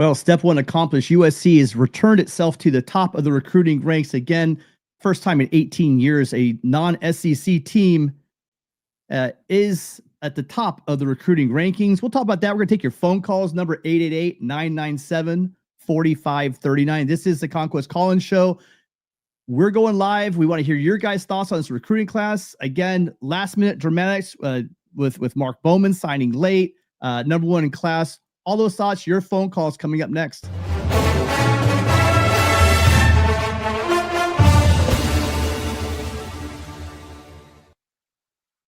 Well, step one accomplished. USC has returned itself to the top of the recruiting ranks again. First time in 18 years, a non-SEC team is at the top of the recruiting rankings. We'll talk about that. We're going to take your phone calls, number 888-997-4539. This is the Conquest Call-In Show. We're going live. We want to hear your guys' thoughts on this recruiting class. Again, last-minute dramatics with Mark Bowman signing late, number one in class. All those thoughts, your phone calls coming up next.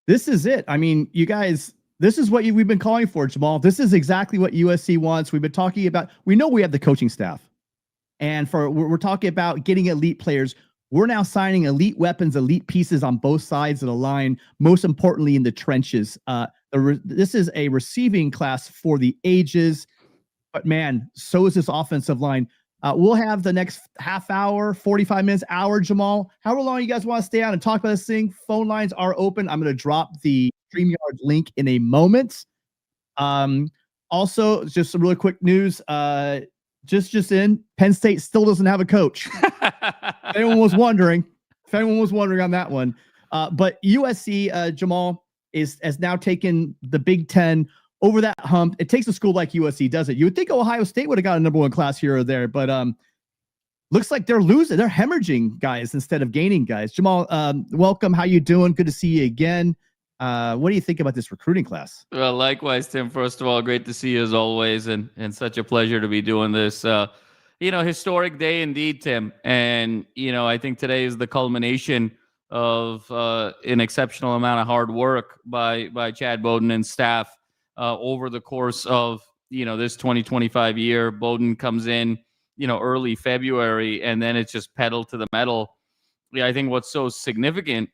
This is it. I mean, you guys, this is what we've been calling for, Jamal. This is exactly what USC wants. We've been talking about, we know we have the coaching staff. And we're talking about getting elite players. We're now signing elite weapons, elite pieces on both sides of the line, most importantly in the trenches. This is a receiving class for the ages, but man, so is this offensive line. We'll have the next half hour, 45 minutes, hour, Jamal. However long you guys want to stay on and talk about this thing, phone lines are open. I'm going to drop the StreamYard link in a moment. Also, just some really quick news. Just in, Penn State still doesn't have a coach. If anyone was wondering on that one. But USC, Jamal, has now taken the Big Ten over that hump. It takes a school like USC, does it? You would think Ohio State would have got a number one class here or there, but looks like they're losing. They're hemorrhaging guys instead of gaining guys. Jamal, welcome. How you doing? Good to see you again. What do you think about this recruiting class? Well, likewise, Tim. First of all, great to see you as always, and such a pleasure to be doing this. Historic day indeed, Tim. And, I think today is the culmination of an exceptional amount of hard work by Chad Bowden and staff over the course of, this 2025 year. Bowden comes in, early February, and then it's just pedal to the metal. Yeah, I think what's so significant,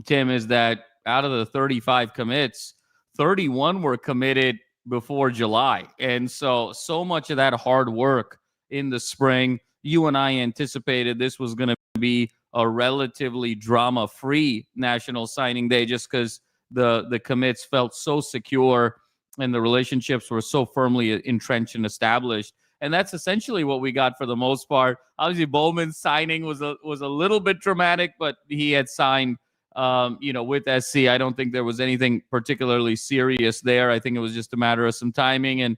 Tim, is that out of the 35 commits, 31 were committed before July. And so much of that hard work in the spring, you and I anticipated this was going to be a relatively drama-free National Signing Day just because the commits felt so secure and the relationships were so firmly entrenched and established. And that's essentially what we got for the most part. Obviously, Bowman's signing was a little bit dramatic, but he had signed with SC. I don't think there was anything particularly serious there. I think it was just a matter of some timing and,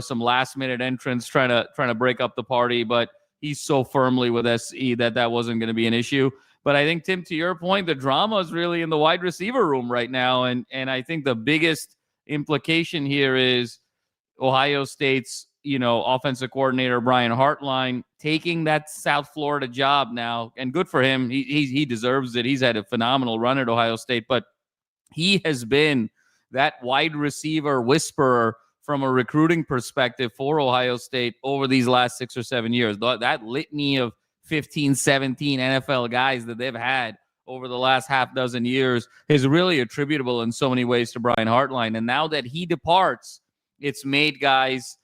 some last minute entrants trying to break up the party, but he's so firmly with SC that wasn't going to be an issue. But I think, Tim, to your point, the drama is really in the wide receiver room right now. And I think the biggest implication here is Ohio State's, offensive coordinator, Brian Hartline, taking that South Florida job now. And good for him. He deserves it. He's had a phenomenal run at Ohio State, but he has been that wide receiver whisperer from a recruiting perspective for Ohio State over these last 6 or 7 years. That litany of 15, 17 NFL guys that they've had over the last half dozen years is really attributable in so many ways to Brian Hartline. And now that he departs, it's made guys,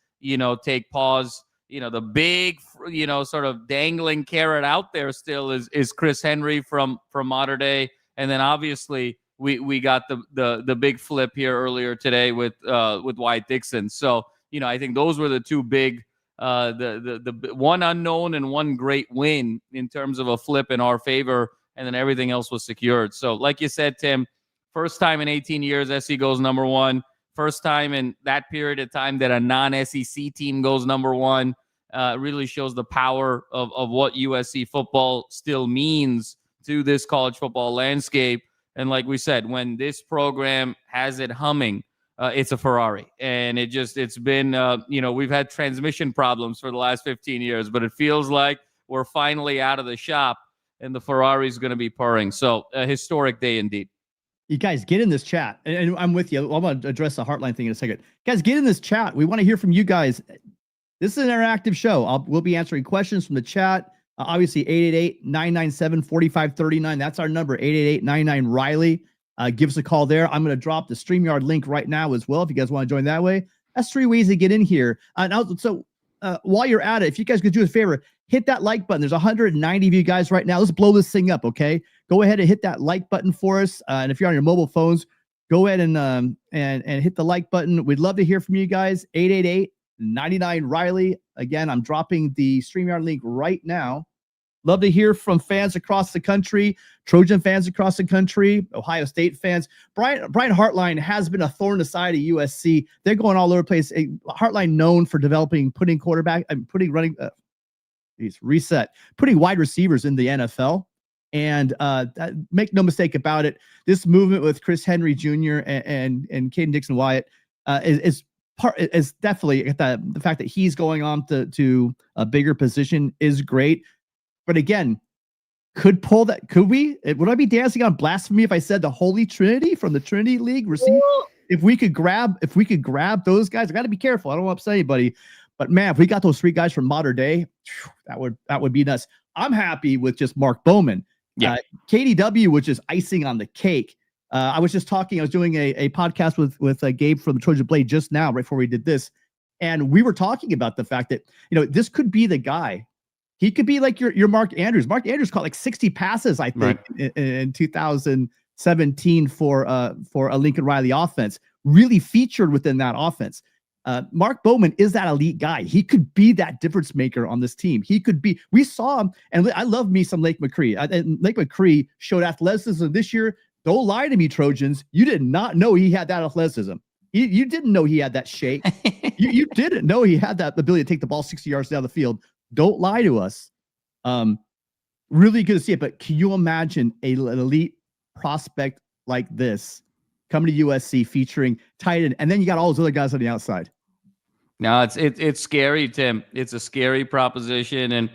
take pause. The big, sort of dangling carrot out there still is Chris Henry from Mater Dei. And then obviously we got the big flip here earlier today with Wyatt Dixon. So, I think those were the two big, the one unknown and one great win in terms of a flip in our favor. And then everything else was secured. So like you said, Tim, first time in 18 years, SC goes number one. First time in that period of time that a non-SEC team goes number one. Really shows the power of what USC football still means to this college football landscape. And like we said, when this program has it humming, it's a Ferrari. And it's been, we've had transmission problems for the last 15 years, but it feels like we're finally out of the shop and the Ferrari is going to be purring. So a historic day indeed. You guys get in this chat, and I'm with you. I'm going to address the Heartline thing in a second. Guys, get in this chat. We want to hear from you guys. This is an interactive show. We'll be answering questions from the chat. Obviously, 888-997-4539. That's our number, 888-99-RILEY. Give us a call there. I'm going to drop the StreamYard link right now as well if you guys want to join that way. That's 3 ways to get in here. While you're at it, if you guys could do us a favor, hit that like button. There's 190 of you guys right now. Let's blow this thing up, okay? Go ahead and hit that like button for us. And if you're on your mobile phones, go ahead and hit the like button. We'd love to hear from you guys. 99 Riley. Again, I'm dropping the StreamYard link right now. Love to hear from fans across the country, Trojan fans across the country, Ohio State fans. Brian Hartline has been a thorn in the side of USC. They're going all over the place. Hartline known for developing, putting wide receivers in the NFL. And make no mistake about it, this movement with Chris Henry Jr. and Caden Dixon-Wyatt is definitely the fact that he's going on to a bigger position is great. But again, could we? Would I be dancing on blasphemy if I said the Holy Trinity from the Trinity League? If we could grab those guys, I got to be careful. I don't want to upset anybody, but man, if we got those 3 guys from modern day, that would be nuts. I'm happy with just Mark Bowman. Yeah, KDW was just icing on the cake. I was doing a podcast with Gabe from the Trojan Blade just now, right before we did this, and we were talking about the fact that this could be the guy. He could be like your Mark Andrews. Mark Andrews caught like 60 passes, I think, in 2017 for a Lincoln Riley offense. Really featured within that offense. Mark Bowman is that elite guy. He could be that difference maker on this team. He could be. We saw him, and I love me some Lake McCree. And Lake McCree showed athleticism this year. Don't lie to me, Trojans. You did not know he had that athleticism. You didn't know he had that shape. you didn't know he had that ability to take the ball 60 yards down the field. Don't lie to us. Really good to see it. But can you imagine an elite prospect like this coming to USC featuring tight end, and then you got all those other guys on the outside? No, it's scary, Tim. It's a scary proposition, and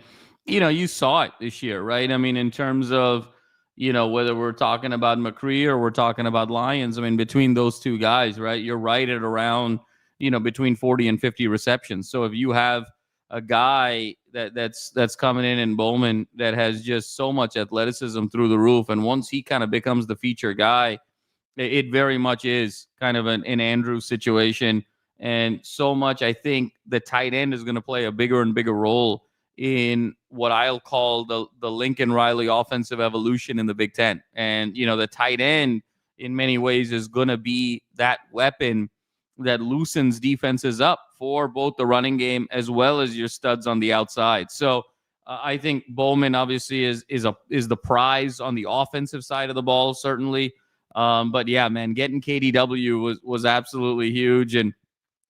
you saw it this year, right? I mean, in terms of whether we're talking about McCree or we're talking about Lyons, I mean, between those 2 guys, right? You're right at around between 40 and 50 receptions. So if you have a guy that's coming in Bowman that has just so much athleticism through the roof, and once he kind of becomes the feature guy, it very much is kind of an Andrews situation. And so much, I think the tight end is going to play a bigger and bigger role in what I'll call the Lincoln Riley offensive evolution in the Big Ten. And, the tight end in many ways is going to be that weapon that loosens defenses up for both the running game as well as your studs on the outside. So I think Bowman obviously is the prize on the offensive side of the ball, certainly. But yeah, man, getting KDW was absolutely huge. And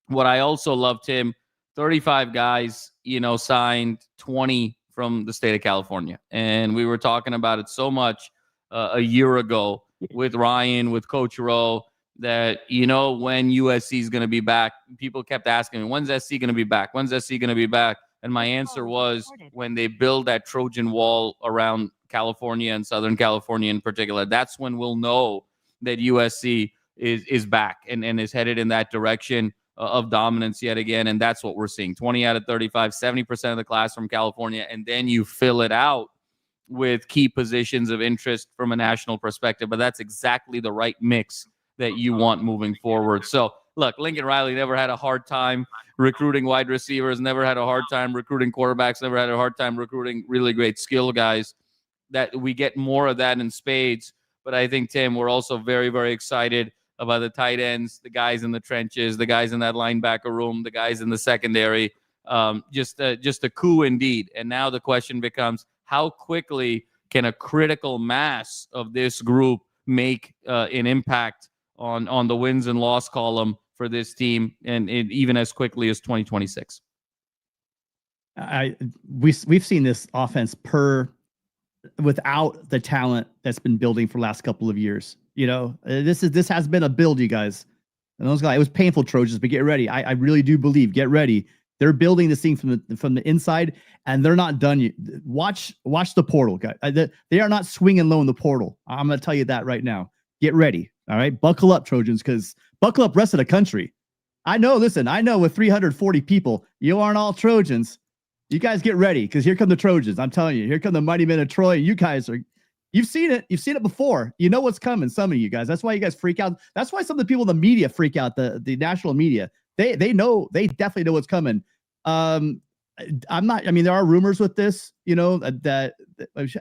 what I also loved, Tim, 35 guys, signed 20 from the state of California. And we were talking about it so much a year ago with Ryan, with Coach Rowe, that, when USC is going to be back. People kept asking me, when's SC going to be back? When's SC going to be back? And my answer was when they build that Trojan wall around California and Southern California in particular, that's when we'll know that USC is back and is headed in that direction of dominance yet again. And that's what we're seeing. 20 out of 35, 70% of the class from California. And then you fill it out with key positions of interest from a national perspective. But that's exactly the right mix that you want moving forward. So look, Lincoln Riley never had a hard time recruiting wide receivers, never had a hard time recruiting quarterbacks, never had a hard time recruiting really great skill guys. That we get more of that in spades. But I think, Tim, we're also very, very excited about the tight ends, the guys in the trenches, the guys in that linebacker room, the guys in the secondary. Just a coup indeed. And now the question becomes, how quickly can a critical mass of this group make an impact on the wins and loss column for this team, and even as quickly as 2026? We've seen this offense without the talent that's been building for the last couple of years. This has been a build, you guys. And those guys, it was painful, Trojans, but get ready. I really do believe, get ready. They're building this thing from the inside, and they're not done yet. Watch the portal, guys. They are not swinging low in the portal. I'm going to tell you that right now. Get ready. All right, buckle up, Trojans, because buckle up, rest of the country. I know with 340 people, you aren't all Trojans. You guys get ready, because here come the Trojans. I'm telling you, here come the mighty men of Troy. You guys you've seen it. You've seen it before. You know what's coming, some of you guys. That's why you guys freak out. That's why some of the people in the media freak out, the national media. They definitely know what's coming. There are rumors with this, that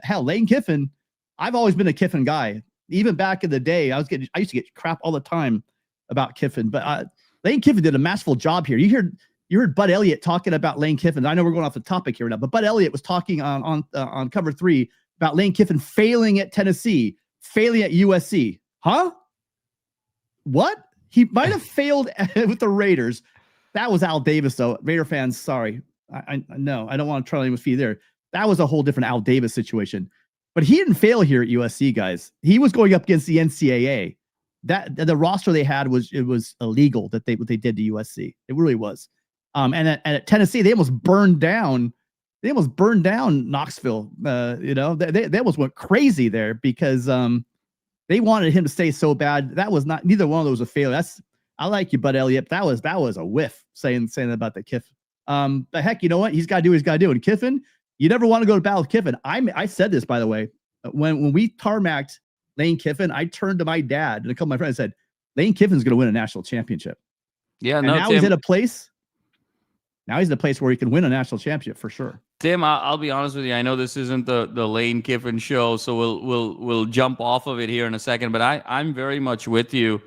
hell, Lane Kiffin, I've always been a Kiffin guy. Even back in the day, I used to get crap all the time about Kiffin, but Lane Kiffin did a masterful job here. You're you heard Bud Elliott talking about Lane Kiffin. I know we're going off the topic here now, but Bud Elliott was talking on Cover 3 about Lane Kiffin failing at Tennessee, failing at USC. Huh? What? He might have failed with the Raiders. That was Al Davis, though. Raider fans, sorry. I know. I don't want to try with you there. That was a whole different Al Davis situation. But he didn't fail here at USC, guys. He was going up against the NCAA. That the roster they had was illegal what they did to USC. It really was. And at Tennessee, they almost burned down. They almost burned down Knoxville. They almost went crazy there because they wanted him to stay so bad. That was not, neither one of those was a failure. I like you, Bud Elliott. That was a whiff saying about the Kiffin. But heck, you know what? He's got to do what he's got to do. And Kiffin, you never want to go to battle with Kiffin. I said this, by the way, when we tarmacked Lane Kiffin, I turned to my dad and a couple of my friends and said, Lane Kiffin's going to win a national championship. Yeah, and now Tim, he's at a place. Now he's in a place where he can win a national championship for sure. Tim, I'll be honest with you. I know this isn't the Lane Kiffin show, so we'll jump off of it here in a second. But I'm very much with you.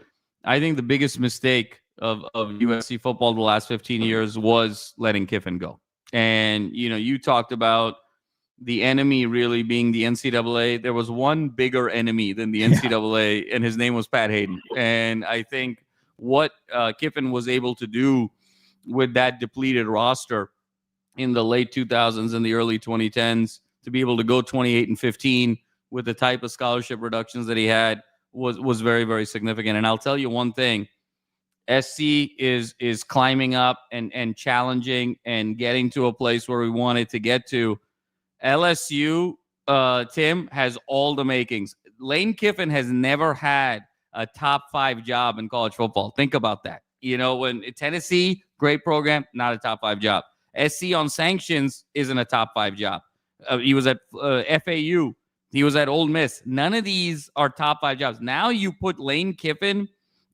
I think the biggest mistake of USC football the last 15 years was letting Kiffin go. And you talked about the enemy really being the NCAA. There was one bigger enemy than the NCAA, and his name was Pat Hayden. And I think what Kiffin was able to do with that depleted roster in the late 2000s and the early 2010s to be able to go 28-15 with the type of scholarship reductions that he had was very, very significant. And I'll tell you one thing, SC is climbing up and challenging and getting to a place where we wanted to get to. LSU, Tim, has all the makings. Lane Kiffin has never had a top 5 job in college football. Think about that. When Tennessee, great program, not a top 5 job. SC on sanctions isn't a top 5 job. He was at FAU. He was at Ole Miss. None of these are top 5 jobs. Now you put Lane Kiffin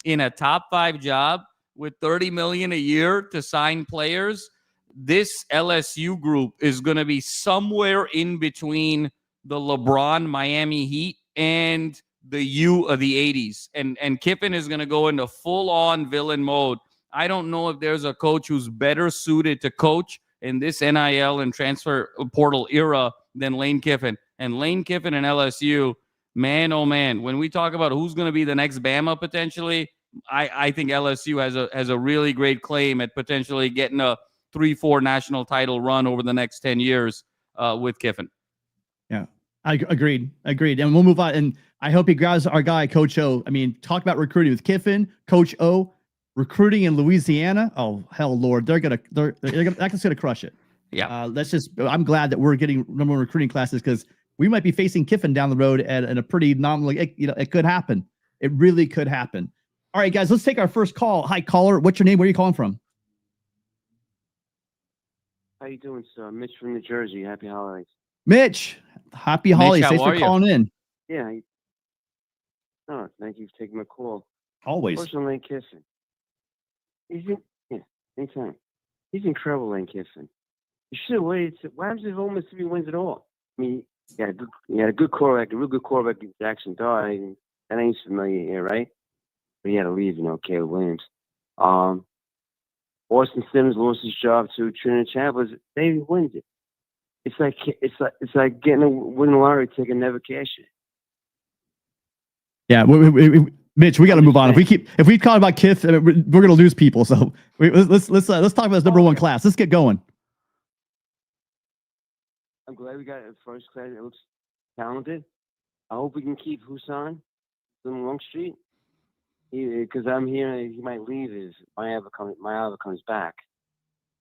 in a top 5 job with $30 million a year to sign players. This LSU group is going to be somewhere in between the LeBron Miami Heat and the U of the 80s. And Kiffin is going to go into full-on villain mode. I don't know if there's a coach who's better suited to coach in this NIL and transfer portal era than Lane Kiffin. And Lane Kiffin and LSU, man, oh man, when we talk about who's going to be the next Bama potentially, I think LSU has a really great claim at potentially getting a 3-4 national title run over the next 10 years with Kiffin. Yeah, I agreed. And we'll move on. And I hope he grabs our guy, Coach O. I mean, talk about recruiting with Kiffin, Coach O, recruiting in Louisiana. Oh, hell, Lord, they're gonna crush it. Yeah. I'm glad that we're getting number 1 recruiting classes because we might be facing Kiffin down the road at a pretty nominal. It could happen. It really could happen. All right, guys, let's take our first call. Hi, caller. What's your name? Where are you calling from? How you doing, sir? Mitch from New Jersey. Happy holidays. Mitch, happy holidays. Thanks for calling in. Yeah. Thank you for taking my call. Always. First on Lane Kiffin. Anytime. He's incredible, Lane Kiffin. You should have waited. Why happens if Ole Mississippi wins it all? I mean, he had a good quarterback, a real good quarterback, Jackson Dart. That ain't familiar here, right? But he had to leave, Caleb Williams. Austin Simmons lost his job to Trinity Chambliss. They wins it. It's like getting a winning lottery ticket, never cash it. Yeah, Mitch, we got to move on. If we talk about Kiff, we're going to lose people. So let's talk about this number 1 class. Let's get going. I'm glad we got a first class. It looks talented. I hope we can keep Husan on Long Street. Because I'm hearing he might leave if Mayava comes back.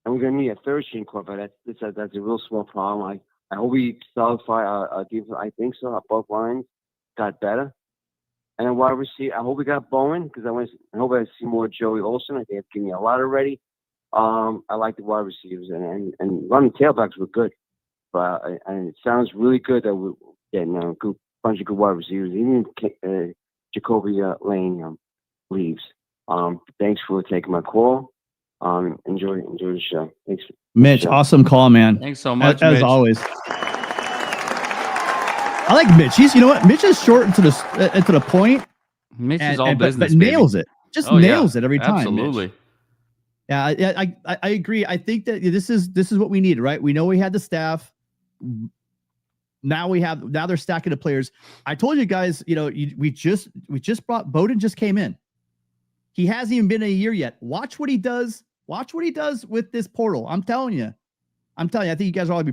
And we're going to need a third-string quarterback. That's a real small problem. I hope we solidify our defense. I think so. Our both lines got better. And then wide receiver, I hope we got Bowen because I hope I see more Joey Olsen. I think they've given me a lot already. I like the wide receivers and running tailbacks were good. But and it sounds really good that we're getting a good bunch of good wide receivers. Even Jacoby Lane leaves. Thanks for taking my call. Enjoy the show. Thanks, Mitch. Awesome call, man. Thanks so much, as Mitch. always. I like Mitch. He's, Mitch is short and to the point. Mitch is all business, but nails it. Just nails it every time. Absolutely. Mitch. Yeah, I agree. I think that this is what we need, right? We know we had the staff. Now they're stacking the players. I told you guys, we just brought Bowden just came in. He hasn't even been a year yet. Watch what he does. Watch what he does with this portal. I'm telling you. I think you guys are all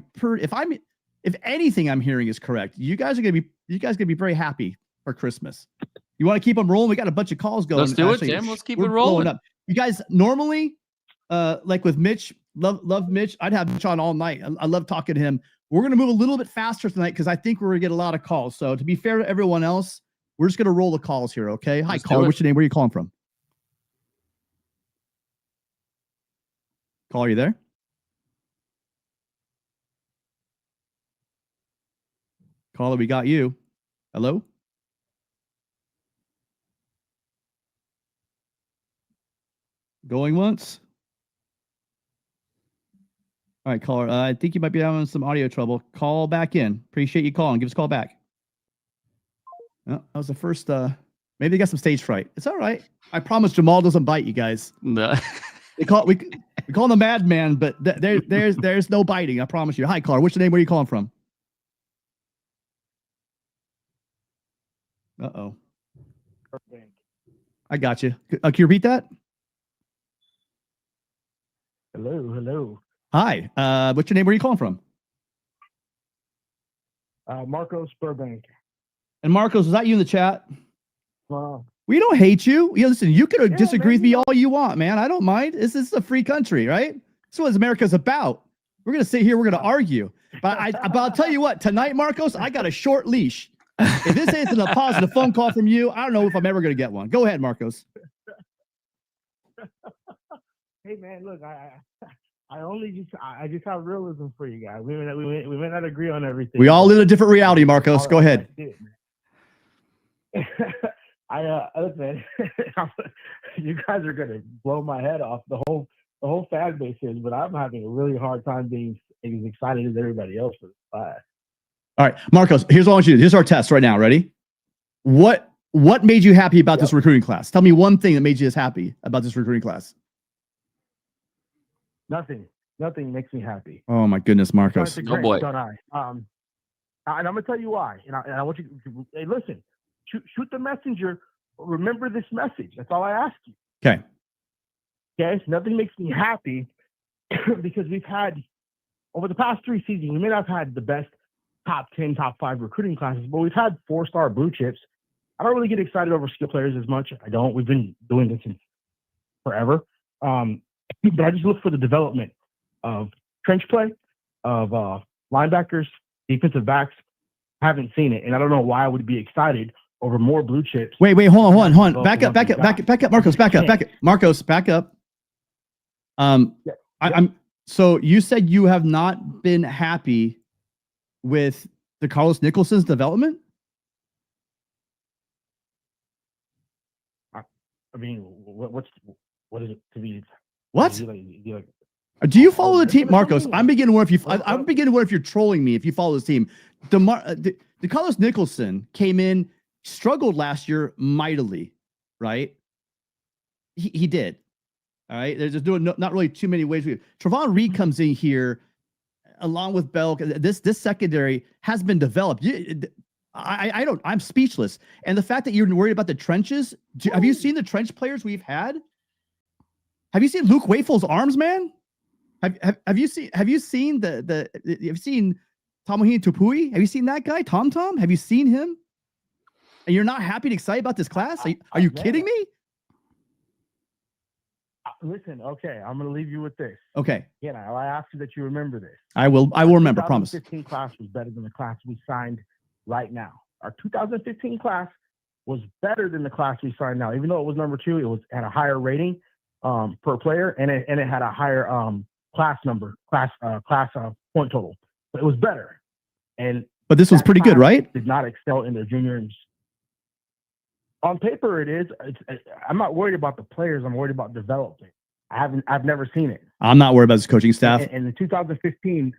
if anything I'm hearing is correct, you guys are gonna be very happy for Christmas. You want to keep them rolling? We got a bunch of calls going. Let's do it, Tim. Let's keep it rolling. Up. You guys normally, like with Mitch, love Mitch. I'd have Mitch on all night. I love talking to him. We're gonna move a little bit faster tonight because I think we're gonna get a lot of calls. So to be fair to everyone else, we're just gonna roll the calls here. Okay. Hi, caller. What's your name? Where are you calling from? Caller, are you there? Caller, we got you. Hello? Going once? All right, caller. I think you might be having some audio trouble. Call back in. Appreciate you calling. Give us a call back. Oh, that was the first. Maybe they got some stage fright. It's all right. I promise Jamal doesn't bite you guys. No. we call him the Madman, but there's no biting. I promise you. Hi, caller. What's your name? Where are you calling from? Uh-oh. I got you. Can you repeat that? Hello. Hi. What's your name? Where are you calling from? Marcos Burbank. And Marcos, is that you in the chat? Wow. We don't hate you. Listen, you could disagree with me man. all you want, man. I don't mind. This is a free country, right? That's what America's about. We're going to sit here. We're going to argue. But I'll tell you what, tonight, Marcos, I got a short leash. If this isn't a positive phone call from you, I don't know if I'm ever going to get one. Go ahead, Marcos. Hey, man, look, I just have realism for you guys. We may not agree on everything. We all live in a different reality, Marcos. Go ahead. Listen, you guys are gonna blow my head off. The whole fan base is, but I'm having a really hard time being as excited as everybody else for this class. All right, Marcos. Here's what I want you to do. Here's our test right now. Ready? What made you happy about this recruiting class? Tell me one thing that made you just happy about this recruiting class. Nothing makes me happy. Oh my goodness, Marcos. Oh boy. Don't I? And I'm gonna tell you why. And I want you to hey, listen. Shoot the messenger. Remember this message. That's all I ask you. Okay. Okay. So nothing makes me happy because we've had over the past 3 seasons. We may not have had the best top 10, top 5 recruiting classes, but we've had 4-star blue chips. I don't really get excited over skill players as much. I don't. We've been doing this since forever. But I just look for the development of trench play, of linebackers, defensive backs. Haven't seen it, and I don't know why I would be excited over more blue chips. Wait, hold on. Back up, Marcos. Back up. Marcos, back up. So you said you have not been happy with the Carlos Nicholson's development? I mean, what is it to be? What? Do you follow the team, Marcos? I'm beginning to wonder if you're trolling me. If you follow this team, the Carlos Nicholson came in, struggled last year mightily, right? He did. All right. There's just not really too many ways. Trevon Reed comes in here along with Bell. This secondary has been developed. I'm speechless. And the fact that you're worried about the trenches. Have you seen the trench players we've had? Have you seen Luke Wafel's arms, man? Have you seen Tomohini Tupui? Have you seen that guy, Tom? Have you seen him? And you're not happy and excited about this class? Are you kidding me? Listen, okay, I'm going to leave you with this. Okay. Yeah, I ask you that you remember this. I will remember, promise. 2015 class was better than the class we signed right now. Our 2015 class was better than the class we signed now. Even though it was number 2, it had a higher rating per player, and it had a higher class point total. But it was better. But this was pretty good, right? Did not excel in their juniors. On paper, it is. I'm not worried about the players. I'm worried about development. I've never seen it. I'm not worried about his coaching staff. And in 2015,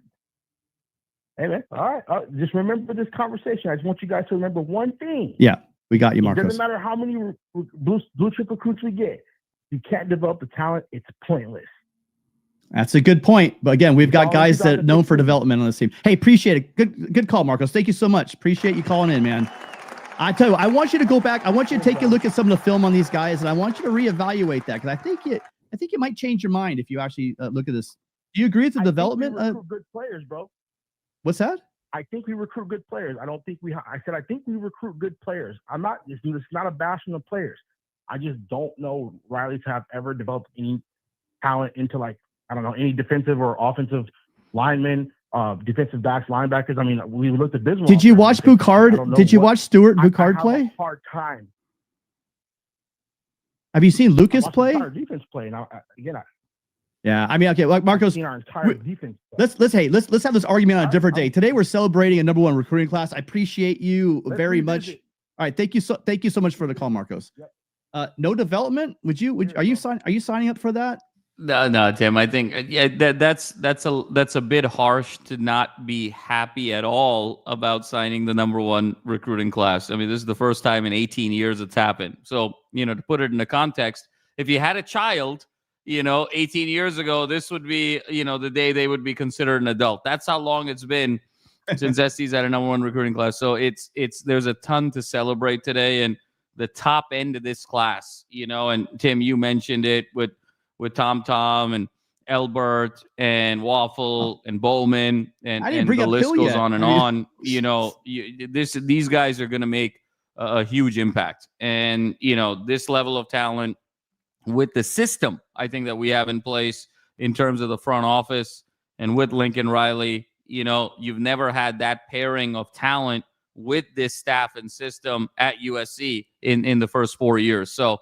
hey man, all right. Just remember this conversation. I just want you guys to remember one thing. Yeah, we got you, Marcos. It doesn't matter how many blue chip recruits we get. you can't develop the talent, it's pointless. That's a good point. But again, we've got all guys you got that to known do. for development on this team. Hey, appreciate it. Good call, Marcos. Thank you so much. Appreciate you calling in, man. I tell you, I want you to go back. I want you to take a look at some of the film on these guys, and I want you to reevaluate that, because I think it might change your mind if you actually look at this. Do you agree with the development? I think we recruit good players, bro. What's that? I think we recruit good players. I don't think we. I said I think we recruit good players. I'm not. It's not a bash on the players. I just don't know Riley to have ever developed any talent into, like, I don't know, any defensive or offensive linemen, defensive backs, linebackers. I mean, we looked at Bismarck. Did you watch Boucard? Did you watch Stuart Boucard I play? have a hard time. Have you seen Lucas play? Our defense play. Now, again, Yeah, I mean, okay, like Marcos, our entire defense. let's have this argument on a different day. Today we're celebrating a #1 recruiting class. I appreciate you very much. All right, thank you so much for the call, Marcos. Yep. No development? Are you signing up for that? No, Tim. I think that's a bit harsh to not be happy at all about signing the #1 recruiting class. I mean, this is the first time in 18 years it's happened. So, to put it into context, if you had a child, 18 years ago, this would be, the day they would be considered an adult. That's how long it's been since SC's had a #1 recruiting class. So there's a ton to celebrate today, and the top end of this class, and Tim, you mentioned it with Tom and Elbert and Waffle and Bowman, and the list goes on and on. These guys are going to make a huge impact, and this level of talent with the system I think that we have in place in terms of the front office and with Lincoln Riley, you've never had that pairing of talent with this staff and system at USC in the first 4 years. So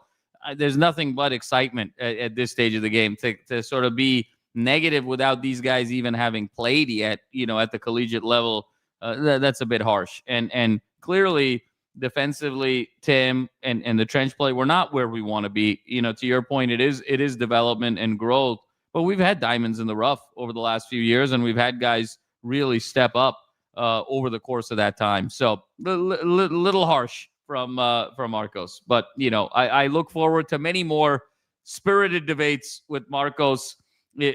there's nothing but excitement at this stage of the game. To sort of be negative without these guys even having played yet, at the collegiate level, that's a bit harsh. And clearly, defensively, Tim, and the trench play, we're not where we want to be. To your point, it is development and growth, but we've had diamonds in the rough over the last few years, and we've had guys really step up over the course of that time. So little harsh from Marcos, but I look forward to many more spirited debates with Marcos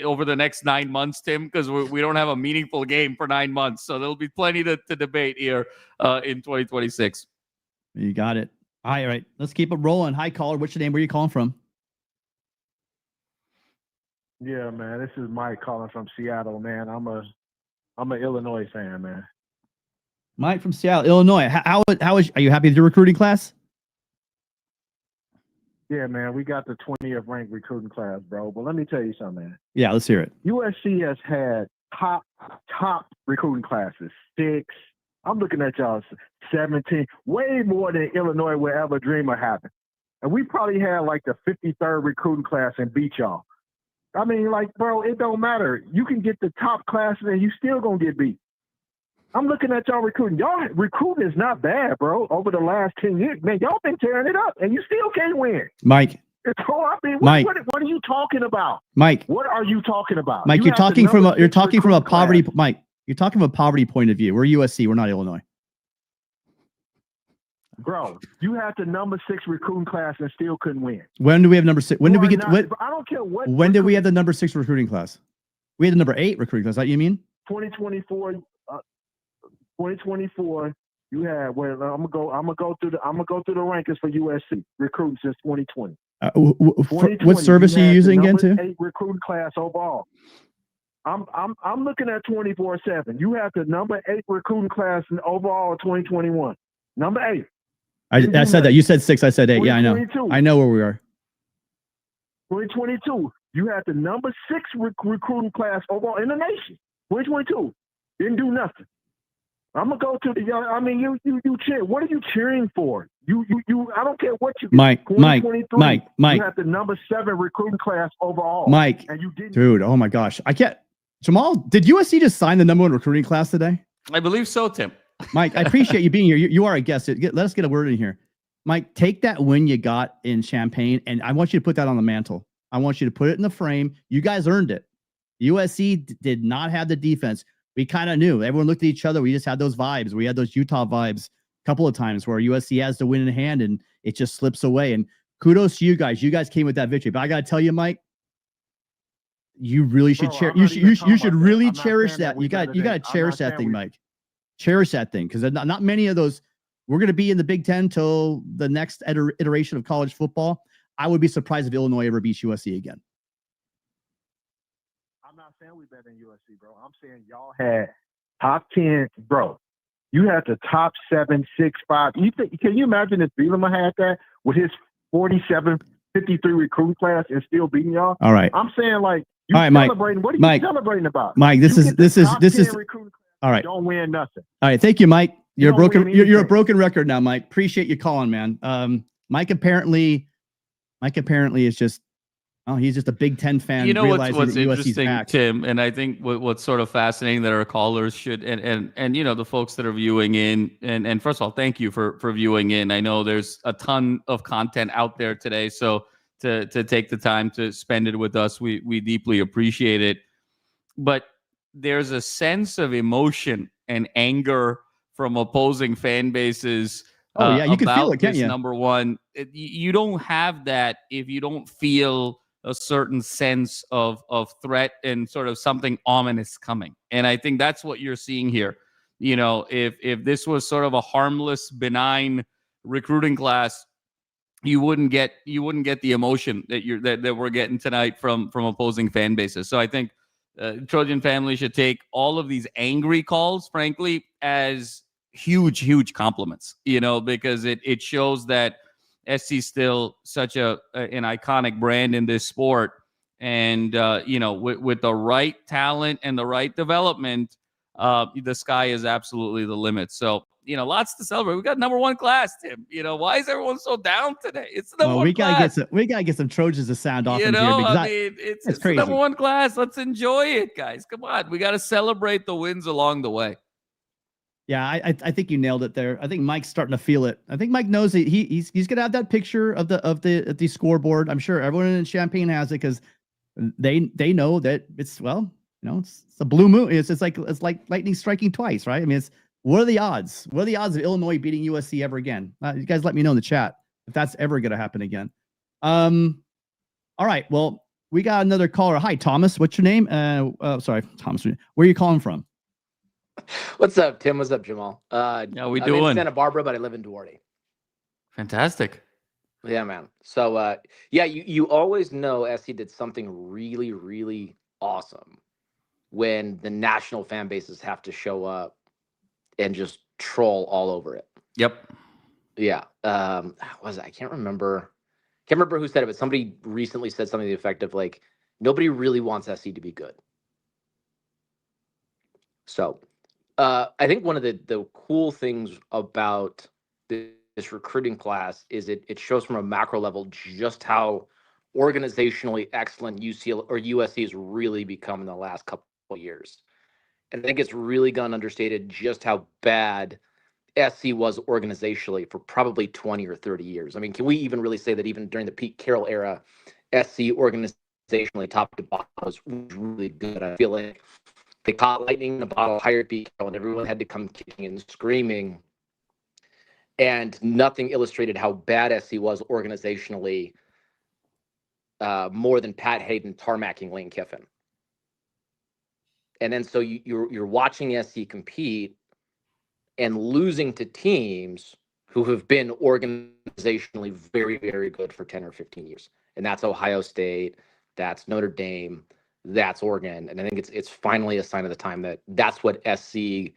over the next 9 months, Tim, because we don't have a meaningful game for 9 months, so there'll be plenty to debate here in 2026. You got it. All right, let's keep it rolling. Hi, caller. What's your name? Where are you calling from? Yeah, man. This is Mike calling from Seattle, man. I'm an Illinois fan, man. Mike from Seattle, Illinois. Are you happy with your recruiting class? Yeah, man. We got the 20th ranked recruiting class, bro. But let me tell you something, man. Yeah, let's hear it. USC has had top recruiting classes. 6. I'm looking at y'all 17, way more than Illinois would ever dream of having. And we probably had like the 53rd recruiting class and beat y'all. I mean, like, bro, it don't matter. You can get the top classes and you still gonna get beat. I'm looking at y'all recruiting. Y'all recruiting is not bad, bro. Over the last 10 years, man, y'all been tearing it up and you still can't win. Mike. So, I mean, Mike. What are you talking about? Mike. What are you talking about? Mike, you're talking from a poverty, Mike. You're talking from a poverty point of view. We're USC. We're not Illinois. Bro, you had the number 6 recruiting class and still couldn't win. When do we have number 6? When did we get? I don't care what. When did we have the number 6 recruiting class? We had the number 8 recruiting class. Is that what you mean? 2024. 2024. You had. Well, I'm gonna go through the rankings for USC recruiting since 2020. What service are you using again, too? 8 recruiting class overall. I'm looking at 24/7. You have the number 8 recruiting class in overall 2021. Number 8. I said that. You said 6. I said 8. Yeah, I know. I know where we are. 2022. You had the number 6 recruiting class overall in the nation. 2022. Didn't do nothing. I'm gonna go to the young. I mean, you cheer. What are you cheering for? You. I don't care what you. Mike. You had the number 7 recruiting class overall. Mike. And you didn't. Dude, oh my gosh, I can't. Jamal, did USC just sign the number 1 recruiting class today? I believe so, Tim. Mike, I appreciate you being here. You are a guest. Let us get a word in here. Mike, take that win you got in Champaign, and I want you to put that on the mantle. I want you to put it in the frame. You guys earned it. USC did not have the defense. We kind of knew. Everyone looked at each other. We just had those vibes. We had those Utah vibes a couple of times where USC has to win in hand, and it just slips away. And kudos to you guys. You guys came with that victory. But I got to tell you, Mike, you really should cherish. You should really cherish that. You got to cherish that thing, Mike. Cherish that thing, because not many of those. We're going to be in the Big Ten till the next iteration of college football. I would be surprised if Illinois ever beats USC again. I'm not saying we better than USC, bro. I'm saying y'all had top 10, bro. You had the top 7, 6, 5. Can you imagine if Bielema had that with his 47, 53 recruiting class and still beating y'all? All right. I'm saying, like, you all right, celebrating. Mike, what are you celebrating about? Mike, this is all right. Don't win nothing. All right. Thank you, Mike. You're a broken record now, Mike. Appreciate you calling, man. Mike apparently is just, he's just a Big Ten fan. You know what's interesting, Tim, and I think what's sort of fascinating that our callers should and you know, the folks that are viewing in, and first of all, thank you for viewing in. I know there's a ton of content out there today, so to take the time to spend it with us, we deeply appreciate it. But there's a sense of emotion and anger from opposing fan bases. You can feel it, can't you? Number one, you don't have that if you don't feel a certain sense of threat and sort of something ominous coming. And I think that's what you're seeing here. You know, if this was sort of a harmless, benign recruiting class, you wouldn't get the emotion that we're getting tonight from opposing fan bases. So I think Trojan family should take all of these angry calls, frankly, as huge compliments, you know, because it shows that SC is still such an iconic brand in this sport. And, you know, with the right talent and the right development, the sky is absolutely the limit. So, you know, lots to celebrate. We got number one class, Tim. You know, why is everyone so down today? It's the number one class. We gotta get some Trojans to sound off. You know, I mean, it's crazy. The number one class. Let's enjoy it, guys. Come on, we got to celebrate the wins along the way. Yeah, I think you nailed it there. I think Mike's starting to feel it. I think Mike knows that he's gonna have that picture of the scoreboard. I'm sure everyone in Champaign has it because they know that it's, well, you know, it's a blue moon. It's like lightning striking twice, right? I mean, what are the odds? What are the odds of Illinois beating USC ever again? You guys let me know in the chat if that's ever gonna happen again. All right, well, we got another caller. Hi, Thomas. What's your name? Sorry, Thomas. Where are you calling from? What's up, Tim? What's up, Jamal? How we I'm doing? in Santa Barbara, but I live in Duarte. Fantastic. Yeah, man. So, yeah, you always know SC did something really, really awesome when the national fan bases have to show up and just troll all over it. Yep. Yeah. I can't remember who said it, but somebody recently said something to the effect of, like, nobody really wants SC to be good. So I think one of the cool things about this recruiting class is it shows from a macro level just how organizationally excellent USC has really become in the last couple of years. And I think it's really gone understated just how bad SC was organizationally for probably 20 or 30 years. I mean, can we even really say that even during the Pete Carroll era, SC organizationally top to bottom was really good? I feel like they caught lightning in a bottle, hired Pete Carroll, and everyone had to come kicking and screaming. And nothing illustrated how bad SC was organizationally more than Pat Hayden tarmacking Lane Kiffin. And then so you're watching SC compete and losing to teams who have been organizationally very, very good for 10 or 15 years. And that's Ohio State, that's Notre Dame, that's Oregon. And I think it's finally a sign of the time that that's what SC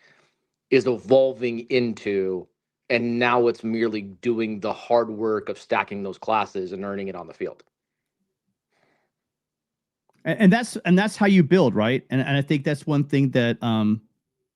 is evolving into. And now it's merely doing the hard work of stacking those classes and earning it on the field. And that's how you build, right? And I think that's one thing that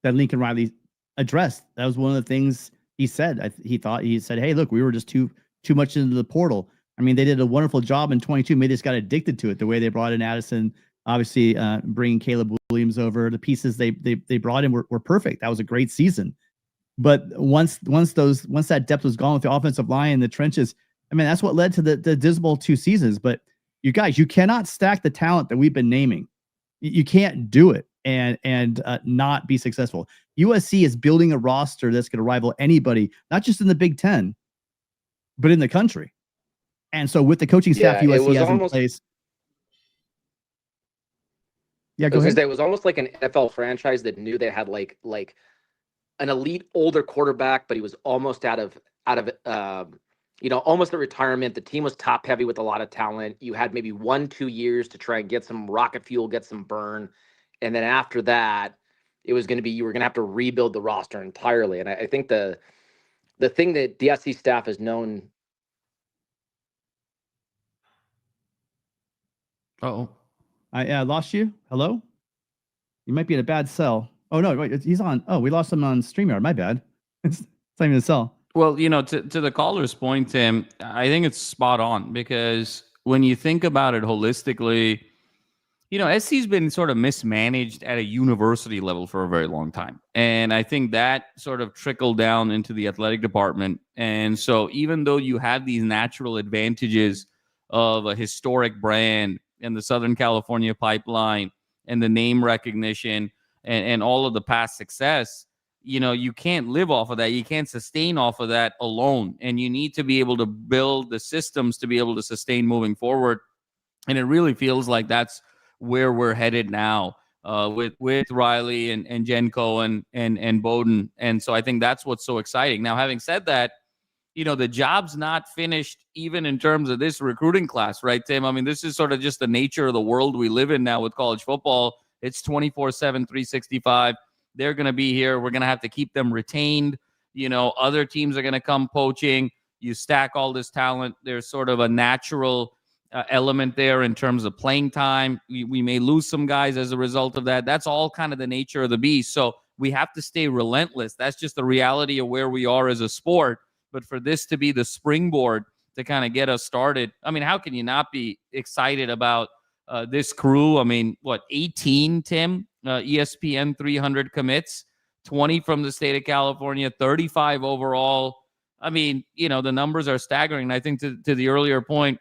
that Lincoln Riley addressed. That was one of the things he said. He said, hey, look, we were just too much into the portal. I mean, they did a wonderful job in 22. Maybe they just got addicted to it. The way they brought in Addison, obviously bringing Caleb Williams over, the pieces they brought in were perfect. That was a great season. But once that depth was gone with the offensive line in the trenches, I mean, that's what led to the dismal 2 seasons. But you guys, you cannot stack the talent that we've been naming. You can't do it and not be successful. USC is building a roster that's going to rival anybody, not just in the Big Ten, but in the country. And so with the coaching staff Yeah, it USC was has in almost- place. Yeah, go Because ahead. it was almost like an NFL franchise that knew they had like an elite older quarterback, but he was almost out of almost a retirement. The team was top heavy with a lot of talent. You had maybe 1-2 years to try and get some rocket fuel, get some burn, and then after that, it was going to be you were going to have to rebuild the roster entirely. And I think the thing that the SC staff has known. Oh, I lost you. Hello? You might be in a bad cell. Oh, no, wait, he's on. Oh, we lost him on StreamYard. My bad. It's not even a cell. well, to the caller's point, Tim, I think it's spot on because when you think about it holistically, SC's been sort of mismanaged at a university level for a very long time. And I think that sort of trickled down into the athletic department. And so even though you have these natural advantages of a historic brand and the Southern California pipeline and the name recognition and all of the past success, you can't live off of that. You can't sustain off of that alone. And you need to be able to build the systems to be able to sustain moving forward. And it really feels like that's where we're headed now with Riley and Jenko and Bowden. And so I think that's what's so exciting. Now, having said that, the job's not finished even in terms of this recruiting class, right, Tim? I mean, this is sort of just the nature of the world we live in now with college football. It's 24/7, 365. They're going to be here. We're going to have to keep them retained. Other teams are going to come poaching. You stack all this talent. There's sort of a natural element there in terms of playing time. We may lose some guys as a result of that. That's all kind of the nature of the beast. So we have to stay relentless. That's just the reality of where we are as a sport. But for this to be the springboard to kind of get us started, I mean, how can you not be excited about this crew? I mean, 18, Tim? ESPN 300 commits, 20 from the state of California, 35 overall. I mean, the numbers are staggering. And I think to the earlier point,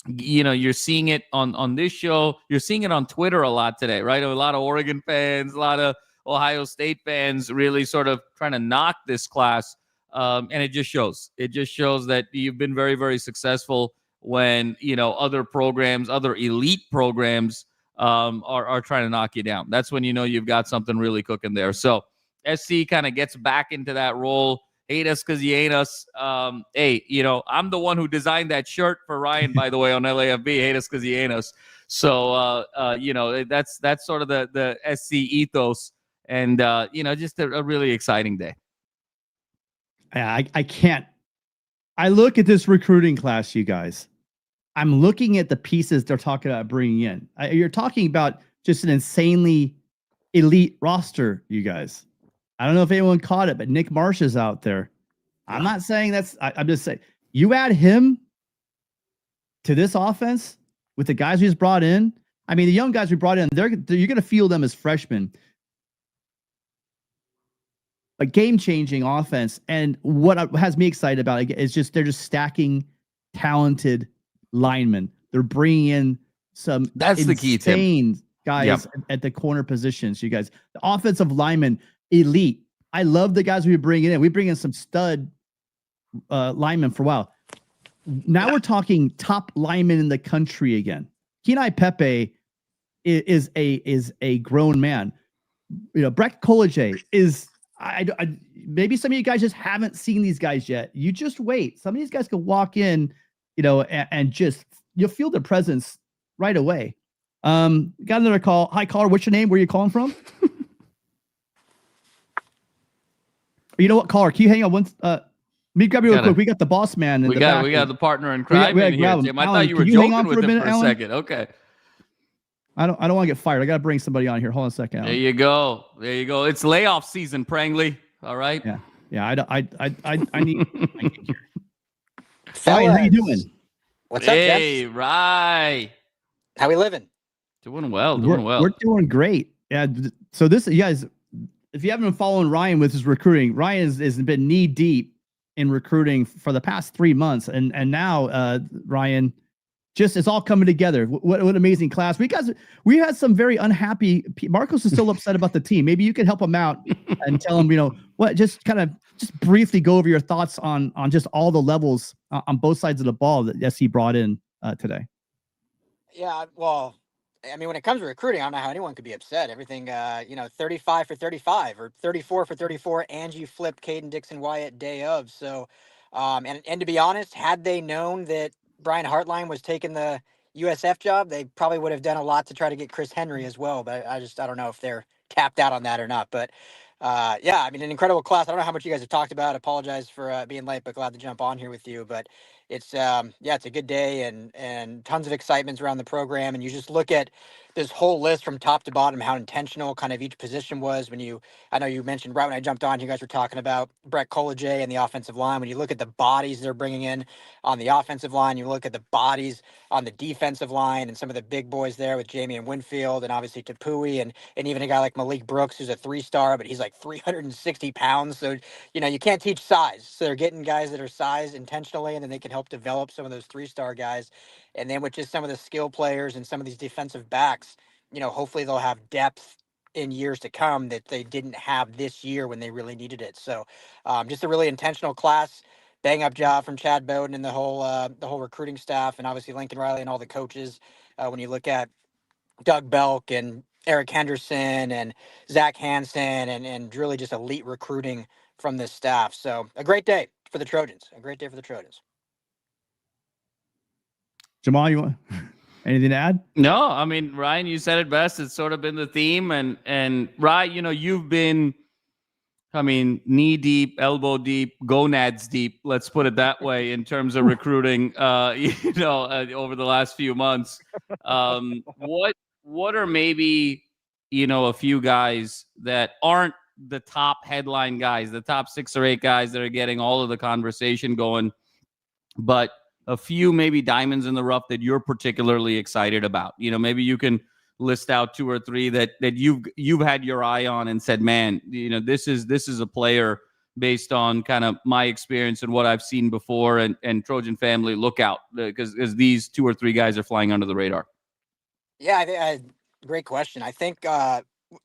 you're seeing it on this show. You're seeing it on Twitter a lot today, right? A lot of Oregon fans, a lot of Ohio State fans really sort of trying to knock this class. And it just shows. It just shows that you've been very, very successful when, other programs, other elite programs are trying to knock you down. That's when you've got something really cooking there. So SC kind of gets back into that role. Hate us because you ain't us. Hey, I'm the one who designed that shirt for Ryan, by the way, on LAFB. Hate us because you ain't us. So, that's sort of the SC ethos. And, just a really exciting day. I can't. I look at this recruiting class, you guys. I'm looking at the pieces they're talking about bringing in. You're talking about just an insanely elite roster, you guys. I don't know if anyone caught it, but Nick Marsh is out there. I'm not saying I'm just saying you add him to this offense with the guys we just brought in. I mean, the young guys we brought in, you're going to feel them as freshmen. A game-changing offense. And what has me excited about it is they're just stacking talented linemen. They're bringing in some that's the key, Tim. Guys at the corner positions. You guys, the offensive linemen, elite. I love the guys we bring in. We bring in some stud linemen for a while. Now we're talking top linemen in the country again. Kenai Pepe is a grown man. Brett Koleje is. I maybe some of you guys just haven't seen these guys yet. You just wait. Some of these guys can walk in, and just you'll feel their presence right away. Got another call. Hi, caller. What's your name? Where are you calling from? You know what, caller? Can you hang on one? Let me grab you real quick. We got the boss man. We got the partner in crime in here, Tim. I thought you were joking with him for a second. Okay. I don't want to get fired. I got to bring somebody on here. Hold on a second. There you go. It's layoff season, Prangley. All right. Yeah. I need. Fellas, how you doing? What's up, Jeff? Hey, Rye. How we living? Doing well. We're doing great. Yeah. So you guys, if you haven't been following Ryan with his recruiting, Ryan has been knee deep in recruiting for the past 3 months, and now Ryan, just it's all coming together. What an amazing class. We had some very unhappy. Marcos is still upset about the team. Maybe you could help him out and tell him, just briefly go over your thoughts on just all the levels on both sides of the ball that SC brought in today. Yeah, well, I mean, when it comes to recruiting, I don't know how anyone could be upset. Everything, 35 for 35 or 34 for 34, and you flipped Caden Dixon-Wyatt day of. So, and to be honest, had they known that Brian Hartline was taking the USF job, they probably would have done a lot to try to get Chris Henry as well. But I don't know if they're tapped out on that or not. But yeah, I mean, an incredible class. I don't know how much you guys have talked about. Apologize for being late, but glad to jump on here with you. But it's it's a good day and tons of excitements around the program. And you just look at this whole list from top to bottom, how intentional kind of each position was. I know you mentioned right when I jumped on, you guys were talking about Brett Collegier and the offensive line. When you look at the bodies they're bringing in on the offensive line, you look at the bodies on the defensive line and some of the big boys there with Jamie and Winfield and obviously Tapui and even a guy like Malik Brooks, who's a 3-star, but he's like 360 pounds. So, you can't teach size. So they're getting guys that are size intentionally, and then they can help develop some of those 3-star guys. And then with just some of the skill players and some of these defensive backs, hopefully they'll have depth in years to come that they didn't have this year when they really needed it. So just a really intentional class. Bang up job from Chad Bowden and the whole recruiting staff, and obviously Lincoln Riley and all the coaches. When you look at Doug Belk and Eric Henderson and Zach Hansen and really just elite recruiting from this staff. So a great day for the Trojans. A great day for the Trojans. Jamal, you want anything to add? No, I mean, Ryan, you said it best. It's sort of been the theme. And Ryan, you've been, knee deep, elbow deep, gonads deep. Let's put it that way in terms of recruiting. Over the last few months. What are maybe a few guys that aren't the top headline guys, the top 6 or 8 guys that are getting all of the conversation going, but a few maybe diamonds in the rough that you're particularly excited about? Maybe you can list out 2 or 3 that you've had your eye on and said, man, this is a player based on kind of my experience and what I've seen before, and Trojan family, look out, because these 2 or 3 guys are flying under the radar. Yeah, great question. I think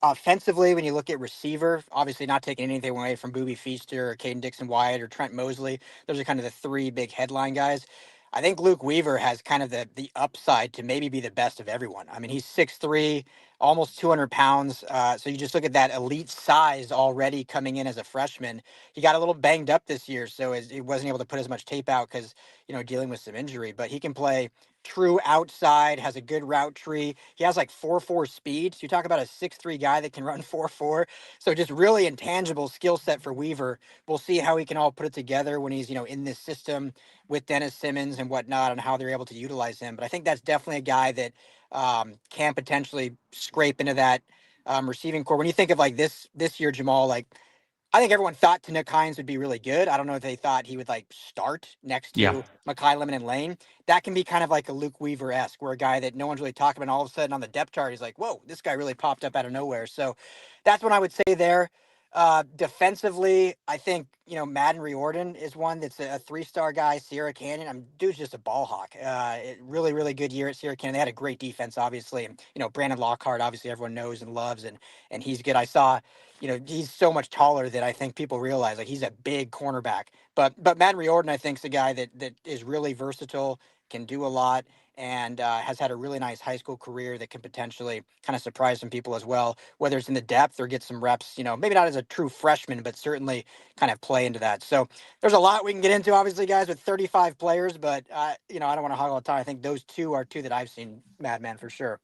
offensively, when you look at receiver, obviously not taking anything away from Boobie Feaster or Caden Dixon-Wyatt or Trent Mosley. Those are kind of the 3 big headline guys. I think Luke Weaver has kind of the upside to maybe be the best of everyone. I mean, he's 6'3", almost 200 pounds. So you just look at that elite size already coming in as a freshman. He got a little banged up this year, so he wasn't able to put as much tape out because, dealing with some injury. But he can play true outside, has a good route tree. He has like 4.4 speed. So you talk about a 6'3" guy that can run 4.4. So just really intangible skill set for Weaver. We'll see how he can all put it together when he's, in this system with Dennis Simmons and whatnot, and how they're able to utilize him. But I think that's definitely a guy that can potentially scrape into that receiving core. When you think of like this year, Jamal, like, I think everyone thought Tanook Hines would be really good. I don't know if they thought he would like start next to Mekhi Lemon and Lane. That can be kind of like a Luke Weaver-esque, where a guy that no one's really talking about, and all of a sudden on the depth chart, he's like, whoa, this guy really popped up out of nowhere. So that's what I would say there. Defensively, I think, Madden Riordan is one that's a 3-star guy. Sierra Canyon, dude's just a ball hawk. Really, really good year at Sierra Canyon. They had a great defense, obviously. And, Brandon Lockhart, obviously everyone knows and loves, and he's good. I saw, he's so much taller than I think people realize. Like, he's a big cornerback. But Madden Riordan, I think, is a guy that is really versatile, can do a lot, and has had a really nice high school career that can potentially kind of surprise some people as well, whether it's in the depth or get some reps, maybe not as a true freshman, but certainly kind of play into that. So there's a lot we can get into, obviously, guys, with 35 players, but, I don't want to hog all the time. I think those 2 are 2 that I've seen Madman for sure.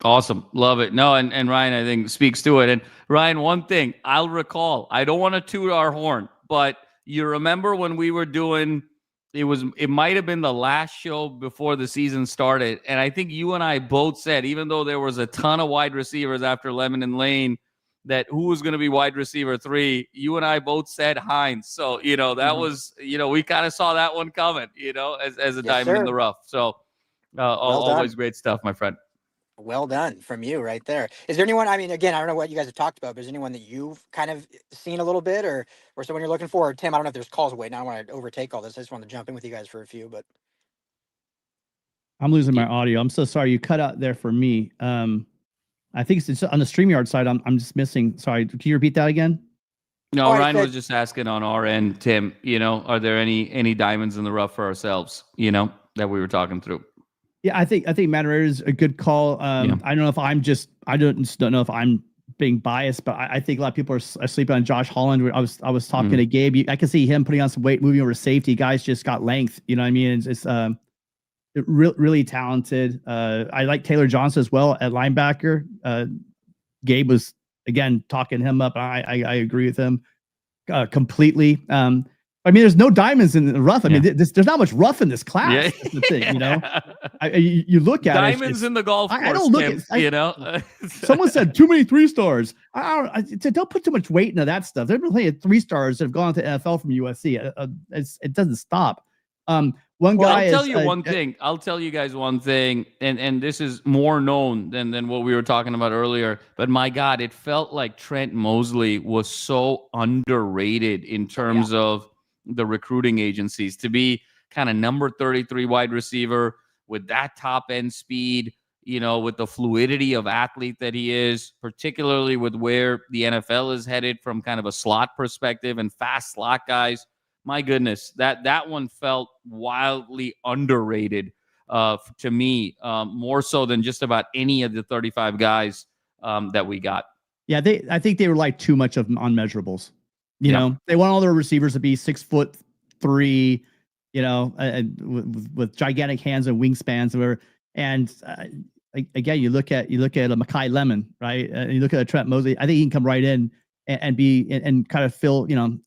Awesome. Love it. No, and Ryan, I think, speaks to it. And Ryan, one thing I'll recall, I don't want to toot our horn, but you remember when we were doing, it might have been the last show before the season started, and I think you and I both said, even though there was a ton of wide receivers after Lemon and Lane, that who was going to be wide receiver 3, you and I both said Hines. So, that was, we kind of saw that one coming, as a diamond in the rough. So always great stuff, my friend. Well done from you right there. Is there anyone, I mean, again, I don't know what you guys have talked about, but is there anyone that you've kind of seen a little bit or someone you're looking for? Or Tim, I don't know if there's calls waiting. I don't want to overtake all this. I just want to jump in with you guys for a few, but. I'm losing my audio. I'm so sorry. You cut out there for me. I think it's on the StreamYard side. I'm just missing. Sorry. Can you repeat that again? No, Ryan was just asking on our end, Tim, are there any diamonds in the rough for ourselves, that we were talking through? Yeah, I think Madman is a good call. I don't know if I don't know if I'm being biased, but I think a lot of people are sleeping on Josh Holland. I was talking to Gabe. I can see him putting on some weight, moving over safety. Guys just got length. You know what I mean? It's really talented. I like Taylor Johnson as well at linebacker. Gabe was again talking him up. I agree with him completely. I mean, there's no diamonds in the rough. I mean, there's not much rough in this class. Yeah. That's the thing, you look at diamonds in the golf course. I don't look at someone said too many 3-stars. Don't put too much weight into that stuff. There's plenty of 3-stars that have gone to NFL from USC. It doesn't stop. One guy. I'll tell you one thing. I'll tell you guys one thing, and this is more known than what we were talking about earlier. But my God, it felt like Trent Mosley was so underrated in terms of the recruiting agencies, to be kind of number 33 wide receiver with that top end speed, with the fluidity of athlete that he is, particularly with where the NFL is headed from kind of a slot perspective and fast slot guys. My goodness, that one felt wildly underrated to me, more so than just about any of the 35 guys that we got. Yeah, I think they were like too much of unmeasurables. You know, they want all their receivers to be 6'3", with gigantic hands and wingspans. And again, you look at a Mekhi Lemon, right? And you look at a Trent Mosley. I think he can come right in and kind of fill.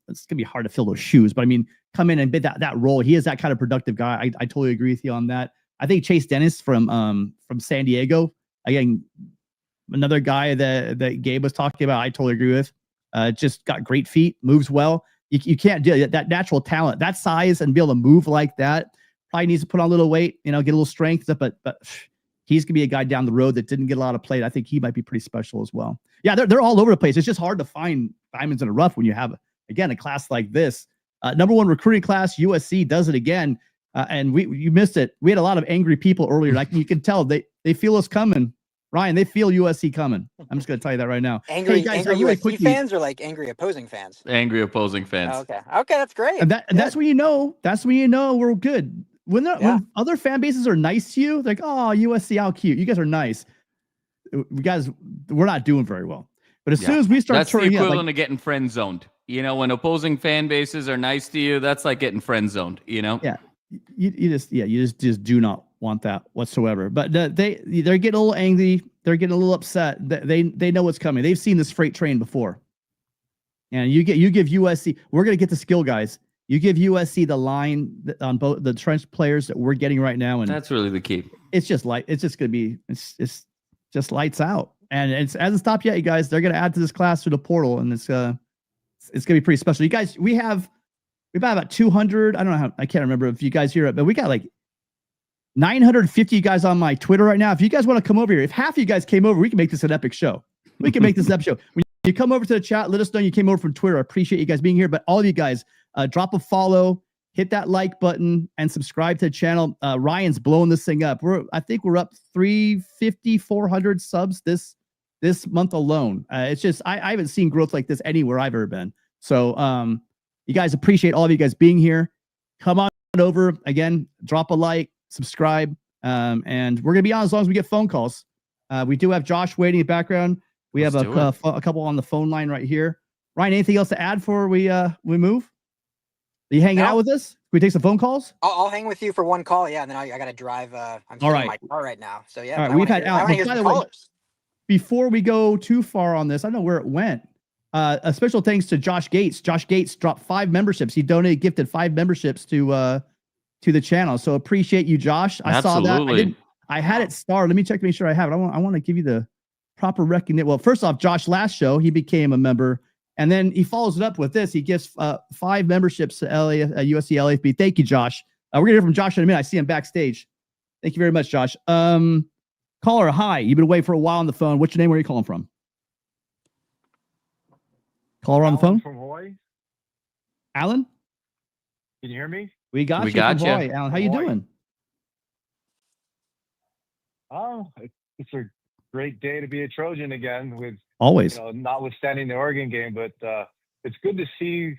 It's gonna be hard to fill those shoes, but I mean, come in and bid that role. He is that kind of productive guy. I totally agree with you on that. I think Chase Dennis from San Diego, again, another guy that Gabe was talking about. I totally agree with. Just got great feet, moves well. You can't do that natural talent, that size, and be able to move like that. Probably needs to put on a little weight, get a little strength, but he's gonna be a guy down the road that didn't get a lot of play. I think he might be pretty special as well. Yeah, they're all over the place. It's just hard to find diamonds in the rough when you have a class like this. Number one recruiting class, USC does it again, and you missed it. We had a lot of angry people earlier. Like you can tell they feel us coming. Ryan, they feel USC coming. I'm just going to tell you that right now. Angry USC fans or like angry opposing fans? Angry opposing fans. Oh, okay, that's great. And that's when you know. That's when you know we're good. When other fan bases are nice to you, like, oh, USC, how cute. You guys are nice. We're not doing very well. But as soon as we start, that's the equivalent of getting friend zoned. When opposing fan bases are nice to you, that's like getting friend zoned. Yeah, you just do not want that whatsoever. But they're getting a little angry. They're getting a little upset. They know what's coming. They've seen this freight train before. And you give USC. We're gonna get the skill guys. You give USC the line on both the trench players that we're getting right now, and that's really the key. It's just lights out. And it hasn't stopped yet, you guys. They're gonna add to this class through the portal, and it's gonna be pretty special. You guys, we've about 200. I don't know I can't remember if you guys hear it, but we got like 950 guys on my Twitter right now. If you guys want to come over here, if half of you guys came over, we can make this an epic show. We can make this an epic show. When you come over to the chat, let us know you came over from Twitter. I appreciate you guys being here. But all of you guys, drop a follow, hit that like button, and subscribe to the channel. Ryan's blowing this thing up. I think we're up 350, 400 subs this month alone. It's just I haven't seen growth like this anywhere I've ever been. So you guys, appreciate all of you guys being here. Come on over again, drop a like, subscribe, and we're gonna be on as long as we get phone calls. We do have Josh waiting in the background. We have a couple on the phone line right here. Ryan, anything else to add before we move? Are you hanging out with us? Can we take some phone calls? I'll hang with you for one call, and then I got to drive. I'm sitting in my car right now, so yeah. All right, we've had by the way, before we go too far on this, I don't know where it went. A special thanks to Josh Gates. Josh Gates dropped 5 memberships. He gifted 5 memberships to the channel. So appreciate you, Josh. I saw that. I had it starred. Let me check to make sure I have it. I want to give you the proper recognition. Well, first off, Josh, last show, he became a member. And then he follows it up with this. He gives 5 memberships to USC LAFB. Thank you, Josh. We're going to hear from Josh in a minute. I see him backstage. Thank you very much, Josh. Caller, hi. You've been away for a while on the phone. What's your name? Where are you calling from? Caller on the phone? From Hawaii. Alan? Can you hear me? We got you from Hawaii. Alan, how you doing? Oh, it's a great day to be a Trojan again. With Always. Notwithstanding the Oregon game, but it's good to see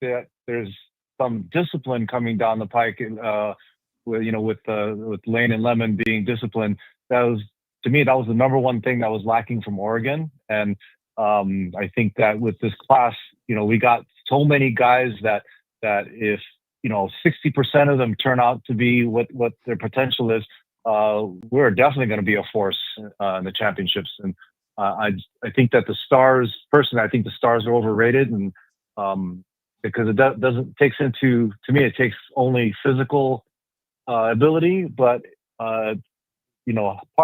that there's some discipline coming down the pike. With Lane and Lemon being disciplined, to me that was the number one thing that was lacking from Oregon. And I think that with this class, we got so many guys that if 60% of them turn out to be what their potential is, we're definitely going to be a force in the championships. And I think that the stars are overrated, and because it doesn't takes into, to me, it takes only physical ability, but part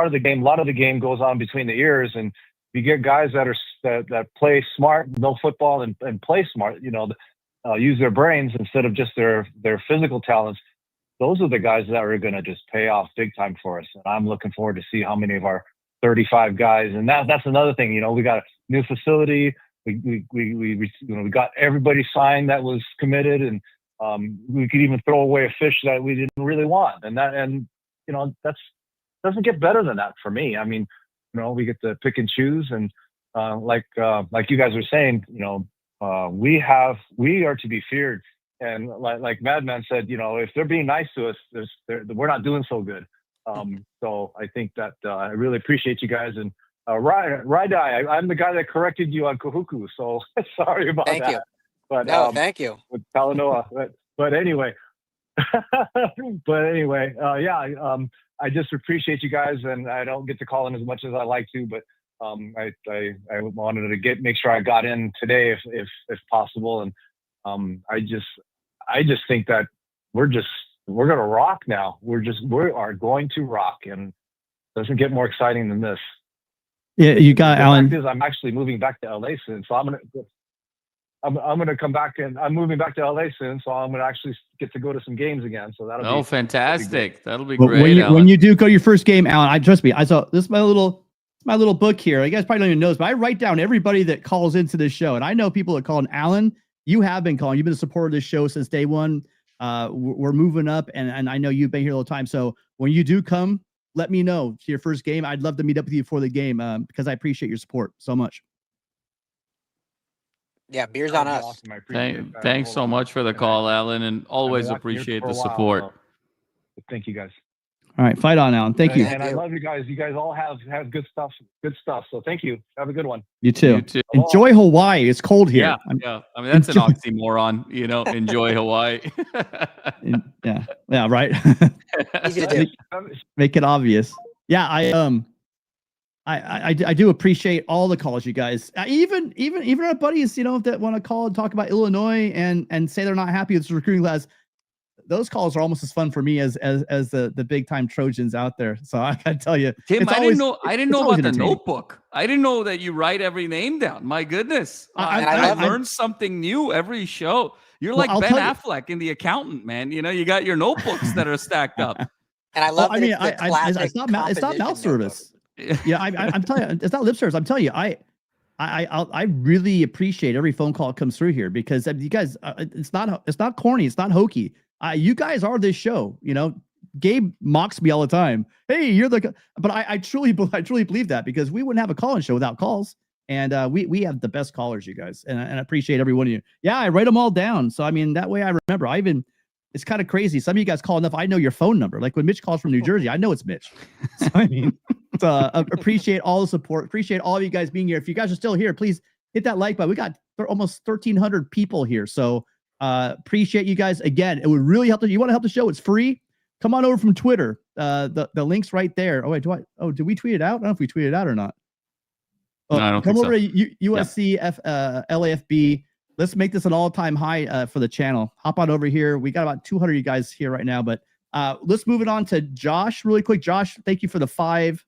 of the game, a lot of the game goes on between the ears, and you get guys that play smart, know football, and play smart, use their brains instead of just their physical talents. Those are the guys that are going to just pay off big time for us. And I'm looking forward to see how many of our 35 guys. And that's another thing. We got a new facility. We got everybody signed that was committed, and we could even throw away a fish that we didn't really want. And that's doesn't get better than that for me. I mean, we get to pick and choose, and like you guys were saying, we are to be feared. And like Madman said, if they're being nice to us, we're not doing so good. So I think that I really appreciate you guys. And Raidai, I'm the guy that corrected you on Kahuku, so sorry about that. Thank you. But No, thank you. with Talanoa, but anyway, I just appreciate you guys, and I don't get to call in as much as I like to, but I wanted to make sure I got in today if possible. And I just think that we're going to rock now. We are going to rock, and it doesn't get more exciting than this. Yeah, you got Alan. The fact is, I'm actually moving back to LA soon, so I'm gonna come back, and I'm moving back to LA soon, so I'm gonna actually get to go to some games again. So that'll be fantastic. That'll be great. great. When you do go to your first game, Alan, trust me. I saw this is my little book here. You guys probably don't even know this, but I write down everybody that calls into this show, and I know people that call in. Alan, you have been calling. You've been a supporter of this show since day one. We're moving up, and I know you've been here all the time. So when you do come, let me know to your first game. I'd love to meet up with you before the game because I appreciate your support so much. Yeah, beers on us. Awesome. Thanks so much for the call, Alan, and always appreciate the support. Thank you, guys. All right, fight on, Alan. Thank you. And I love you guys. You guys all have good stuff. So thank you. Have a good one. You too. Enjoy Hawaii. It's cold here. Yeah. I mean, that's an oxymoron. Enjoy Hawaii. Yeah. Right. Easy to do. Make it obvious. Yeah, I do appreciate all the calls, you guys. Even our buddies, that want to call and talk about Illinois and say they're not happy with this recruiting class. Those calls are almost as fun for me as the big time Trojans out there. So I gotta tell you, Tim, I didn't know about the notebook. I didn't know that you write every name down. My goodness, I learned something new every show. You're like Ben Affleck in The Accountant, man. You got your notebooks that are stacked up. And I love. It's not mouth service. Yeah, I'm telling you, it's not lip service. I'm telling you, I really appreciate every phone call that comes through here because you guys, it's not corny, it's not hokey. You guys are this show. Gabe mocks me all the time. Hey, you're but I truly believe that because we wouldn't have a call-in show without calls, and we have the best callers, you guys, and I appreciate every one of you. Yeah, I write them all down, so I mean that way I remember. It's kind of crazy. Some of you guys call enough. I know your phone number. Like when Mitch calls from New Jersey, I know it's Mitch. So I mean, appreciate all the support. Appreciate all of you guys being here. If you guys are still here, please hit that like button. We got almost 1,300 people here. So appreciate you guys. Again, it would really help. You want to help the show? It's free. Come on over from Twitter. The link's right there. Oh, wait, did we tweet it out? I don't know if we tweeted it out or not. No, I don't think so. Come over to USC LAFB. Let's make this an all-time high for the channel. Hop on over here. We got about 200 of you guys here right now, but let's move it on to Josh really quick. Josh, thank you for the 5.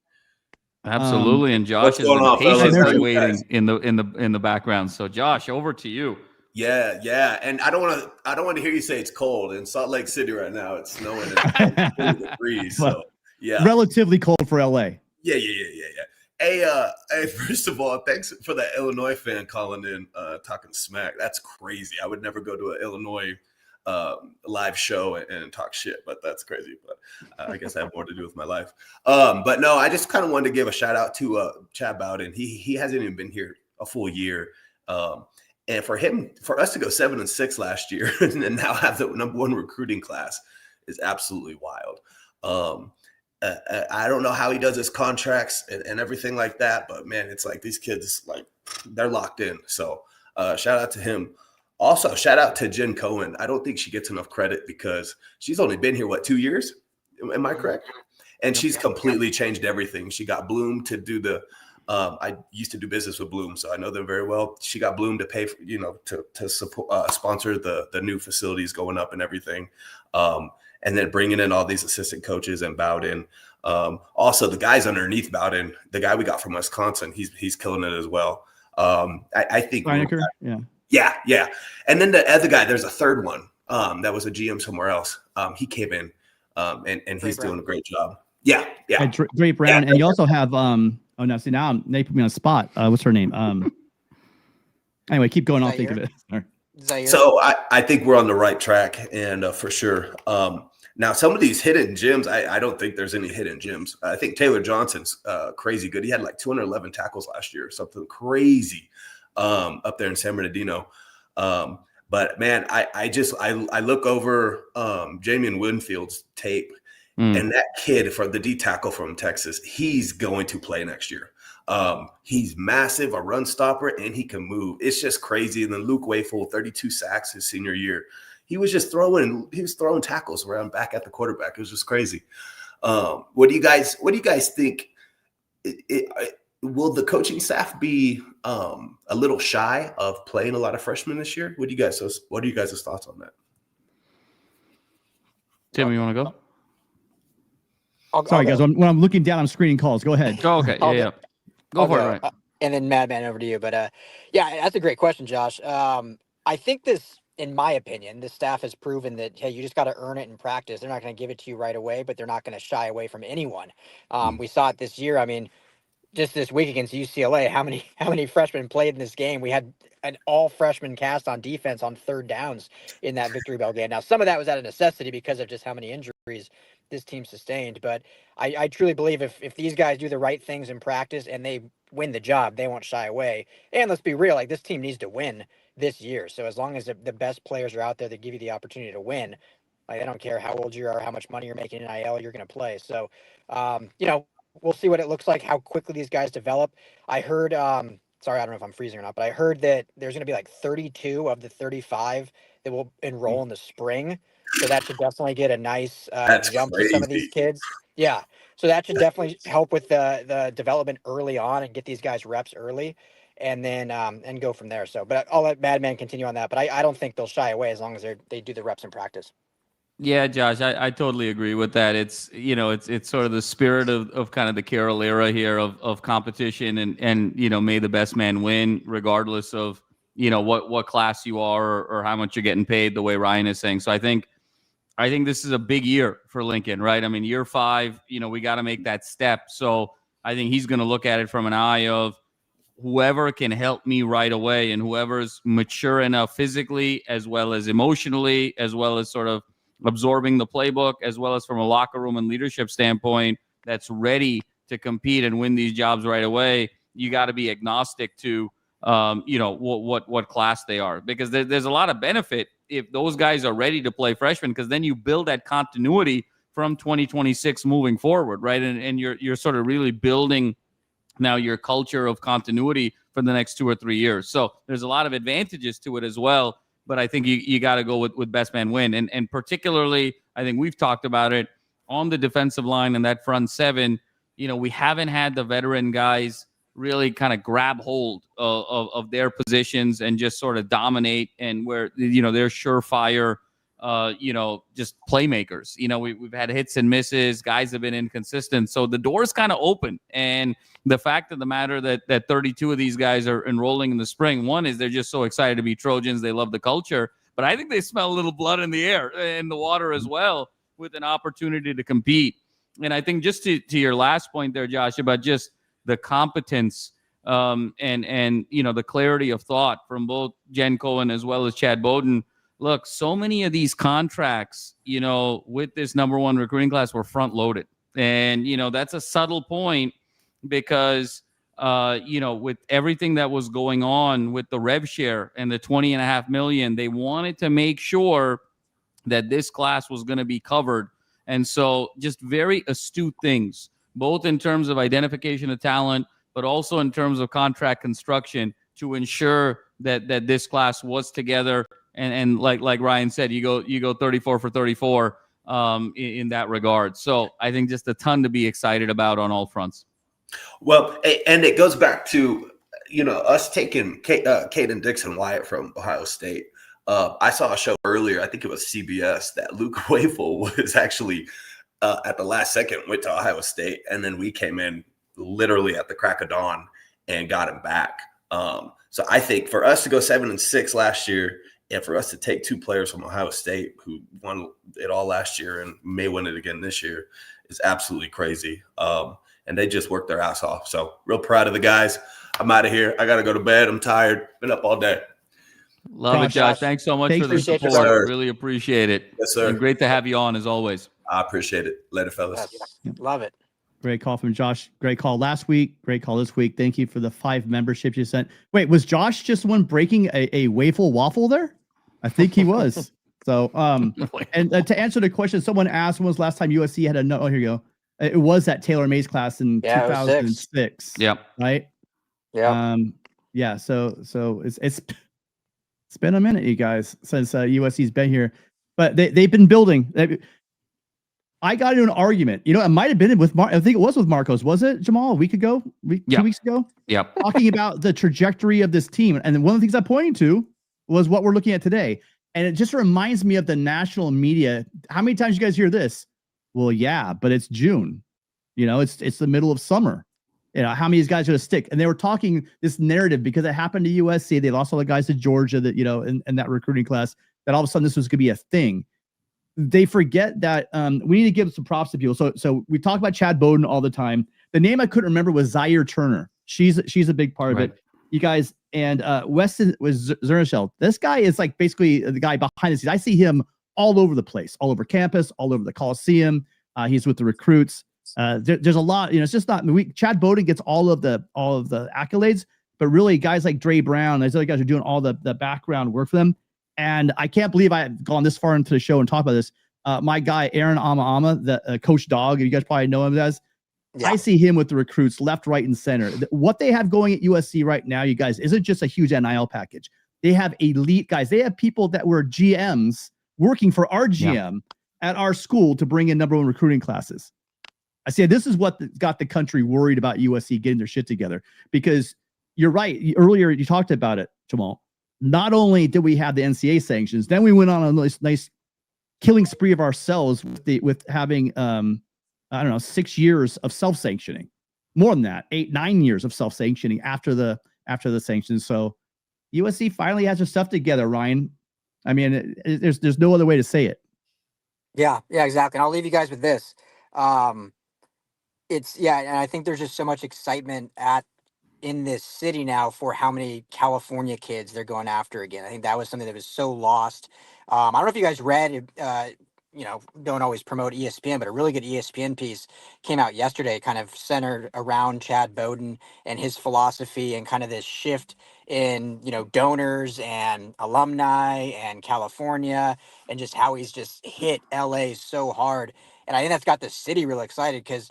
Absolutely, and Josh has been patiently waiting in the background. So, Josh, over to you. Yeah, and I don't want to hear you say it's cold in Salt Lake City right now. It's snowing and 40 degrees. So yeah, relatively cold for LA. Yeah. Hey, first of all, thanks for that Illinois fan calling in, talking smack. That's crazy. I would never go to an Illinois live show and talk shit, but that's crazy. But I guess I have more to do with my life. But no, I just kind of wanted to give a shout out to Chad Bowden. He hasn't even been here a full year. And for us to go 7-6 last year and now have the number 1 recruiting class is absolutely wild. I don't know how he does his contracts and everything like that, but man, it's like these kids, like, they're locked in. So shout out to him. Also, shout out to Jen Cohen. I don't think she gets enough credit because she's only been here, 2 years? Am I correct? And she's completely changed everything. She got Bloom to do the I used to do business with Bloom, so I know them very well. She got Bloom to pay for, to support, sponsor the new facilities going up and everything. And then bringing in all these assistant coaches and Bowden. Also, the guys underneath Bowden, the guy we got from Wisconsin, he's killing it as well. I think. Yeah. And then the other guy, there's a third one that was a GM somewhere else. He came in and he's doing a great job. Yeah. Dre Brown, and you also have oh no, see now they put me on the spot. What's her name? Anyway, keep going. I'll think of it. Sorry. So I think we're on the right track, and for sure. Now some of these hidden gems, I don't think there's any hidden gems. I think Taylor Johnson's crazy good. He had like 211 tackles last year, something crazy up there in San Bernardino. But man, I look over Jamian Winfield's tape. And that kid for the D tackle from Texas, he's going to play next year. He's massive, a run stopper, and he can move. It's just crazy. And then Luke Wayfull, 32 sacks his senior year. He was throwing tackles around back at the quarterback. It was just crazy. What do you guys think? Will the coaching staff be a little shy of playing a lot of freshmen this year? What are you guys' thoughts on that? Tim, you want to go? Sorry, guys. When I'm looking down, I'm screening calls. Go ahead. Oh, okay. Yeah. Go for it. Right. And then Madman over to you. But yeah, that's a great question, Josh. I think this, in my opinion, the staff has proven that, hey, you just got to earn it in practice. They're not going to give it to you right away, but they're not going to shy away from anyone. We saw it this year. I mean, just this week against UCLA, how many freshmen played in this game? We had an all freshman cast on defense on third downs in that Victory Bell game. Now, some of that was out of necessity because of just how many injuries this team sustained. But I truly believe if these guys do the right things in practice and they win the job, they won't shy away. And let's be real, like, this team needs to win this year. So as long as the best players are out there that give you the opportunity to win, like, I don't care how old you are, how much money you're making in IL, you're going to play. So, we'll see what it looks like, how quickly these guys develop. I heard, sorry, I don't know if I'm freezing or not, but I heard that there's going to be like 32 of the 35 that will enroll in the spring. So that should definitely get a nice jump to some of these kids. Yeah. So that should definitely help with the development early on and get these guys reps early and then and go from there. So, but I'll let Madman continue on that. But I don't think they'll shy away as long as they do the reps in practice. Yeah, Josh, I totally agree with that. It's it's sort of the spirit of kind of the Carroll era here of competition and may the best man win, regardless of what class you are or how much you're getting paid, the way Ryan is saying. So I think this is a big year for Lincoln, right? I mean, year 5, we got to make that step. So I think he's going to look at it from an eye of whoever can help me right away and whoever's mature enough physically as well as emotionally, as well as sort of absorbing the playbook, as well as from a locker room and leadership standpoint, that's ready to compete and win these jobs right away. You got to be agnostic to, what class they are, because there's a lot of benefit if those guys are ready to play freshmen, because then you build that continuity from 2026 moving forward, right? And you're sort of really building now your culture of continuity for the next 2 or 3 years. So there's a lot of advantages to it as well. But I think you got to go with best man win. And particularly, I think we've talked about it on the defensive line and that front seven. We haven't had the veteran guys really kind of grab hold of their positions and just sort of dominate, and where, they're surefire, just playmakers. We've had hits and misses. Guys have been inconsistent. So the door's kind of open. And the fact of the matter that 32 of these guys are enrolling in the spring, one is they're just so excited to be Trojans. They love the culture. But I think they smell a little blood in the air, in the water as well, with an opportunity to compete. And I think just to your last point there, Josh, about just the competence and the clarity of thought from both Jen Cohen as well as Chad Bowden, look, so many of these contracts, with this number one recruiting class were front loaded. And, that's a subtle point because, with everything that was going on with the rev share and the $20.5 million, they wanted to make sure that this class was going to be covered. And so just very astute things, both in terms of identification of talent, but also in terms of contract construction to ensure that this class was together. And like Ryan said, you go 34 for 34 in that regard. So I think just a ton to be excited about on all fronts. Well, and it goes back to, us taking Caden Dixon-Wyatt from Ohio State. I saw a show earlier, I think it was CBS, that Luke Wafel was actually at the last second went to Ohio State, and then we came in literally at the crack of dawn and got him back. So I think for us to go 7-6 last year, and for us to take two players from Ohio State who won it all last year and may win it again this year is absolutely crazy. And they just worked their ass off. So real proud of the guys. I'm out of here. I got to go to bed. I'm tired. Been up all day. Love it, Josh. Thanks so much for the Appreciate support. you, Really appreciate it. Yes, sir. And great to have you on as always. I appreciate it. Later, fellas. Love it. Great call from Josh. Great call last week. Great call this week. Thank you for the 5 memberships you sent. Wait, was Josh just one breaking a Wafel waffle there? I think he was. So, and to answer the question, someone asked, when was the last time USC had a oh, here you go. It was that Taylor Mays class in 2006. Yep. Right. Yeah. Yeah. So it's been a minute, you guys, since USC's been here, but they've been building. I got into an argument. It might have been with I think it was with Marcos. Was it, Jamal, a week ago? 2 weeks ago? Yeah. Talking about the trajectory of this team. And one of the things I pointed to was what we're looking at today. And it just reminds me of the national media. How many times you guys hear this? Well, yeah, but it's June. It's the middle of summer. How many of these guys are going to stick? And they were talking this narrative because it happened to USC. They lost all the guys to Georgia that, in that recruiting class, that all of a sudden this was going to be a thing. They forget that we need to give some props to people. So we talk about Chad Bowden all the time. The name I couldn't remember was Zaire Turner. She's a big part of it. You guys, and Weston was Zernishel. This guy is like basically the guy behind the scenes. I see him all over the place, all over campus, all over the Coliseum. He's with the recruits. There's a lot, it's just not Chad Bowden gets all of the accolades, but really guys like Dre Brown, those other guys are doing all the background work for them. And I can't believe I've gone this far into the show and talk about this. My guy, Aaron Ama, the Coach Dog, you guys probably know him as. Yeah. I see him with the recruits left, right, and center. What they have going at USC right now, you guys, isn't just a huge NIL package. They have elite guys. They have people that were GMs working for our GM at our school to bring in number one recruiting classes. I say this is what got the country worried about USC getting their shit together, because you're right. Earlier, you talked about it, Jamal. Not only did we have the NCAA sanctions, then we went on a nice killing spree of ourselves with having 6 years of self-sanctioning, more than that, 8-9 years of self-sanctioning after the sanctions. So USC finally has their stuff together, Ryan. I mean, there's no other way to say it. Yeah, exactly. And I'll leave you guys with this. And I think there's just so much excitement in this city now for how many California kids they're going after again. I think that was something that was so lost. I don't know if you guys read, don't always promote ESPN, but a really good ESPN piece came out yesterday, kind of centered around Chad Bowden and his philosophy and kind of this shift in, donors and alumni and California, and just how he's just hit LA so hard. And I think that's got the city really excited, because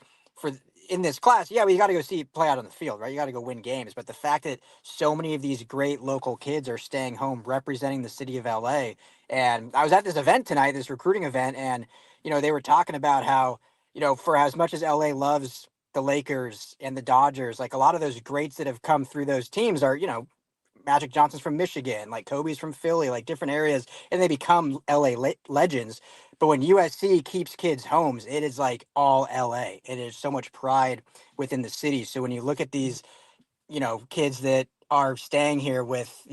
in this class, you got to go play out on the field, right? You got to go win games. But the fact that so many of these great local kids are staying home representing the city of LA. And I was at this event tonight, this recruiting event, and, they were talking about how, for as much as LA loves the Lakers and the Dodgers, like a lot of those greats that have come through those teams are, Magic Johnson's from Michigan, like Kobe's from Philly, like different areas, and they become LA legends. But when USC keeps kids' homes, it is like all LA. It is so much pride within the city. So when you look at these, kids that are staying here with,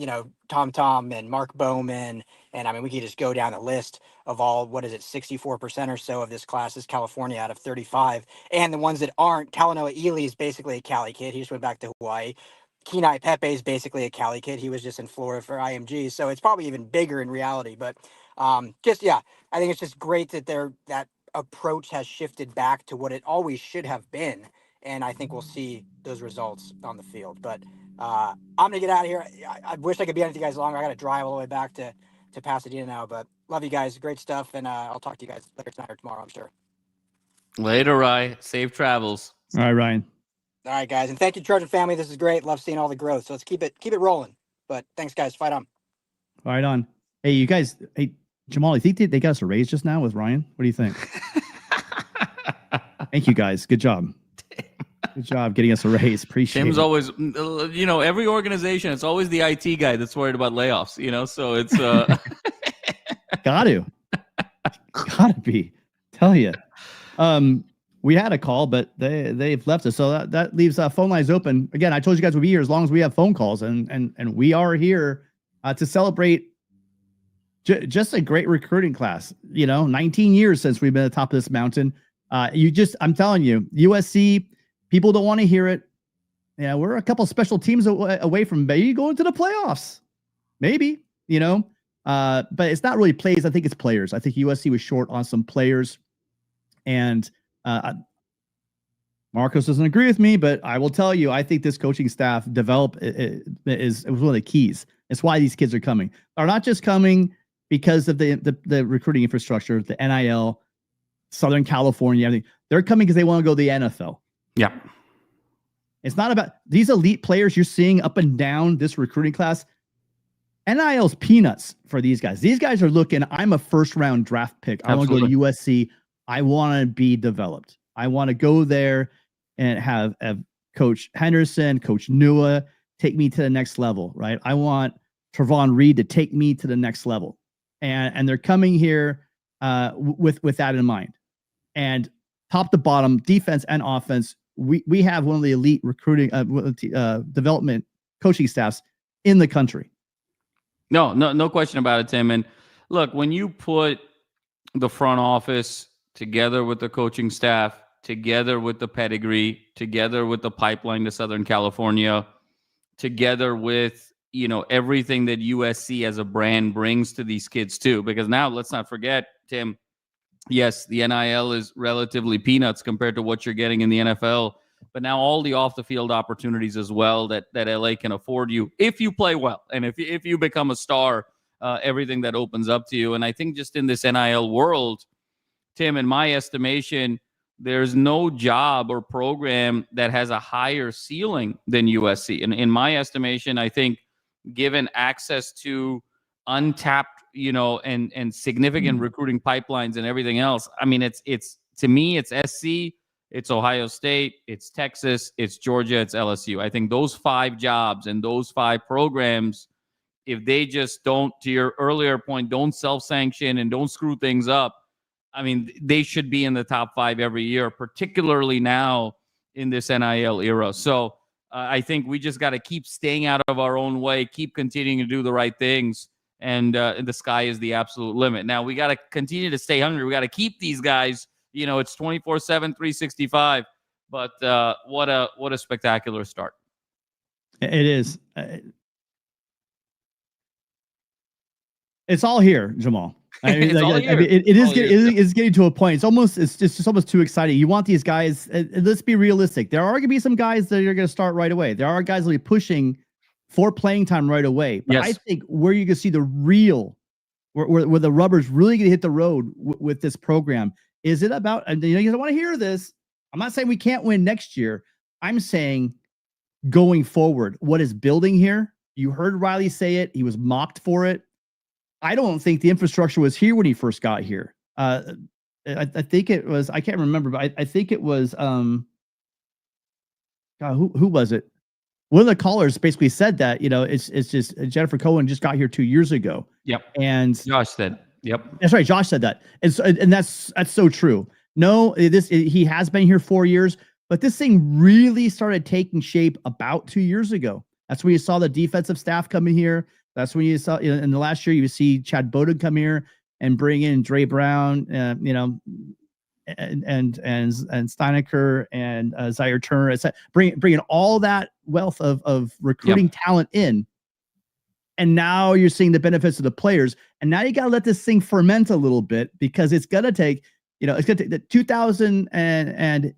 Tom and Mark Bowman, and I mean, we could just go down the list of all, 64% or so of this class is California out of 35. And the ones that aren't, Talanoa Ely is basically a Cali kid. He just went back to Hawaii. Kenai Pepe is basically a Cali kid. He was just in Florida for IMG, so it's probably even bigger in reality. But I think it's just great that that approach has shifted back to what it always should have been, and I think we'll see those results on the field. But I'm gonna get out of here. I wish I could be on with you guys longer. I got to drive all the way back to Pasadena now, but love you guys. Great stuff, and I'll talk to you guys later tonight or tomorrow, I'm sure. Later, Rye. Safe travels. All right, Ryan. All right, guys, and thank you, Trojan family. This is great. Love seeing all the growth. So let's keep it rolling. But thanks, guys. Fight on. Right on. Hey, you guys. Hey, Jamal, you think they got us a raise just now with Ryan? What do you think? Thank you, guys. Good job. Good job getting us a raise. Appreciate Tim's it. always, every organization, it's always the IT guy that's worried about layoffs, so it's Gotta be. Tell you. We had a call, but they've left us. So that leaves phone lines open. Again, I told you guys we'll be here as long as we have phone calls, and we are here to celebrate just a great recruiting class. 19 years since we've been at the top of this mountain. I'm telling you, USC, people don't want to hear it. Yeah, we're a couple special teams away from maybe going to the playoffs. Maybe, but it's not really plays. I think it's players. I think USC was short on some players, and Marcos doesn't agree with me, but I will tell you, I think this coaching staff is one of the keys. It's why these kids are coming. They're not just coming because of the recruiting infrastructure, the NIL, Southern California, everything. They're coming because they want to go to the NFL. Yeah. It's not about these elite players you're seeing up and down this recruiting class. NIL's peanuts for these guys. These guys are looking, I'm a first-round draft pick. I want to go to USC. I want to be developed. I want to go there and have Coach Henderson, Coach Nua take me to the next level, right? I want Trevon Reed to take me to the next level. And they're coming here with that in mind. And top to bottom, defense and offense, we have one of the elite recruiting development coaching staffs in the country. No question about it, Tim. And look, when you put the front office together with the coaching staff, together with the pedigree, together with the pipeline to Southern California, together with, everything that USC as a brand brings to these kids too. Because now let's not forget, Tim, yes, the NIL is relatively peanuts compared to what you're getting in the NFL, but now all the off the field opportunities as well that LA can afford you if you play well. And if you become a star, everything that opens up to you. And I think just in this NIL world, Tim, in my estimation, there's no job or program that has a higher ceiling than USC. And in my estimation, I think given access to untapped, and significant recruiting pipelines and everything else, I mean, it's to me, it's SC, it's Ohio State, it's Texas, it's Georgia, it's LSU. I think those 5 jobs and those 5 programs, if they just don't, to your earlier point, don't self-sanction and don't screw things up, I mean, they should be in the top 5 every year, particularly now in this NIL era. So I think we just got to keep staying out of our own way, keep continuing to do the right things, and the sky is the absolute limit. Now, we got to continue to stay hungry. We got to keep these guys. It's 24/7, 365. But what a spectacular start. It is. It's all here, Jamal. I mean, it's getting to a point. It's just almost too exciting. You want these guys. Let's be realistic. There are going to be some guys that are going to start right away. There are guys that will be pushing for playing time right away. But yes. I think where you can see the real, where the rubber's really going to hit the road with this program, is it about? And you don't want to hear this. I'm not saying we can't win next year. I'm saying going forward, what is building here? You heard Riley say it. He was mocked for it. I don't think the infrastructure was here when he first got here. I think it was, I can't remember, but I think it was, God, who was it? One of the callers basically said that, it's just Jennifer Cohen just got here 2 years ago. Yep. And Josh said, yep. That's right. Josh said that. And that's so true. No, he has been here 4 years, but this thing really started taking shape about 2 years ago. That's when you saw the defensive staff coming here. That's when you saw in the last year, you see Chad Bowden come here and bring in Dre Brown, and Steinecker and Zaire Turner, bringing all that wealth of recruiting talent in. And now you're seeing the benefits of the players. And now you got to let this thing ferment a little bit, because it's going to take, it's going to take the 2000 the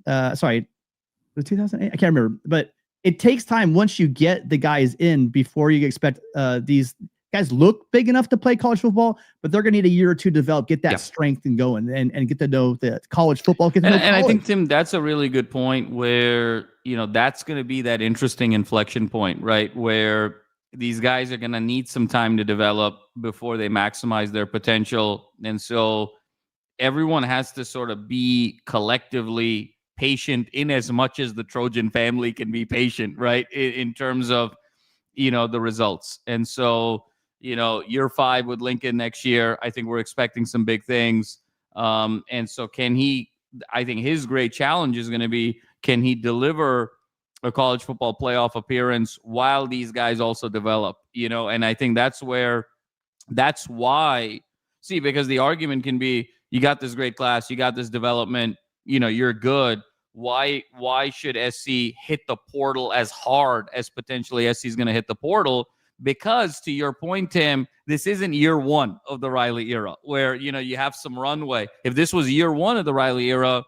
2008, I can't remember, but it takes time once you get the guys in before you expect these guys look big enough to play college football, but they're going to need a year or two to develop, get that strength and going, and get to know the college football. And I think, Tim, that's a really good point where, that's going to be that interesting inflection point, right? Where these guys are going to need some time to develop before they maximize their potential. And so everyone has to sort of be collectively patient, in as much as the Trojan family can be patient, right? In terms of, the results. And so, year 5 with Lincoln next year, I think we're expecting some big things. And so I think his great challenge is going to be, can he deliver a college football playoff appearance while these guys also develop, and I think that's why, because the argument can be, you got this great class, you got this development, you're good. Why should SC hit the portal as hard as potentially SC is going to hit the portal? Because to your point, Tim, this isn't year 1 of the Riley era where, you have some runway. If this was year 1 of the Riley era,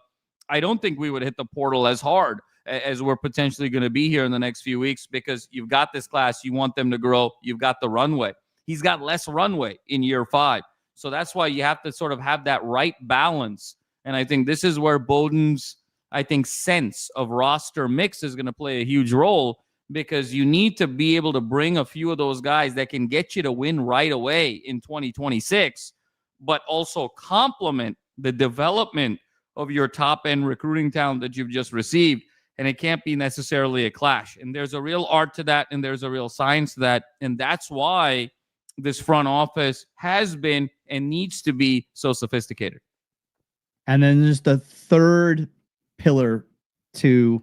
I don't think we would hit the portal as hard as we're potentially going to be here in the next few weeks, because you've got this class, you want them to grow, you've got the runway. He's got less runway in year 5. So that's why you have to sort of have that right balance. And I think this is where Bowden's, sense of roster mix is going to play a huge role, because you need to be able to bring a few of those guys that can get you to win right away in 2026, but also complement the development of your top-end recruiting talent that you've just received. And it can't be necessarily a clash. And there's a real art to that, and there's a real science to that. And that's why this front office has been and needs to be so sophisticated. And then there's the third pillar to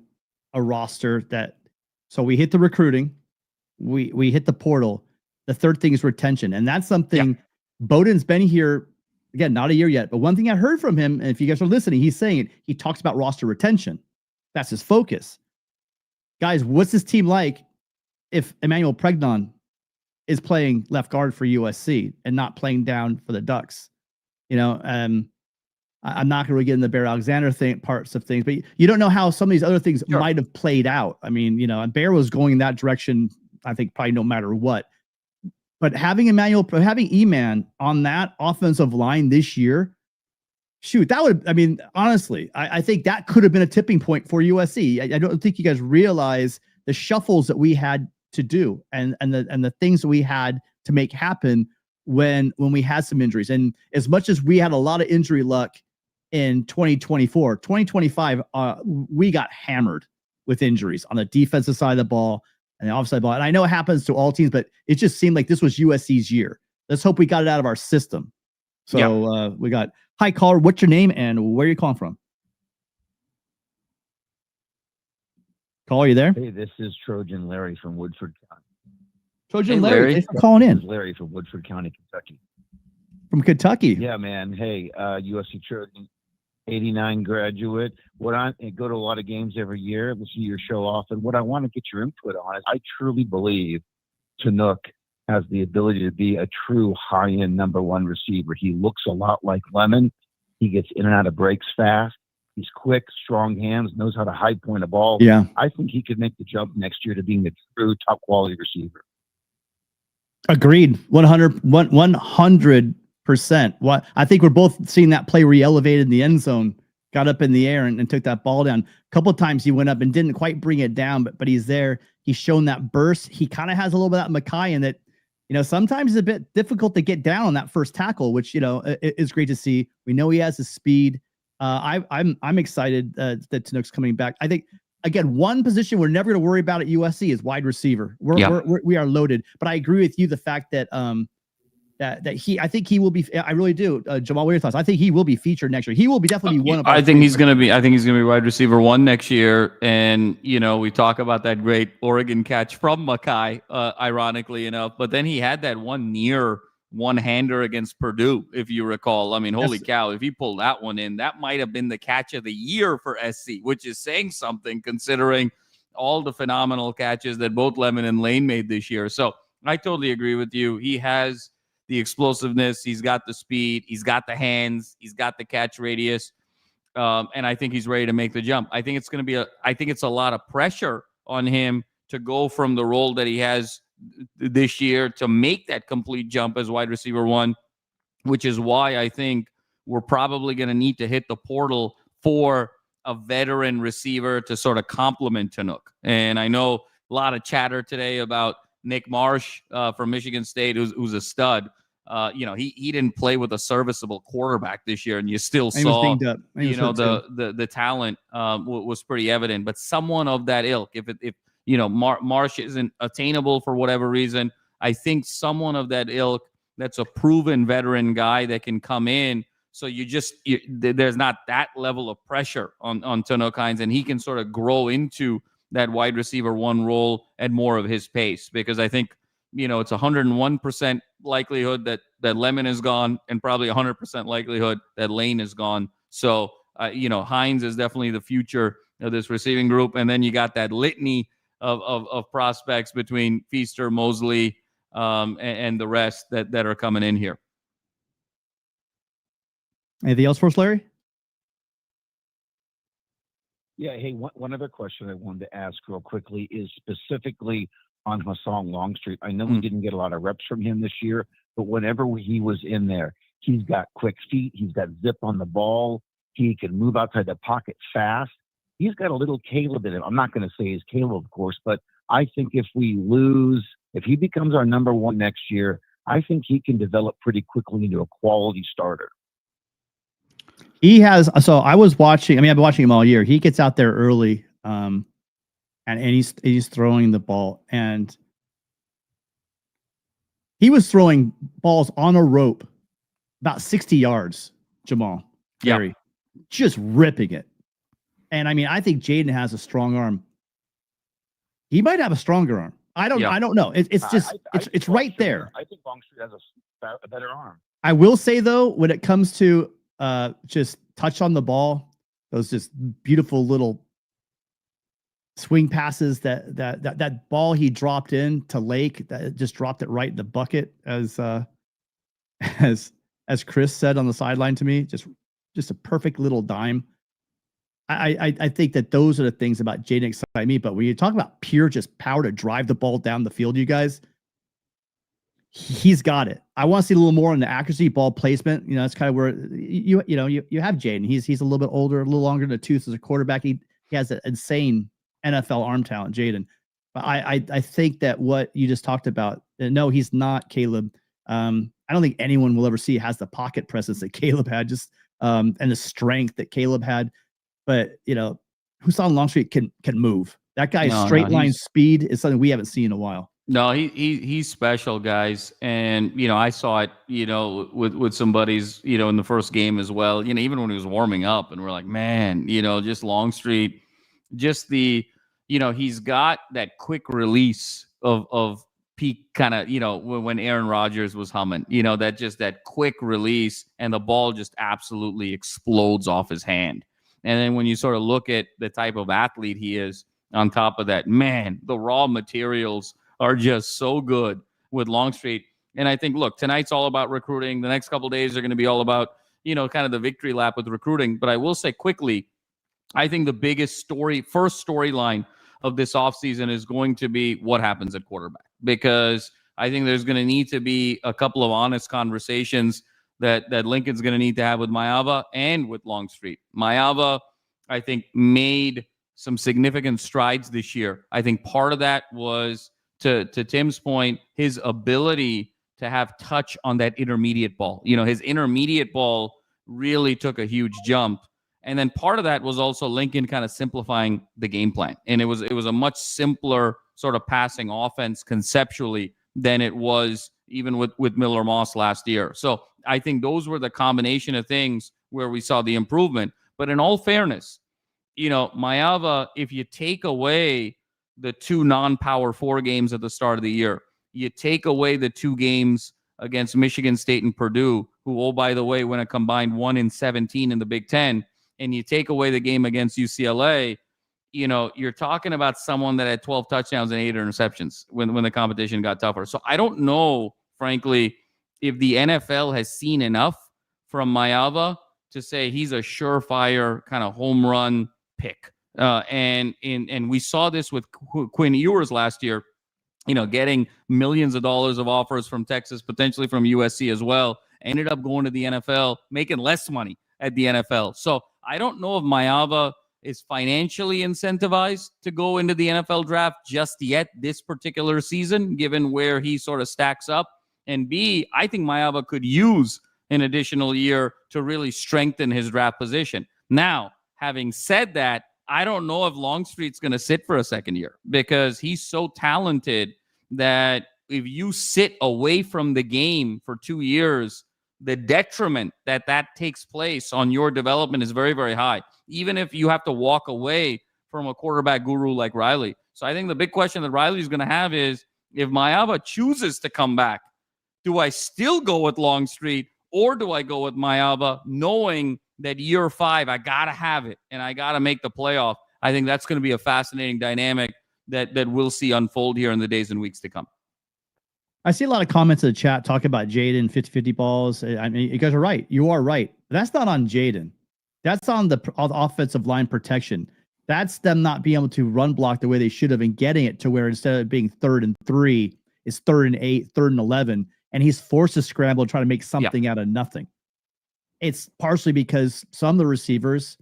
a roster so we hit the recruiting, we hit the portal. The third thing is retention. And that's something Bowden's been here, again, not a year yet, but one thing I heard from him, and if you guys are listening, he's saying it, he talks about roster retention. That's his focus. Guys, what's this team like if Emmanuel Pregnon is playing left guard for USC and not playing down for the Ducks? I'm not going to really get into the Bear Alexander parts of things, but you don't know how some of these other things might have played out. I mean, and Bear was going in that direction, I think, probably no matter what. But having E-Man on that offensive line this year, shoot, honestly, I think that could have been a tipping point for USC. I don't think you guys realize the shuffles that we had to do and the things that we had to make happen when we had some injuries. And as much as we had a lot of injury luck in 2024, 2025, we got hammered with injuries on the defensive side of the ball and the offside ball. And I know it happens to all teams, but it just seemed like this was USC's year. Let's hope we got it out of our system. So we got, hi caller, what's your name and where are you calling from? Caller, you there? Hey, this is Trojan Larry from Woodford County. Trojan Larry, thanks for calling in. This is Larry from Woodford County, Kentucky. From Kentucky. Yeah, man. Hey, USC Trojan, 89 graduate. I go to a lot of games every year, listen to your show often. What I want to get your input on is I truly believe Chinook has the ability to be a true high-end number 1 receiver. He looks a lot like Lemon. He gets in and out of breaks fast. He's quick, strong hands, knows how to high point a ball. Yeah. I think he could make the jump next year to being a true top quality receiver. Agreed. 100%. What I think we're both seeing that play where he elevated in the end zone, got up in the air and took that ball down. A couple of times he went up and didn't quite bring it down, but he's there. He's shown that burst. He kind of has a little bit of that Mackay in that, sometimes it's a bit difficult to get down on that first tackle, which, is great to see. We know he has the speed. I'm excited that Chinook's coming back. I think, again, one position we're never going to worry about at USC is wide receiver. We are loaded, but I agree with you. The fact that I think he will be. I really do. Jamal, what are your thoughts? I think he will be featured next year. He will be definitely one of. I think he's going to be wide receiver 1 next year. And we talk about that great Oregon catch from Mackay, ironically enough. But then he had that one near one-hander against Purdue, if you recall. I mean, holy cow! If he pulled that one in, that might have been the catch of the year for SC, which is saying something considering all the phenomenal catches that both Lemon and Lane made this year. So I totally agree with you. He has the explosiveness. He's got the speed. He's got the hands. He's got the catch radius. And I think he's ready to make the jump. I think it's going to be I think it's a lot of pressure on him to go from the role that he has this year to make that complete jump as wide receiver one, which is why I think we're probably going to need to hit the portal for a veteran receiver to sort of complement Tanook. And I know a lot of chatter today about Nick Marsh from Michigan State, who's a stud. He didn't play with a serviceable quarterback this year, and you still saw, the talent was pretty evident. But someone of that ilk, if Marsh isn't attainable for whatever reason, I think someone of that ilk that's a proven veteran guy that can come in. So there's not that level of pressure on Tanook Hines, and he can sort of grow into that wide receiver one role at more of his pace, because I think, it's 101% likelihood that Lemon is gone and probably 100% likelihood that Lane is gone. So, Hines is definitely the future of this receiving group. And then you got that litany of prospects between Feaster, Mosley, and the rest that are coming in here. Anything else for us, Larry? Yeah. Hey, one other question I wanted to ask real quickly is specifically on Hassan Longstreet. I know we didn't get a lot of reps from him this year, but whenever he was in there, he's got quick feet. He's got zip on the ball. He can move outside the pocket fast. He's got a little Caleb in him. I'm not going to say he's Caleb, of course, but I think if he becomes our number one next year, I think he can develop pretty quickly into a quality starter. He has. So I've been watching him all year. He gets out there early, and he's throwing the ball, and he was throwing balls on a rope about 60 yards, Jamal. Gary, just ripping it. And I think Jaden has a strong arm. He might have a stronger arm. I don't know. It's right there. I think Longstreet has a better arm. I will say though, when it comes to just touch on the ball, those just beautiful little swing passes, that ball he dropped in to Lake, that just dropped it right in the bucket, as Chris said on the sideline to me, just a perfect little dime. I think that those are the things about Jaden excite me. But when you talk about pure just power to drive the ball down the field, you guys, he's got it. I want to see a little more on the accuracy, ball placement. That's kind of where you have Jaden. He's a little bit older, a little longer in the tooth as a quarterback. He has an insane NFL arm talent, Jaden. But I think that what you just talked about, no, he's not Caleb. I don't think anyone will ever see has the pocket presence that Caleb had, and the strength that Caleb had. But Hassan Longstreet can move. That guy's straight line speed is something we haven't seen in a while. No, he's special, guys. And, I saw it, with some buddies, in the first game as well, even when he was warming up, and we're like, man, just Longstreet, just he's got that quick release of peak kind of, when Aaron Rodgers was humming, that quick release, and the ball just absolutely explodes off his hand. And then when you sort of look at the type of athlete he is on top of that, man, the raw materials are just so good with Longstreet. And I think, look, tonight's all about recruiting. The next couple of days are going to be all about, kind of the victory lap with recruiting. But I will say quickly, I think the biggest first storyline of this offseason is going to be what happens at quarterback. Because I think there's going to need to be a couple of honest conversations that Lincoln's going to need to have with Mayava and with Longstreet. Mayava, I think, made some significant strides this year. I think part of that was, to Tim's point, his ability to have touch on that intermediate ball. His intermediate ball really took a huge jump. And then part of that was also Lincoln kind of simplifying the game plan. And it was a much simpler sort of passing offense conceptually than it was even with Miller Moss last year. So I think those were the combination of things where we saw the improvement. But in all fairness, Mayava, if you take away the two non-Power 4 games at the start of the year, you take away the two games against Michigan State and Purdue, who, oh, by the way, went a combined 1-17 in the Big Ten, and you take away the game against UCLA, you're talking about someone that had 12 touchdowns and 8 interceptions when the competition got tougher. So I don't know, frankly, if the NFL has seen enough from Maeva to say he's a surefire kind of home run pick. And we saw this with Quinn Ewers last year, getting millions of dollars of offers from Texas, potentially from USC as well, ended up going to the NFL, making less money at the NFL. So I don't know if Maeva is financially incentivized to go into the NFL draft just yet this particular season, given where he sort of stacks up. And B, I think Maeva could use an additional year to really strengthen his draft position. Now, having said that, I don't know if Longstreet's going to sit for a second year, because he's so talented that if you sit away from the game for 2 years, the detriment that takes place on your development is very, very high, even if you have to walk away from a quarterback guru like Riley. So I think the big question that Riley's going to have is, if Maeva chooses to come back, do I still go with Longstreet, or do I go with Maeva, knowing that year 5, I got to have it and I got to make the playoff? I think that's going to be a fascinating dynamic that we'll see unfold here in the days and weeks to come. I see a lot of comments in the chat talking about Jaden 50-50 balls. I mean, you guys are right. You are right. But that's not on Jaden. That's on the offensive line protection. That's them not being able to run block the way they should have and getting it to where instead of being 3rd and 3, it's 3rd and 8, 3rd and 11. And he's forced to scramble and try to make something out of nothing. It's partially because some of the receivers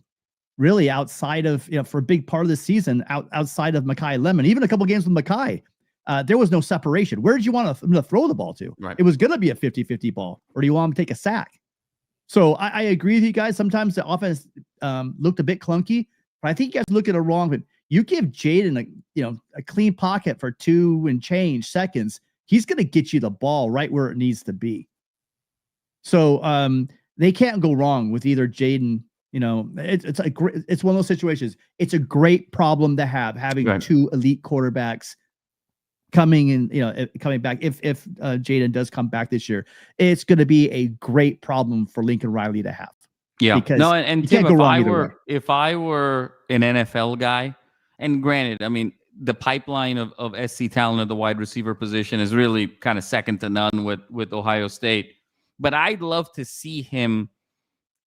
really outside of, for a big part of the season, outside of Mekhi Lemon, even a couple games with Mekhi, there was no separation. Where did you want to throw the ball to? Right. It was going to be a 50-50 ball, or do you want him to take a sack? So I agree with you guys. Sometimes the offense looked a bit clunky, but I think you guys look at it wrong. But you give Jaden a clean pocket for 2 and change seconds, he's going to get you the ball right where it needs to be. So they can't go wrong with either Jaden. It's one of those situations. It's a great problem to have, having right. 2 elite quarterbacks coming in, coming back. If Jaden does come back this year, it's going to be a great problem for Lincoln Riley to have. Yeah. Because no, and Tim, if I were an NFL guy, and granted, I mean, the pipeline of SC talent at the wide receiver position is really kind of second to none with Ohio State. But I'd love to see him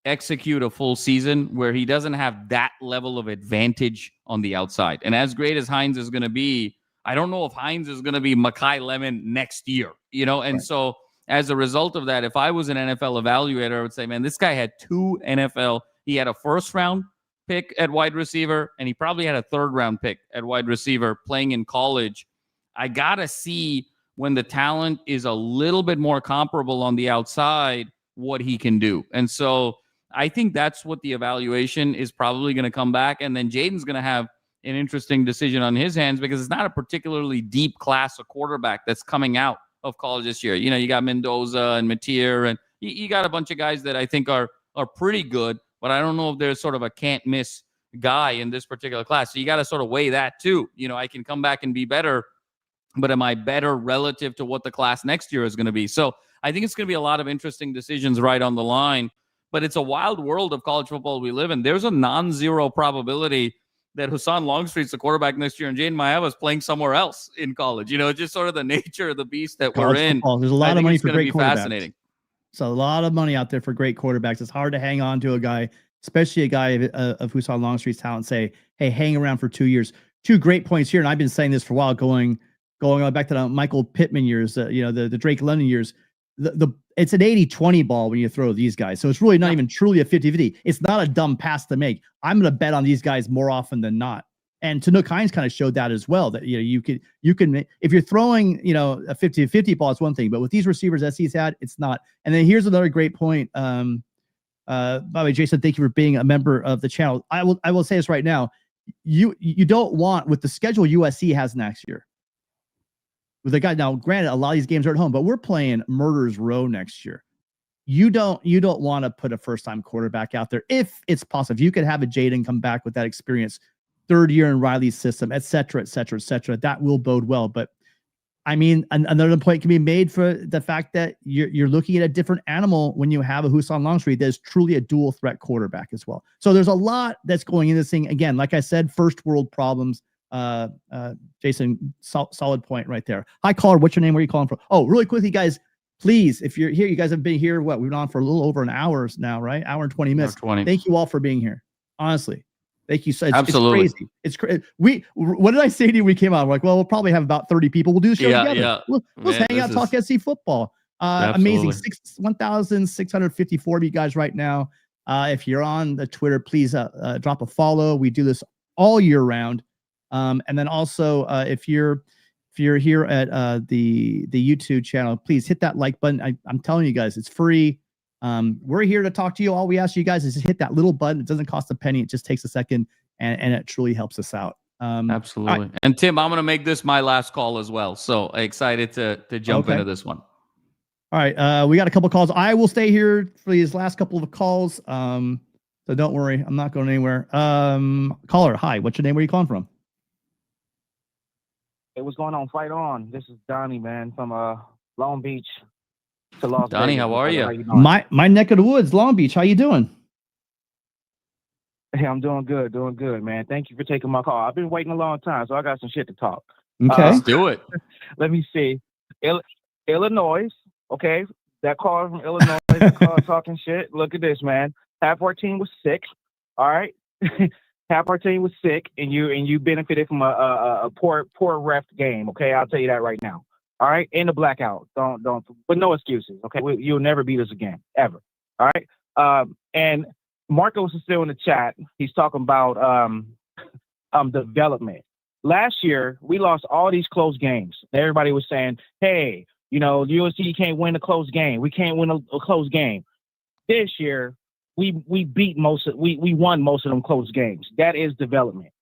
execute a full season where he doesn't have that level of advantage on the outside. And as great as Hines is going to be, I don't know if Hines is going to be Mekhi Lemon next year, And Right. So as a result of that, if I was an NFL evaluator, I would say, man, this guy had 2 NFL. He had a 1st-round pick at wide receiver, and he probably had a 3rd-round pick at wide receiver playing in college. I got to see, when the talent is a little bit more comparable on the outside, what he can do. And so I think that's what the evaluation is probably going to come back. And then Jaden's going to have an interesting decision on his hands, because it's not a particularly deep class of quarterback that's coming out of college this year. You got Mendoza and Mateer, and you got a bunch of guys that I think are pretty good, but I don't know if there's sort of a can't miss guy in this particular class. So you got to sort of weigh that too. I can come back and be better, but am I better relative to what the class next year is going to be? So I think it's going to be a lot of interesting decisions right on the line, but it's a wild world of college football we live in. There's a non-zero probability that Hassan Longstreet's the quarterback next year and Jaden Maeva is playing somewhere else in college. It's just sort of the nature of the beast that College we're in. football, there's a lot of money for great quarterbacks. Fascinating. So a lot of money out there for great quarterbacks. It's hard to hang on to a guy, especially a guy of Hassan Longstreet's talent, say, hey, hang around for 2 years. 2 great points here. And I've been saying this for a while, going on back to the Michael Pittman years, the Drake London years. It's an 80-20 ball when you throw these guys. So it's really not even truly a 50-50. It's not a dumb pass to make. I'm going to bet on these guys more often than not. And Tanook Hines kind of showed that as well, that you can if you're throwing a 50-50 ball, it's one thing, but with these receivers SC's had, it's not. And then here's another great point. By the way, Jason, thank you for being a member of the channel. I will say this right now. You don't want, with the schedule USC has next year, with the guy, now granted, a lot of these games are at home, but we're playing Murderers Row next year. You don't want to put a first-time quarterback out there if it's possible. If you could have a Jaden come back with that experience, 3rd year in Riley's system, et cetera, et cetera, et cetera, that will bode well. But I mean, another point can be made for the fact that you're looking at a different animal when you have a Husan Longstreet that is truly a dual threat quarterback as well. So there's a lot that's going into this thing. Again, like I said, first world problems. Jason, solid point right there. Hi, caller. What's your name? Where are you calling from? Oh, really quickly, guys. Please, if you're here, you guys have been here. What, we've been on for a little over an hour now, right? Hour and 20 minutes. 20. Thank you all for being here. Honestly, thank you. So Absolutely. It's crazy. It's crazy. What did I say to you? We came out. We're like, well, we'll probably have about 30 people. We'll do the show together. Yeah. We'll hang out, talk SC football. Amazing. 1,654 of you guys right now. If you're on the Twitter, please drop a follow. We do this all year round. And then also, if you're here at the YouTube channel, please hit that like button. I'm telling you guys, it's free. We're here to talk to you. All we ask you guys is just hit that little button. It doesn't cost a penny. It just takes a second, and it truly helps us out. Absolutely. Right. And Tim, I'm going to make this my last call as well. So excited to jump into this one. All right. We got a couple calls. I will stay here for these last couple of calls. So don't worry. I'm not going anywhere. Caller, hi. What's your name? Where are you calling from? Hey, what's going on? Fight on. This is Donnie, man, from Long Beach to Las Donnie, Vegas. how are you? How you doing? My neck of the woods, Long Beach. How you doing? Hey, I'm doing good, man. Thank you for taking my call. I've been waiting a long time, so I got some shit to talk. Okay. Let's do it. Let me see. Illinois, okay? That caller from Illinois, that caller talking shit. Look at this, man. Half our team was sick, all right? Half our team was sick, and you benefited from a poor ref game. Okay, I'll tell you that right now. All right, in the blackout. Don't. But no excuses. Okay, you'll never beat us again, ever. All right. And Marcos is still in the chat. He's talking about development. Last year we lost all these close games. Everybody was saying, "Hey, USC can't win a close game. We can't win a close game." This year, we won most of them close games. That is development.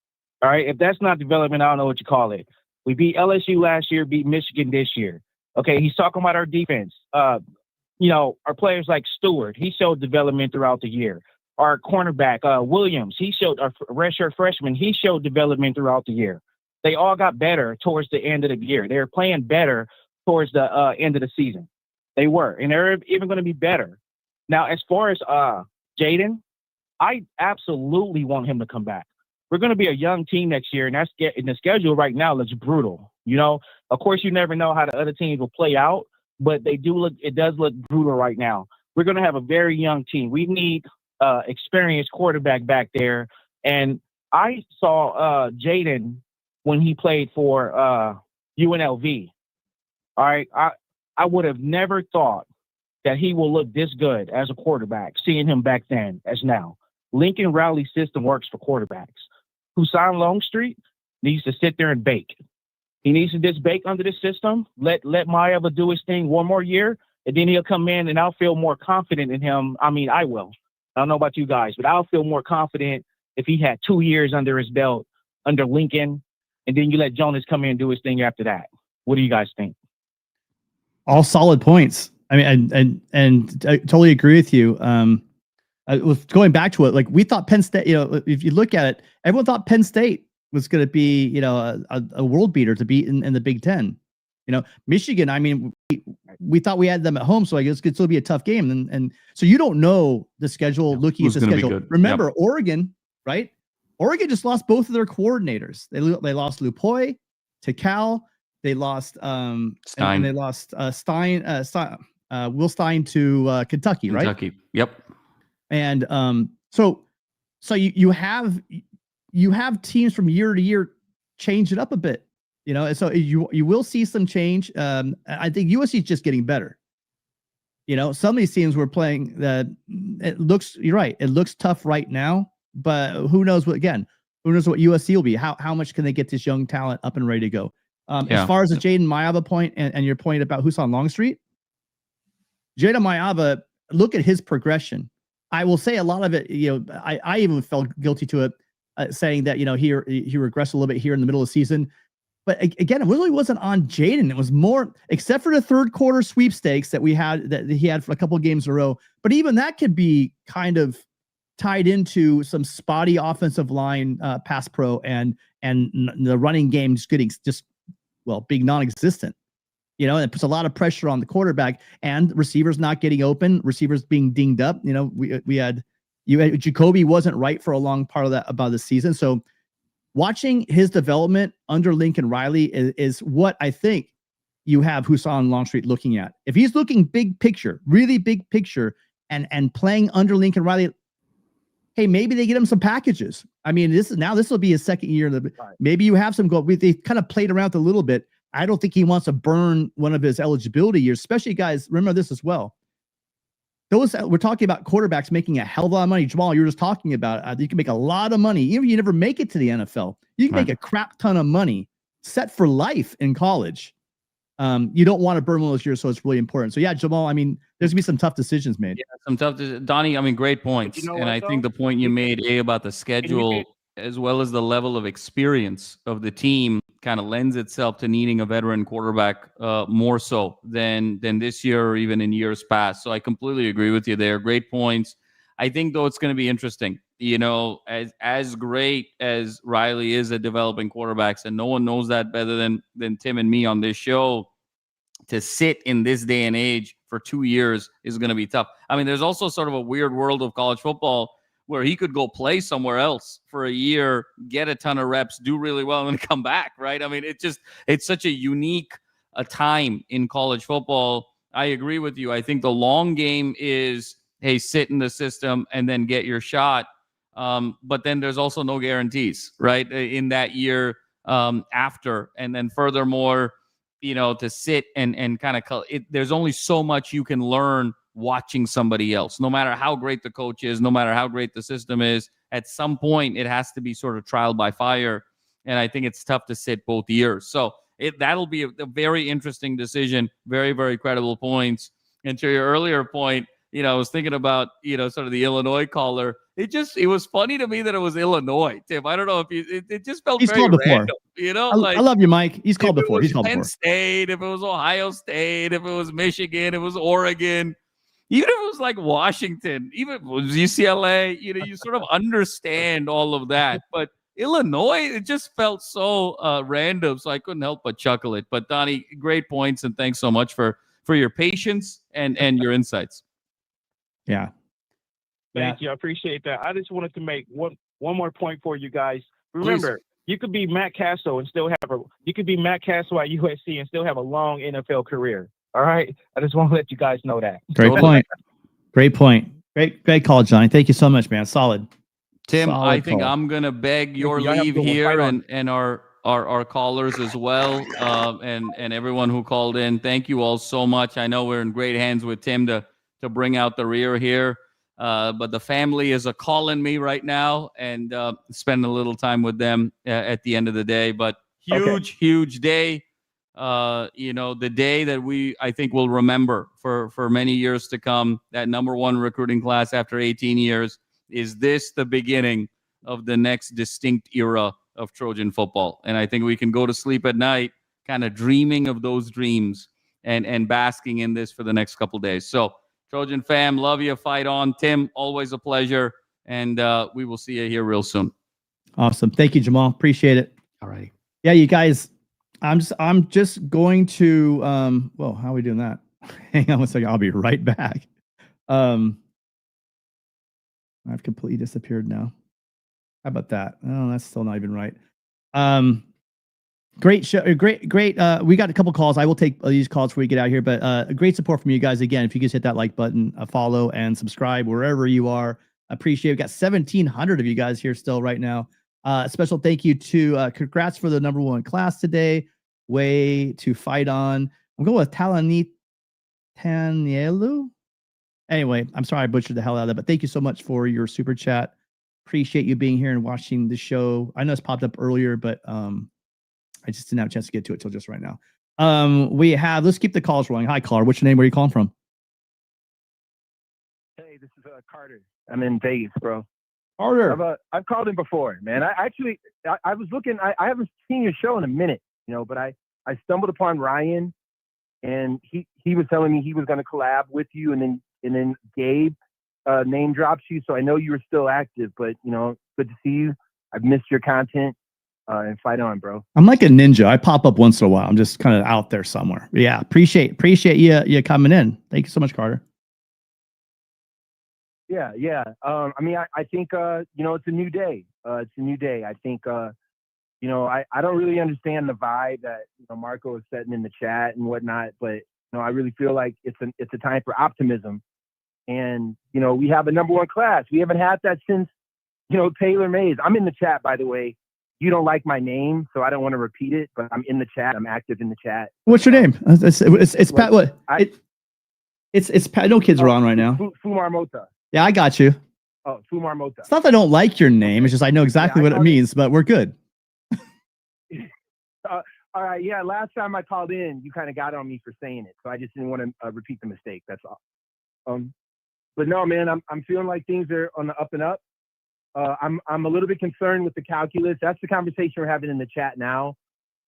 All right. If that's not development, I don't know what you call it. We beat LSU last year, beat Michigan this year. Okay. He's talking about our defense. Our players like Stewart, he showed development throughout the year. Our cornerback, Williams, he showed our redshirt freshman, he showed development throughout the year. They all got better towards the end of the year. They were playing better towards the end of the season. They were, and they're even going to be better. Now, as far as Jaden, I absolutely want him to come back. We're going to be a young team next year, and the schedule right now looks brutal. Of course, you never know how the other teams will play out, but it does look brutal right now. We're going to have a very young team. We need experienced quarterback back there. And I saw Jaden when he played for UNLV. All right. I would have never thought that he will look this good as a quarterback, seeing him back then as now. Lincoln Riley's system works for quarterbacks. Husan Longstreet needs to sit there and bake. He needs to just bake under this system. Let Maeva do his thing one more year, and then he'll come in, and I'll feel more confident in him. I mean, I will. I don't know about you guys, but I'll feel more confident if he had 2 years under his belt under Lincoln, and then you let Jonas come in and do his thing after that. What do you guys think? All solid points. I mean, and I totally agree with you. I was going back to it. Like, we thought Penn State, if you look at it, everyone thought Penn State was going to be, a world beater to beat in the Big Ten. Michigan, I mean, we thought we had them at home, so I guess it could still be a tough game. And so you don't know the schedule, looking at the schedule. Remember, yep. Oregon, right? Oregon just lost both of their coordinators. They lost Lupoy to Cal. They lost Stein. And they lost Will Stein to Kentucky, right? Kentucky. Yep. And so you have teams from year to year change it up a bit, so you will see some change. I think USC is just getting better. Some of these teams we're playing, you're right, it looks tough right now, but who knows what USC will be? How much can they get this young talent up and ready to go? As far as the Jaden Maeva point and your point about Husan Longstreet, Jaden Maeva, look at his progression. I will say a lot of it, I even felt guilty to it, saying that, he regressed a little bit here in the middle of the season. But again, it really wasn't on Jaden. It was more, except for the third quarter sweepstakes that he had for a couple of games in a row. But even that could be kind of tied into some spotty offensive line pass pro and the running game being non-existent. You know, and it puts a lot of pressure on the quarterback and receivers not getting open, receivers being dinged up. You know, we had Jacoby wasn't right for a long part of that about the season. So watching his development under Lincoln Riley is what I think you have Husan Longstreet looking at. If he's looking big picture, really big picture, and playing under Lincoln Riley, hey, maybe they get him some packages. I mean, this will be his second year. Maybe you have some goal. They kind of played around a little bit. I don't think he wants to burn one of his eligibility years, especially guys. Remember this as well. We're talking about quarterbacks making a hell of a lot of money. Jamal, you were just talking about you can make a lot of money. Even if you never make it to the NFL, you can make a crap ton of money set for life in college. You don't want to burn one of those years, so it's really important. So yeah, Jamal, I mean, there's gonna be some tough decisions made. Yeah, some tough. Donnie, I mean, great points. You know And what, I though? think the point you made, about the schedule, as well as the level of experience of the team, kind of lends itself to needing a veteran quarterback more so than this year or even in years past. So I completely agree with you there. Great points. I think, though, it's going to be interesting. You know, as great as Riley is at developing quarterbacks, and no one knows that better than Tim and me on this show, to sit in this day and age for 2 years is going to be tough. I mean, there's also sort of a weird world of college football where he could go play somewhere else for a year, get a ton of reps, do really well, and then come back, right? I mean, it's such a unique time in college football. I agree with you. I think the long game is, hey, sit in the system and then get your shot. But then there's also no guarantees, right, in that year after. And then furthermore, you know, to sit and kind of there's only so much you can learn watching somebody else. No matter how great the coach is, no matter how great the system is, at some point it has to be sort of trial by fire. And I think it's tough to sit both years. So that'll be a very interesting decision. Very, very credible points. And to your earlier point, you know, I was thinking about, you know, sort of the Illinois caller. It was funny to me that it was Illinois, Tim. I don't know if it just felt very random, you know. I love you, Mike. He's called before. He's called Penn before. State, if it was Ohio State, if it was Michigan, if it was Oregon, even if it was like Washington, even if it was UCLA, you know, you sort of understand all of that. But Illinois, it just felt so random, so I couldn't help but chuckle it. But Donnie, great points, and thanks so much for your patience and your insights. Yeah. Thank you. I appreciate that. I just wanted to make one more point for you guys. Remember, you could be Matt Castle and still have you could be Matt Castle at USC and still have a long NFL career. All right. I just want to let you guys know that. Great point. Great point. Great call, Johnny. Thank you so much, man. Solid. Tim, Solid I think call. I'm gonna beg your leave here and our callers as well, and everyone who called in. Thank you all so much. I know we're in great hands with Tim to bring out the rear here. But the family is calling me right now, and spend a little time with them at the end of the day. But huge day. You know, the day that I think we'll remember for many years to come. That #1 recruiting class after 18 years. Is this the beginning of the next distinct era of Trojan football? And I think we can go to sleep at night kind of dreaming of those dreams and basking in this for the next couple days. So Trojan fam, love you. Fight on. Tim, always a pleasure. And we will see you here real soon. Awesome. Thank you, Jamal. Appreciate it. All right. Yeah, you guys, I'm just going to, well, how are we doing that? Hang on one second. I'll be right back. I've completely disappeared now. How about that? Oh, that's still not even right. Great show. Great. We got a couple calls. I will take these calls before we get out here, but great support from you guys. Again, if you just hit that like button, follow and subscribe wherever you are. Appreciate it. We've got 1,700 of you guys here still right now. Special thank you to congrats for the #1 class today. Way to fight on. I'm going with Talanit Tanielu. Anyway, I'm sorry I butchered the hell out of that, but thank you so much for your super chat. Appreciate you being here and watching the show. I know it's popped up earlier, but I just didn't have a chance to get to it till just right now. Let's keep the calls rolling. Hi, caller. What's your name? Where are you calling from? Hey, this is Carter. I'm in Vegas, bro. Carter. I've called in before, man. I was looking. I haven't seen your show in a minute, you know, but I stumbled upon Ryan, and he was telling me he was going to collab with you, and then Gabe name drops you, so I know you were still active. But you know, good to see you. I've missed your content. and fight on, bro. I'm like a ninja. I pop up once in a while. I'm just kind of out there somewhere. Yeah, appreciate you coming in. Thank you so much, Carter. Yeah. I mean, I think it's a new day. It's a new day. I think I don't really understand the vibe that Marco is setting in the chat and whatnot, but I really feel like it's a time for optimism. And we have a #1 class. We haven't had that since Taylor Mays. I'm in the chat, by the way. You don't like my name, so I don't want to repeat it, but I'm in the chat. I'm active in the chat. What's your name? It's Pat. What? It's Pat. No kids are on right now. Fumar Mota. Yeah, I got you. Oh, Fumar Mota. It's not that I don't like your name. It's just I know exactly what it means, but we're good. All right. Yeah. Last time I called in, you kind of got on me for saying it, so I just didn't want to repeat the mistake. That's all. But no, man, I'm feeling like things are on the up and up. I'm a little bit concerned with the calculus. That's the conversation we're having in the chat now,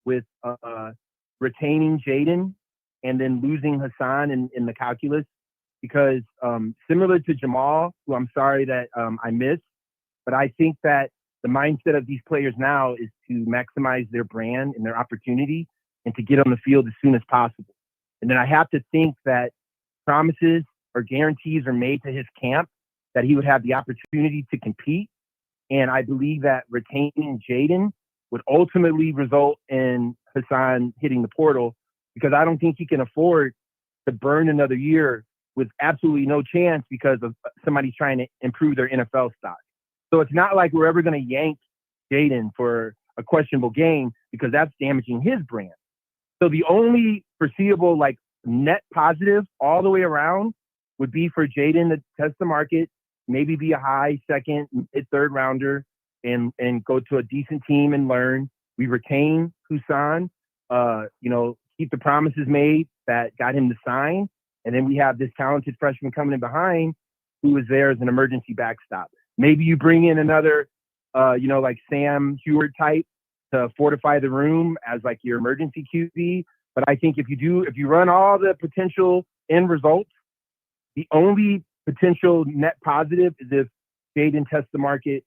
with retaining Jaden and then losing Hassan in the calculus, because similar to Jamal, who I'm sorry that I missed, but I think that the mindset of these players now is to maximize their brand and their opportunity and to get on the field as soon as possible. And then I have to think that promises or guarantees are made to his camp that he would have the opportunity to compete. And I believe that retaining Jaden would ultimately result in Hassan hitting the portal, because I don't think he can afford to burn another year with absolutely no chance because of somebody trying to improve their NFL stock. So it's not like we're ever going to yank Jaden for a questionable game, because that's damaging his brand. So the only foreseeable net positive all the way around would be for Jaden to test the market, maybe be a high second, mid-third rounder, and go to a decent team and learn. We retain Hassan, keep the promises made that got him to sign. And then we have this talented freshman coming in behind who is there as an emergency backstop. Maybe you bring in another, like Sam Heward type to fortify the room as like your emergency QB. But I think if you run all the potential end results, the only potential net positive is if Jaden tests the market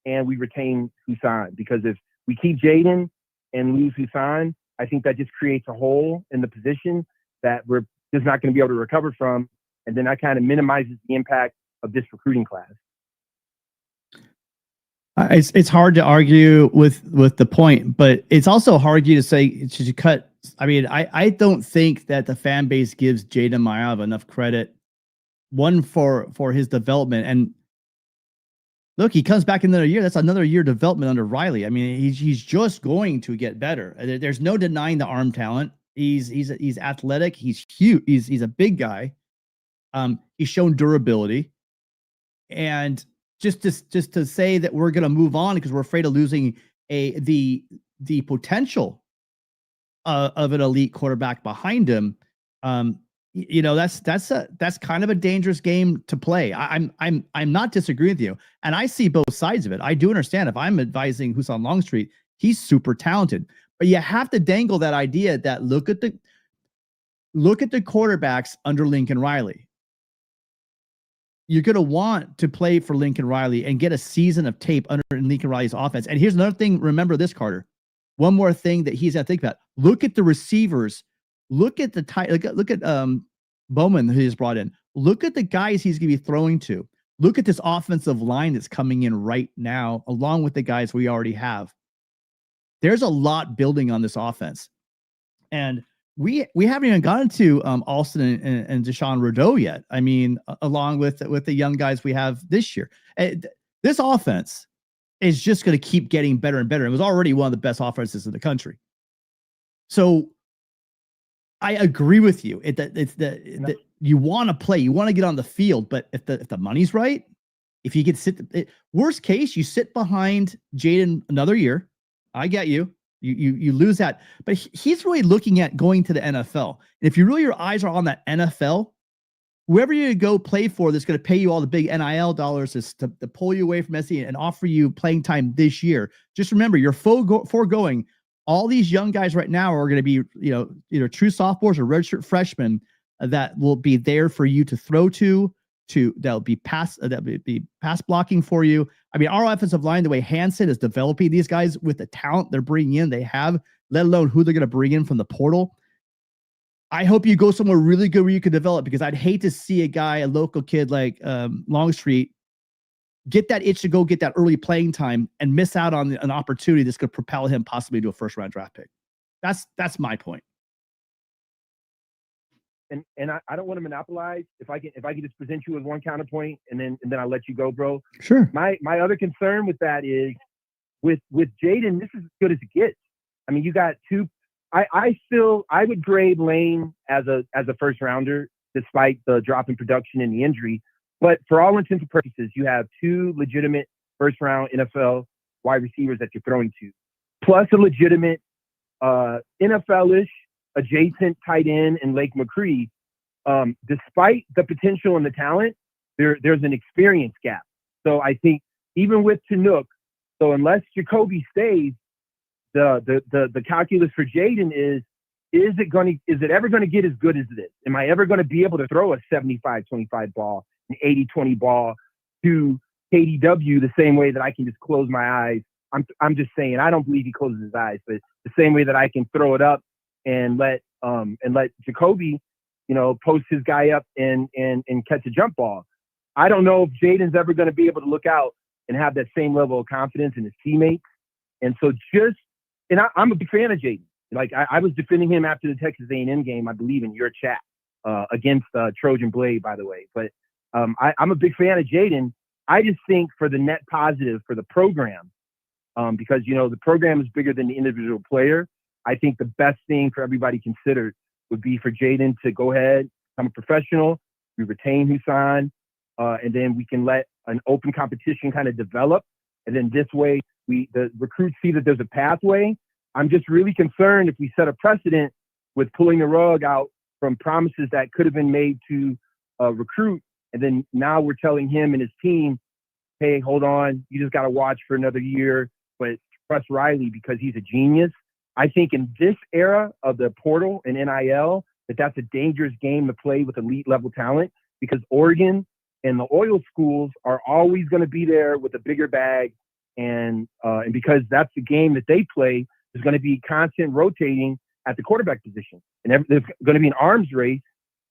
and we retain Hassan. Because if we keep Jaden and lose Hassan, I think that just creates a hole in the position that we're just not going to be able to recover from. And then that kind of minimizes the impact of this recruiting class. It's hard to argue with the point, but it's also hard to say to cut. I mean, I don't think that the fan base gives Jaden Mayav enough credit. One for his development, and look, he comes back another year. That's another year development under Riley. I mean, he's just going to get better. There's no denying the arm talent. He's athletic. He's huge. He's a big guy. He's shown durability, and just to say that we're going to move on because we're afraid of losing the potential of an elite quarterback behind him. That's kind of a dangerous game to play. I'm not disagreeing with you, and I see both sides of it. I do understand if I'm advising Hassan Longstreet, he's super talented, but you have to dangle that idea that look at the quarterbacks under Lincoln Riley. You're going to want to play for Lincoln Riley and get a season of tape under Lincoln Riley's offense. And here's another thing. Remember this, Carter. One more thing that he's got to think about. Look at the receivers. Look at look at Bowman who he's brought in. Look at the guys he's going to be throwing to. Look at this offensive line that's coming in right now, along with the guys we already have. There's a lot building on this offense. And we haven't even gotten to Alston and Deshaun Rodeau yet. I mean, along with the young guys we have this year. This offense is just going to keep getting better and better. It was already one of the best offenses in the country. So I agree with you. You want to play, you want to get on the field, but if the money's right, if you get worst case, you sit behind Jaden another year. I get you. You lose that, but he's really looking at going to the NFL. And if your eyes are on that NFL, whoever you go play for that's going to pay you all the big NIL dollars is to pull you away from SC and offer you playing time this year. Just remember, you're foregoing all these young guys right now are going to be, either true sophomores or redshirt freshmen that will be there for you to throw to that'll be pass blocking for you. I mean, our offensive line, the way Hansen is developing these guys with the talent they're bringing in, they have, let alone who they're going to bring in from the portal. I hope you go somewhere really good where you can develop, because I'd hate to see a local kid like Longstreet, get that itch to go get that early playing time and miss out on an opportunity that's going to propel him possibly to a first-round draft pick. That's my point. And I don't want to monopolize. If I can just present you with one counterpoint, and then I'll let you go, bro. Sure. My other concern with that is with Jaden, this is as good as it gets. I mean, you got two. I would grade Lane as a first rounder, despite the drop in production and the injury. But for all intents and purposes, you have two legitimate first round NFL wide receivers that you're throwing to, plus a legitimate NFL-ish adjacent tight end in Lake McCree. Despite the potential and the talent, there's an experience gap. So I think even with Chinook, so unless Jacoby stays, the calculus for Jaden is it ever going to get as good as it is? Am I ever going to be able to throw a 75-25 ball, an 80-20 ball to KDW the same way that I can just close my eyes? I'm just saying, I don't believe he closes his eyes, but the same way that I can throw it up and let Jacoby, post his guy up and catch a jump ball. I don't know if Jaden's ever going to be able to look out and have that same level of confidence in his teammates. And so I'm a big fan of Jaden. Like I was defending him after the Texas A&M game, I believe, in your chat against Trojan Blade, by the way. But I'm a big fan of Jaden. I just think for the net positive for the program, because the program is bigger than the individual player. I think the best thing for everybody considered would be for Jaden to go ahead, become a professional. We retain Husan, and then we can let an open competition kind of develop. And then this way, the recruits see that there's a pathway. I'm just really concerned if we set a precedent with pulling the rug out from promises that could have been made to recruit. And then now we're telling him and his team, hey, hold on, you just got to watch for another year, but trust Riley because he's a genius. I think in this era of the portal and NIL, that's a dangerous game to play with elite level talent, because Oregon and the oil schools are always going to be there with a bigger bag. And because that's the game that they play, there's going to be constant rotating at the quarterback position. And there's going to be an arms race.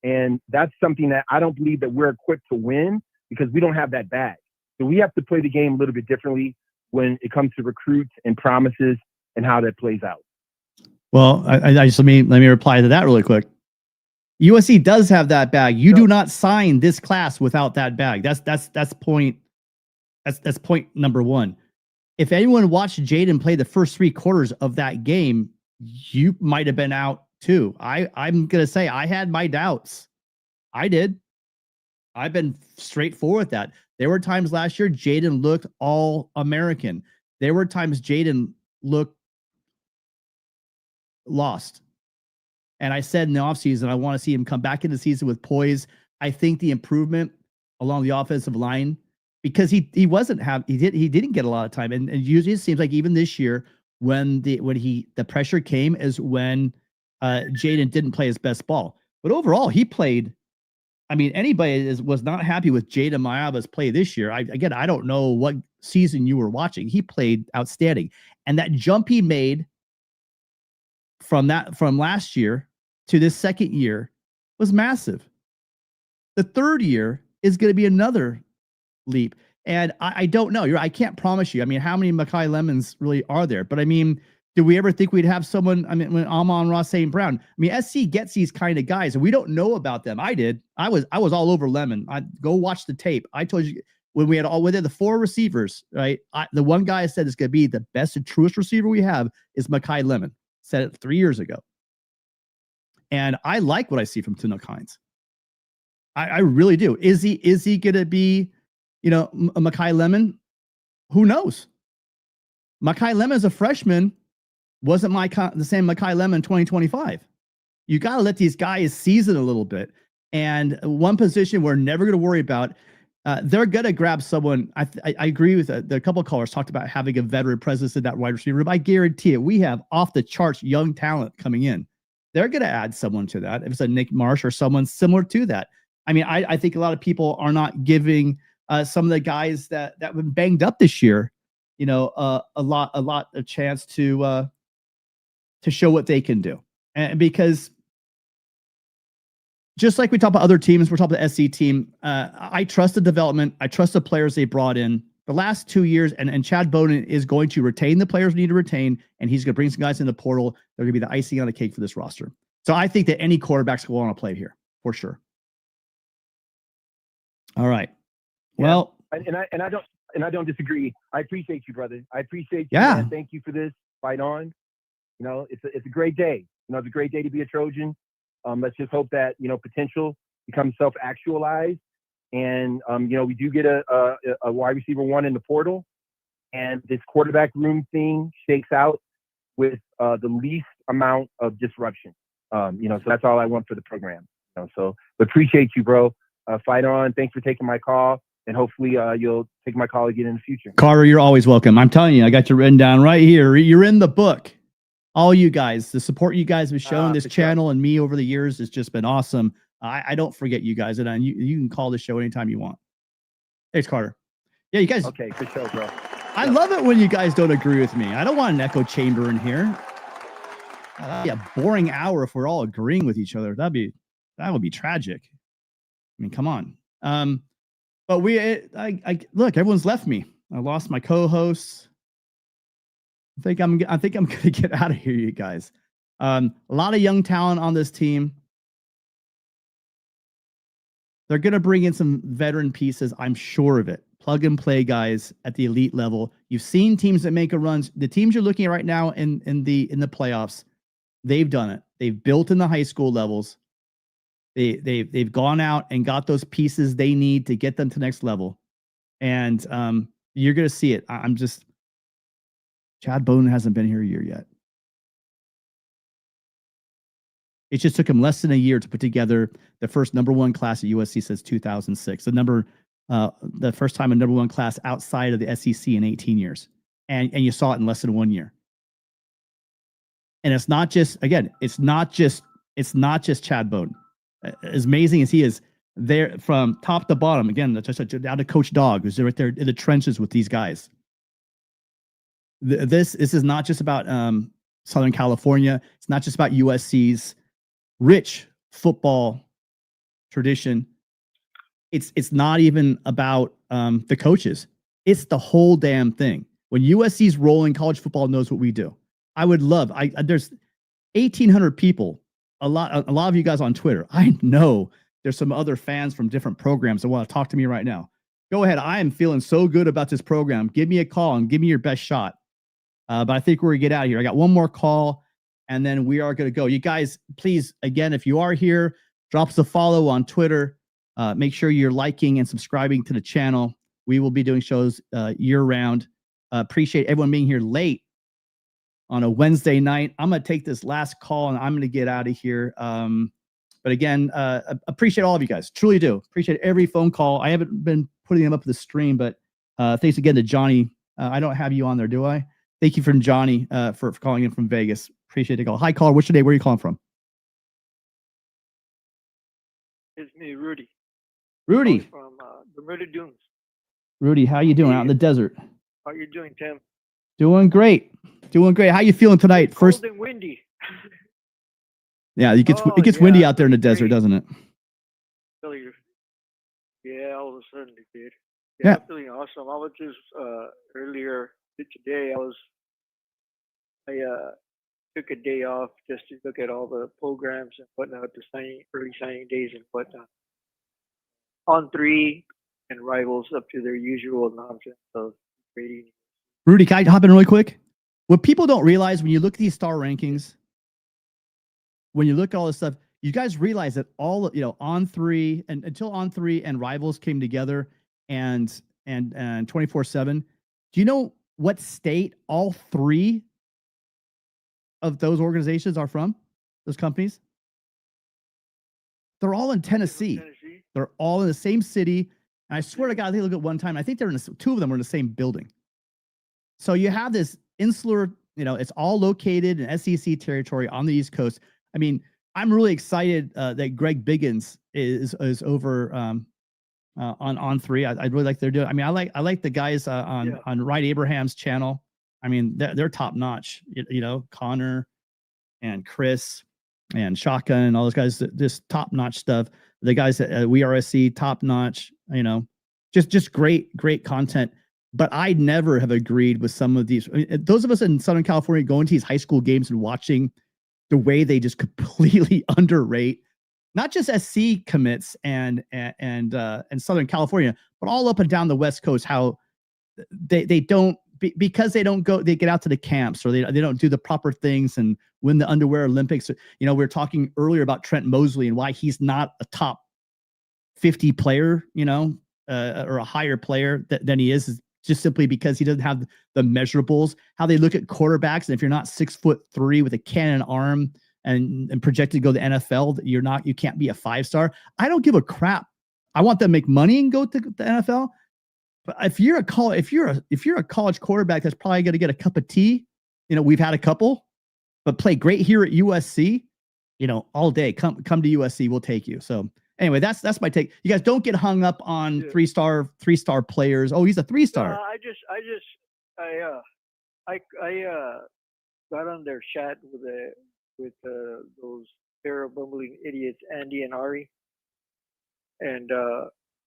And that's something that I don't believe that we're equipped to win, because we don't have that bag. So we have to play the game a little bit differently when it comes to recruits and promises and how that plays out. Well, I just let me reply to that really quick. USC does have that bag. You do not sign this class without that bag. That's point number one. If anyone watched Jaden play the first 3 quarters of that game, you might have been out too. I'm gonna say I had my doubts. I did. I've been straightforward with that. There were times last year Jaden looked all American. There were times Jaden looked lost. And I said in the offseason, I want to see him come back into the season with poise. I think the improvement along the offensive line, because he didn't get a lot of time. And usually it seems like even this year, when the pressure came is when Jaden didn't play his best ball. But overall, he played. I mean, anybody was not happy with Jaden Mayaba's play this year. I don't know what season you were watching. He played outstanding. And that jump he made from last year to this second year was massive. The third year is going to be another leap. And I don't know. I can't promise you. I mean, how many Makai Lemons really are there? But I mean, did we ever think we'd have someone? I mean, when Amon-Ra St. Brown. I mean, SC gets these kind of guys, and we don't know about them. I did. I was all over Lemon. I go watch the tape. I told you when we had the 4 receivers, right? The one guy I said is going to be the best and truest receiver we have is Makai Lemon. Said it 3 years ago. And I like what I see from Tanook Hines. I really do. Is he going to be, a Makai Lemon? Who knows? Makai Lemon as a freshman wasn't the same Makai Lemon 2025. You got to let these guys season a little bit. And one position we're never going to worry about, they're going to grab someone. I agree with the couple of callers talked about having a veteran presence in that wide receiver room. I guarantee it. We have off the charts young talent coming in. They're going to add someone to that. If it's a Nick Marsh or someone similar to that. I mean, I think a lot of people are not giving some of the guys that have been banged up this year, you know, a lot of chance to show what they can do. And because just like we talk about other teams, we're talking about the SC team. I trust the development. I trust the players they brought in the last 2 years. And Chad Bowden is going to retain the players we need to retain. And he's going to bring some guys in the portal. They're going to be the icing on the cake for this roster. So I think that any quarterbacks will want to play here for sure. All right. Yeah. Well, and I don't disagree. I appreciate you, brother. I appreciate you. Yeah. Man. Thank you for this. Fight on. You know, it's a great day. You know, it's a great day to be a Trojan. Let's just hope that, you know, potential becomes self-actualized. And, you know, we do get a wide receiver one in the portal. And this quarterback room thing shakes out with the least amount of disruption. You know, so that's all I want for the program. You know, so appreciate you, bro. Fight on. Thanks for taking my call. And hopefully you'll take my call again in the future. Carter, you're always welcome. I'm telling you, I got you written down right here. You're in the book. All you guys, the support you guys have shown this channel and me over the years has just been awesome. I don't forget you guys, and you can call the show anytime you want. Thanks, Carter. Yeah, you guys. Okay, for sure, bro. I love it when you guys don't agree with me. I don't want an echo chamber in here. That'd be a boring hour if we're all agreeing with each other. That would be tragic. I mean, come on. But look, everyone's left me. I lost my co-hosts. I think I'm gonna get out of here, you guys. A lot of young talent on this team. They're gonna bring in some veteran pieces. I'm sure of it. Plug and play guys at the elite level. You've seen teams that make a run. The teams you're looking at right now in the playoffs, they've done it. They've built in the high school levels. They've gone out and got those pieces they need to get them to the next level. And you're gonna see it. Chad Bowden hasn't been here a year yet. It just took him less than a year to put together the first number one class at USC since 2006. The first time a number one class outside of the SEC in 18 years. And you saw it in less than 1 year. And it's not just Chad Bowden. As amazing as he is, there from top to bottom, again, just down to Coach Dog, who's right there in the trenches with these guys. This is not just about Southern California. It's not just about USC's rich football tradition. It's not even about the coaches. It's the whole damn thing. When USC's rolling, college football knows what we do. I would love. There's 1,800 people. A lot of you guys on Twitter. I know there's some other fans from different programs that want to talk to me right now. Go ahead. I am feeling so good about this program. Give me a call and give me your best shot. But I think we're going to get out of here. I got one more call, and then we are going to go. You guys, please, again, if you are here, drop us a follow on Twitter. Make sure you're liking and subscribing to the channel. We will be doing shows year-round. Appreciate everyone being here late on a Wednesday night. I'm going to take this last call, and I'm going to get out of here. But again, appreciate all of you guys. Truly do. Appreciate every phone call. I haven't been putting them up to the stream, but thanks again to Johnny. I don't have you on there, do I? Thank you from Johnny for calling in from Vegas. Appreciate the call. Hi, caller. What's your name? Where are you calling from? It's me, Rudy. Rudy. From Bermuda Dunes. Rudy, how you doing out in the desert? How you doing, Tim? Doing great. Doing great. How you feeling tonight? It's cold and windy. Yeah, it gets windy out there in the desert, doesn't it? Yeah, all of a sudden it did. Yeah. I'm feeling awesome. I was just earlier today. I took a day off just to look at all the programs and whatnot, the early signing days and whatnot. On 3 and rivals up to their usual nonsense of grading. Rudy, can I hop in really quick? What people don't realize when you look at these star rankings, when you look at all this stuff, you guys realize that all, on 3 and until on 3 and rivals came together and 24/7. Do you know what state all 3 of those organizations are from? Those companies? They're all in Tennessee. They're all in the same city. And I swear to God, they look at one time. I think 2 of them were in the same building. So you have this insular, it's all located in SEC territory on the East Coast. I mean, I'm really excited that Greg Biggins is over on 3. I really like they're doing. I mean, I like the guys on Wright Abraham's channel. I mean, they're top notch. You know, Connor and Chris and Shotgun and all those guys. Just top notch stuff. The guys at WeRSC, top notch. You know, just great content. But I never have agreed with some of these. I mean, those of us in Southern California going to these high school games and watching the way they just completely underrate not just SC commits and Southern California, but all up and down the West Coast. How they don't because they don't go, they get out to the camps or they don't do the proper things and win the underwear Olympics. You know, we were talking earlier about Trent Mosley and why he's not a top 50 player, you know, or a higher player than he is just simply because he doesn't have the measurables. How they look at quarterbacks, and if you're not 6'3" with a cannon arm and projected to go to the NFL, you can't be a 5-star. I don't give a crap. I want them to make money and go to the NFL. But if you're a college quarterback that's probably going to get a cup of tea, you know, we've had a couple, but play great here at USC, you know, all day. Come to USC, we'll take you. So anyway, that's my take. You guys don't get hung up on three-star players. Oh, he's a 3-star. I got on their chat with those pair of bumbling idiots, Andy and Ari, and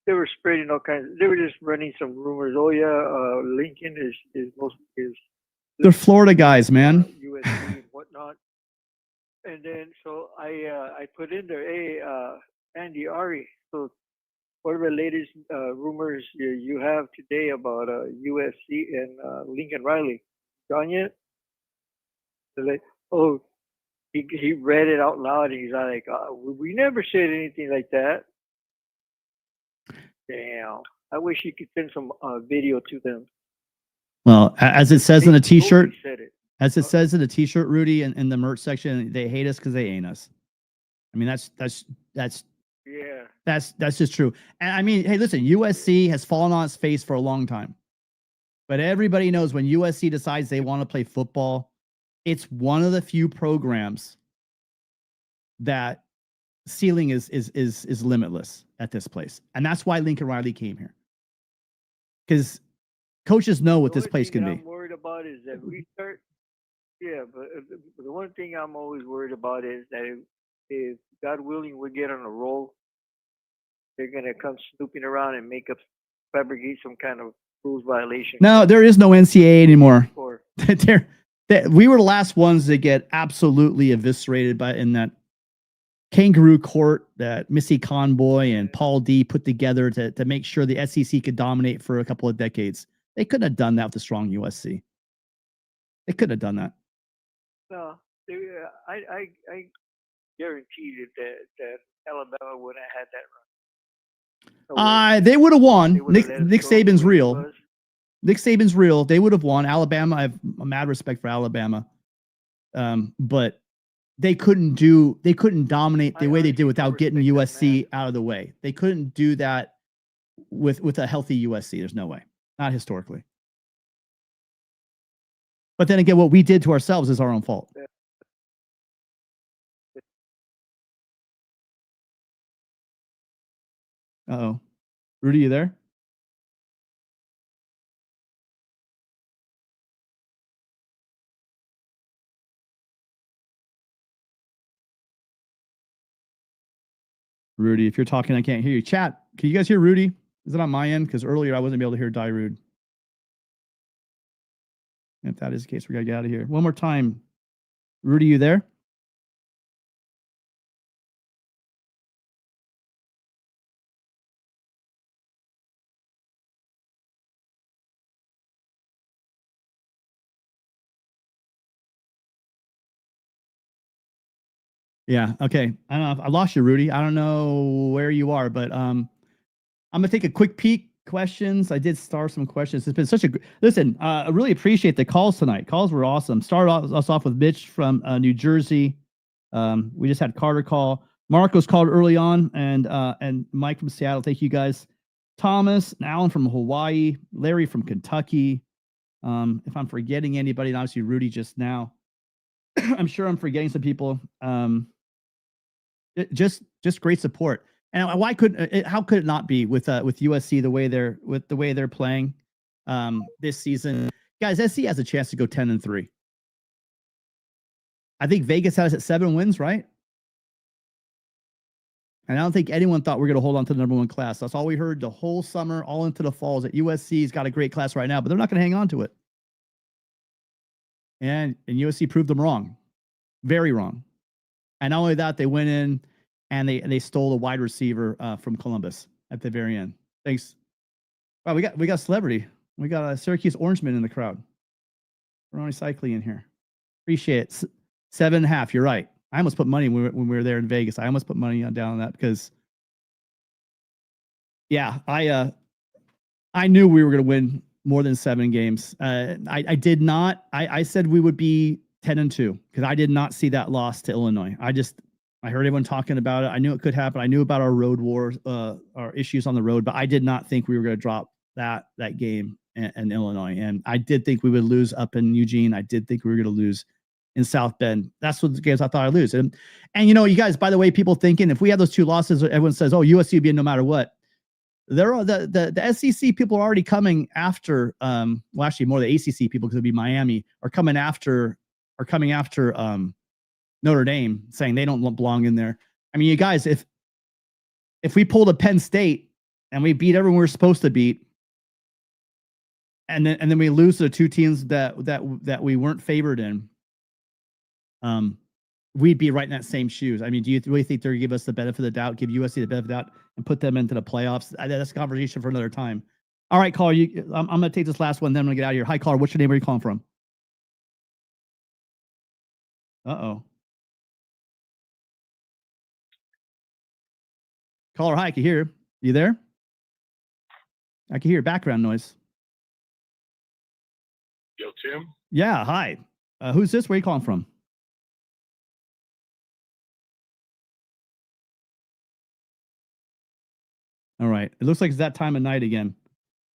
they were spreading all kinds. They were just running some rumors. Oh yeah, Lincoln is they're Florida guys, man. USC and whatnot. And then so I put in there, hey, Andy, Ari, so what are the latest rumors you have today about USC and Lincoln Riley? Gone yet? They're like, oh, he read it out loud and he's like, we never said anything like that. Damn. I wish you could send some video to them. Well, as it says in a t-shirt, says in a t-shirt, Rudy, in the merch section, they hate us because they ain't us. I mean, that's just true. And I mean, hey, listen, USC has fallen on its face for a long time, but everybody knows when USC decides they want to play football, it's one of the few programs that ceiling is limitless at this place, and that's why Lincoln Riley came here, because coaches know what this place can be. I'm worried about is that we start. Yeah, but the one thing I'm always worried about is that if God willing we get on a roll, they're gonna come snooping around and fabricate some kind of rules violation. No, there is no NCAA anymore. We were the last ones to get absolutely eviscerated in that kangaroo court that Missy Conboy and Paul D put together to make sure the SEC could dominate for a couple of decades. They couldn't have done that with a strong USC. They couldn't have done that. No, I guarantee you that Alabama wouldn't have had that run. They would have won. Nick Saban's real. Nick Saban's real. They would have won. Alabama, I have a mad respect for Alabama. But they couldn't dominate the way they did without getting USC out of the way. They couldn't do that with a healthy USC. There's no way. Not historically. But then again, what we did to ourselves is our own fault. Uh-oh. Rudy, you there? Rudy, if you're talking, I can't hear you. Chat, can you guys hear Rudy? Is it on my end? Because earlier I wasn't able to hear Rude. If that is the case, we got to get out of here. One more time. Rudy, you there? Yeah. Okay. I don't know. I lost you, Rudy. I don't know where you are, but I'm gonna take a quick peek. Questions. I did start some questions. It's been such a listen. I really appreciate the calls tonight. Calls were awesome. Started us off with Mitch from New Jersey. We just had Carter call. Marcos called early on, and Mike from Seattle. Thank you guys. Thomas and Alan from Hawaii. Larry from Kentucky. If I'm forgetting anybody, and obviously Rudy just now. I'm sure I'm forgetting some people. Just great support. And why couldn't how could it not be with USC the way they're playing this season? Guys, SC has a chance to go 10-3. I think Vegas has it 7 wins, right? And I don't think anyone thought we were going to hold on to the number 1 class. That's all we heard the whole summer, all into the falls. That USC's got a great class right now, but they're not going to hang on to it. And USC proved them wrong, very wrong. And not only that, they went in and they stole a wide receiver from Columbus at the very end. Thanks. Wow, we got a celebrity. We got a Syracuse Orangeman in the crowd. We're only cycling in here. Appreciate it. 7.5. You're right. I almost put money when we were there in Vegas. I almost put money down on that because, yeah, I knew we were going to win more than 7 games. I did not. I said we would be 10-2 because I did not see that loss to Illinois. I heard everyone talking about it. I knew it could happen. I knew about our road wars, our issues on the road, but I did not think we were going to drop that game in Illinois. And I did think we would lose up in Eugene. I did think we were going to lose in South Bend. That's what the games I thought I'd lose. And you guys, by the way, people thinking if we have those 2 losses, everyone says, oh, USC would be in no matter what. There are the SEC people are already coming after, well, actually more the ACC people, because it'd be Miami, are coming after Notre Dame, saying they don't belong in there. I mean, you guys, if we pulled a Penn State and we beat everyone we're supposed to beat, and then we lose to the 2 teams that we weren't favored in, we'd be right in that same shoes. I mean, do you really think they're going to give us the benefit of the doubt, give USC the benefit of the doubt, and put them into the playoffs? That's a conversation for another time. All right, caller, I'm going to take this last one, then I'm going to get out of here. Hi, caller. What's your name? Where are you calling from? Uh-oh. Caller, hi, I can hear. You there? I can hear background noise. Yo, Tim? Yeah, hi. Who's this? Where are you calling from? All right. It looks like it's that time of night again.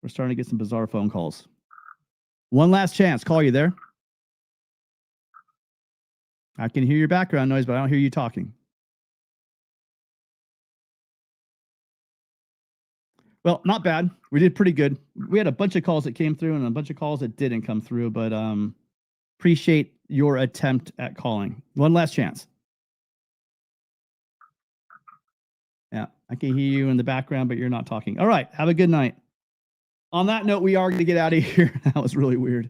We're starting to get some bizarre phone calls. One last chance. Call, you there? I can hear your background noise, but I don't hear you talking. Well, not bad. We did pretty good. We had a bunch of calls that came through and a bunch of calls that didn't come through, but appreciate your attempt at calling. One last chance. Yeah, I can hear you in the background, but you're not talking. All right, have a good night. On that note, we are going to get out of here. That was really weird.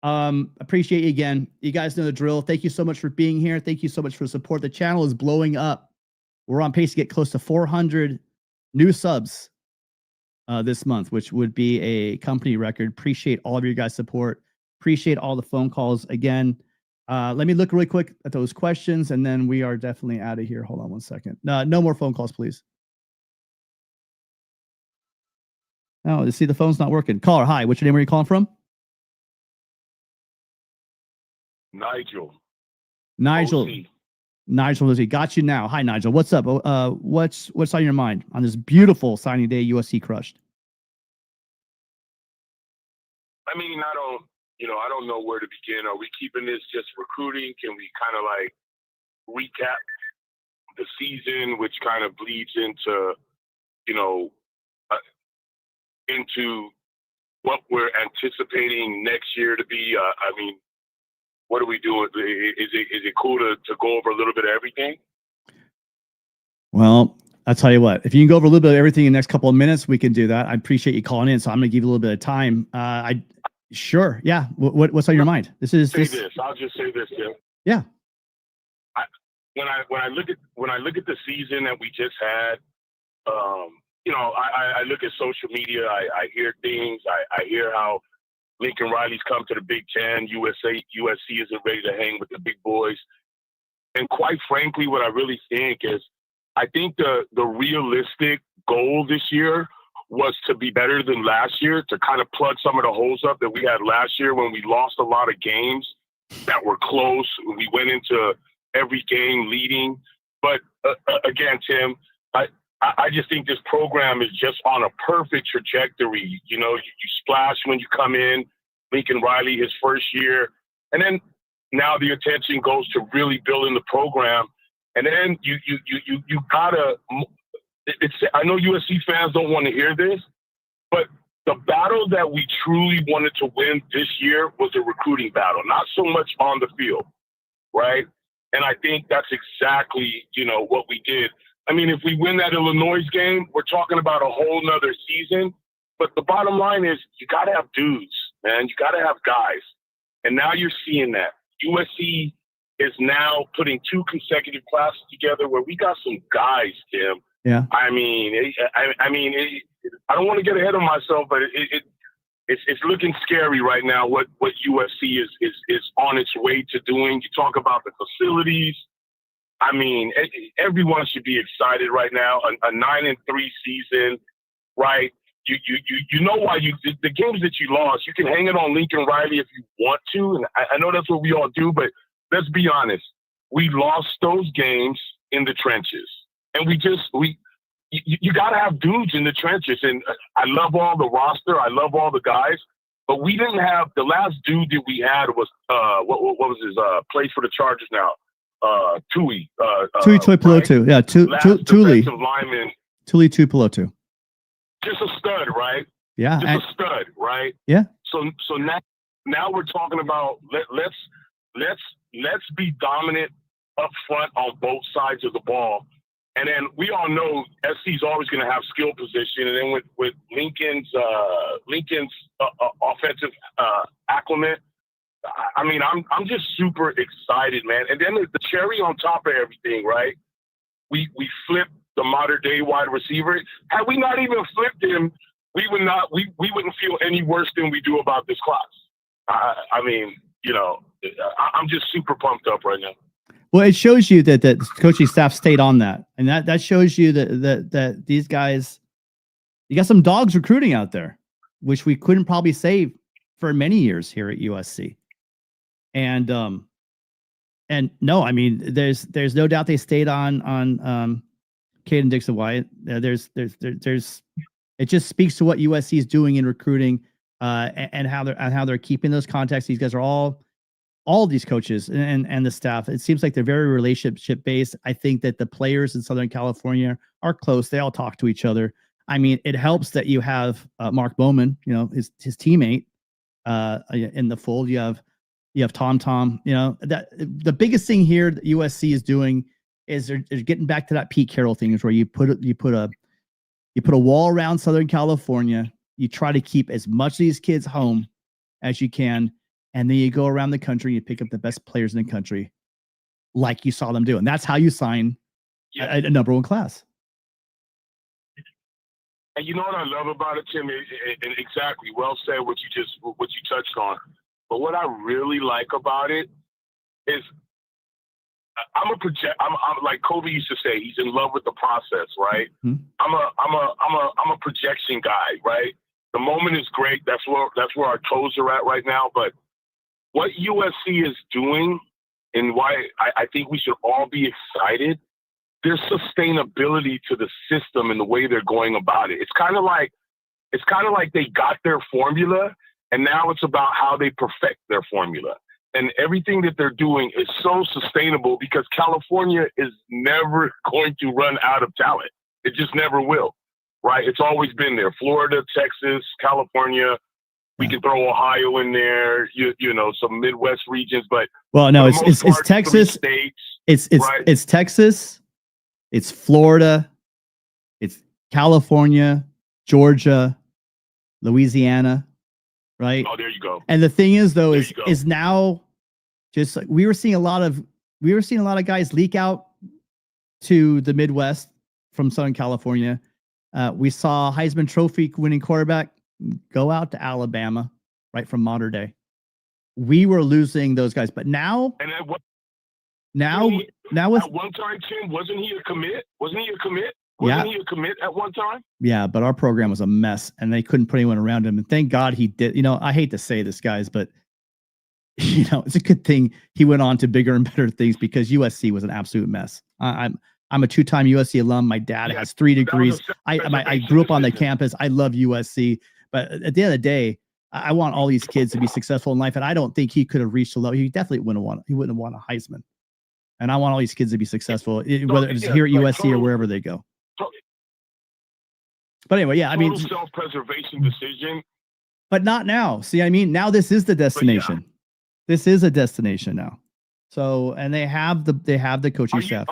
Appreciate you again. You guys know the drill. Thank you so much for being here. Thank you so much for the support. The channel is blowing up. We're on pace to get close to 400 new subs this month, which would be a company record. Appreciate all of your guys' support. Appreciate all the phone calls. Again, let me look really quick at those questions, and then we are definitely out of here. Hold on one second. No more phone calls, please. Oh, you see the phone's not working. Caller, hi. What's your name? Where are you calling from? Nigel. Nigel, Lizzie. Got you now. Hi, Nigel. What's up? What's on your mind on this beautiful signing day USC crushed? I mean, I don't know where to begin. Are we keeping this just recruiting? Can we kind of like recap the season, which kind of bleeds into, into what we're anticipating next year to be? I mean, what are we doing? Is it cool to go over a little bit of everything? Well, I'll tell you what. If you can go over a little bit of everything in the next couple of minutes, we can do that. I appreciate you calling in, so I'm going to give you a little bit of time. Sure. Yeah. What's on your mind? I'll just say this, Jim. Yeah. When I look at the season that we just had, I look at social media. I hear things. I hear how Lincoln Riley's come to the Big Ten. USC isn't ready to hang with the big boys. And quite frankly, what I really think is, I think the realistic goal this year was to be better than last year, to kind of plug some of the holes up that we had last year when we lost a lot of games that were close. We went into every game leading. But again, Tim, I just think this program is just on a perfect trajectory. You splash when you come in. Lincoln Riley, his first year. And then now the attention goes to really building the program. And then you gotta, I know USC fans don't want to hear this, but the battle that we truly wanted to win this year was a recruiting battle, not so much on the field, right? And I think that's exactly, what we did. I mean, if we win that Illinois game, we're talking about a whole nother season. But the bottom line is you got to have dudes, man. You got to have guys. And now you're seeing that. USC is now putting 2 consecutive classes together where we got some guys, Tim. Yeah. I mean, I don't want to get ahead of myself, but it's looking scary right now what USC is on its way to doing. You talk about the facilities. I mean, everyone should be excited right now. A 9-3 season, right? You know why the games that you lost, you can hang it on Lincoln Riley if you want to, and I know that's what we all do. But let's be honest, we lost those games in the trenches, and you got to have dudes in the trenches. And I love all the roster, I love all the guys, but we didn't have the last dude that we had was what was his place for the Chargers now. Tui Tuipulotu. Yeah, Tuli. Lineman. Tuli Tuipulotu. Just a stud, right? Yeah. Just a stud, right? Yeah. So now we're talking about let's be dominant up front on both sides of the ball. And then we all know SC is always going to have skill position. And then with Lincoln's offensive acclimate, I mean, I'm just super excited, man. And then the cherry on top of everything, right? We flipped the modern day wide receiver. Had we not even flipped him, we wouldn't feel any worse than we do about this class. I mean, I'm just super pumped up right now. Well, it shows you that the coaching staff stayed on that, and that shows you that these guys, you got some dogs recruiting out there, which we couldn't probably say for many years here at USC. And no, I mean, there's no doubt they stayed on Caden Dixon-Wyatt. It just speaks to what USC is doing in recruiting, and how they're keeping those contacts. These guys are all of these coaches and the staff. It seems like they're very relationship based. I think that the players in Southern California are close. They all talk to each other. I mean, it helps that you have Mark Bowman, his teammate, in the fold. You have Tom. That the biggest thing here that USC is doing is they're getting back to that Pete Carroll thing, is where you put a wall around Southern California. You try to keep as much of these kids home as you can, and then you go around the country and you pick up the best players in the country, like you saw them do, and that's how you sign a number 1 class. And you know what I love about it, Tim? And exactly, well said what you touched on. But what I really like about it is I'm like Kobe used to say, he's in love with the process, right? Mm-hmm. I'm a projection guy, right? The moment is great. That's where our toes are at right now. But what USC is doing, and why I think we should all be excited, there's sustainability to the system and the way they're going about it. It's kind of like they got their formula, and now it's about how they perfect their formula. And everything that they're doing is so sustainable because California is never going to run out of talent. It just never will, right? It's always been there. Florida, Texas, California. We can throw Ohio in there, some Midwest regions, but no, it's Texas. States, it's Texas, it's Florida, it's California, Georgia, Louisiana, right? Oh, there you go. And the thing is, though, is now just like we were seeing a lot of guys leak out to the Midwest from Southern California. We saw Heisman Trophy winning quarterback go out to Alabama, right, from modern day. We were losing those guys, but now, at one time, Tim, wasn't he a commit? Wasn't he a commit at one time? Yeah, but our program was a mess, and they couldn't put anyone around him. And thank God he did. I hate to say this, guys, but it's a good thing he went on to bigger and better things, because USC was an absolute mess. I'm a 2-time USC alum. My dad has 3 degrees. I grew up on the campus. I love USC. But at the end of the day, I want all these kids to be successful in life, and I don't think he could have reached the level. He definitely wouldn't have won a Heisman. And I want all these kids to be successful, whether it's here at USC or wherever they go. But anyway, yeah, I mean, total self-preservation decision. but not now. See, I mean, now this is the destination. This is a destination now. So, and they have the coaching staff.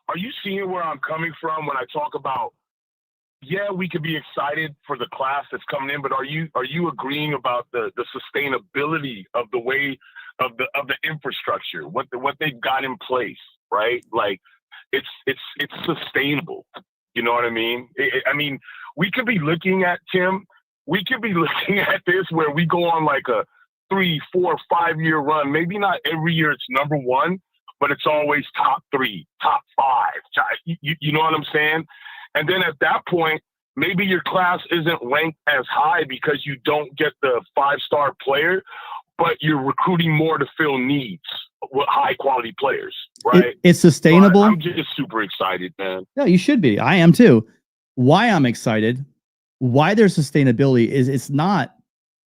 Are you seeing where I'm coming from when I talk about, yeah, we could be excited for the class that's coming in, but are you agreeing about the sustainability of the way of the infrastructure, what they've got in place, right? Like it's sustainable. You know what I mean? I mean, we could be looking at, Tim, this where we go on like a 3, 4, 5 year run. Maybe not every year it's number one, but it's always top 3, top 5. You know what I'm saying? And then at that point, maybe your class isn't ranked as high because you don't get the 5-star player, but you're recruiting more to fill needs with high quality players, right? It's sustainable. But I'm just super excited, man. No, you should be. I am too. Why I'm excited, why there's sustainability is it's not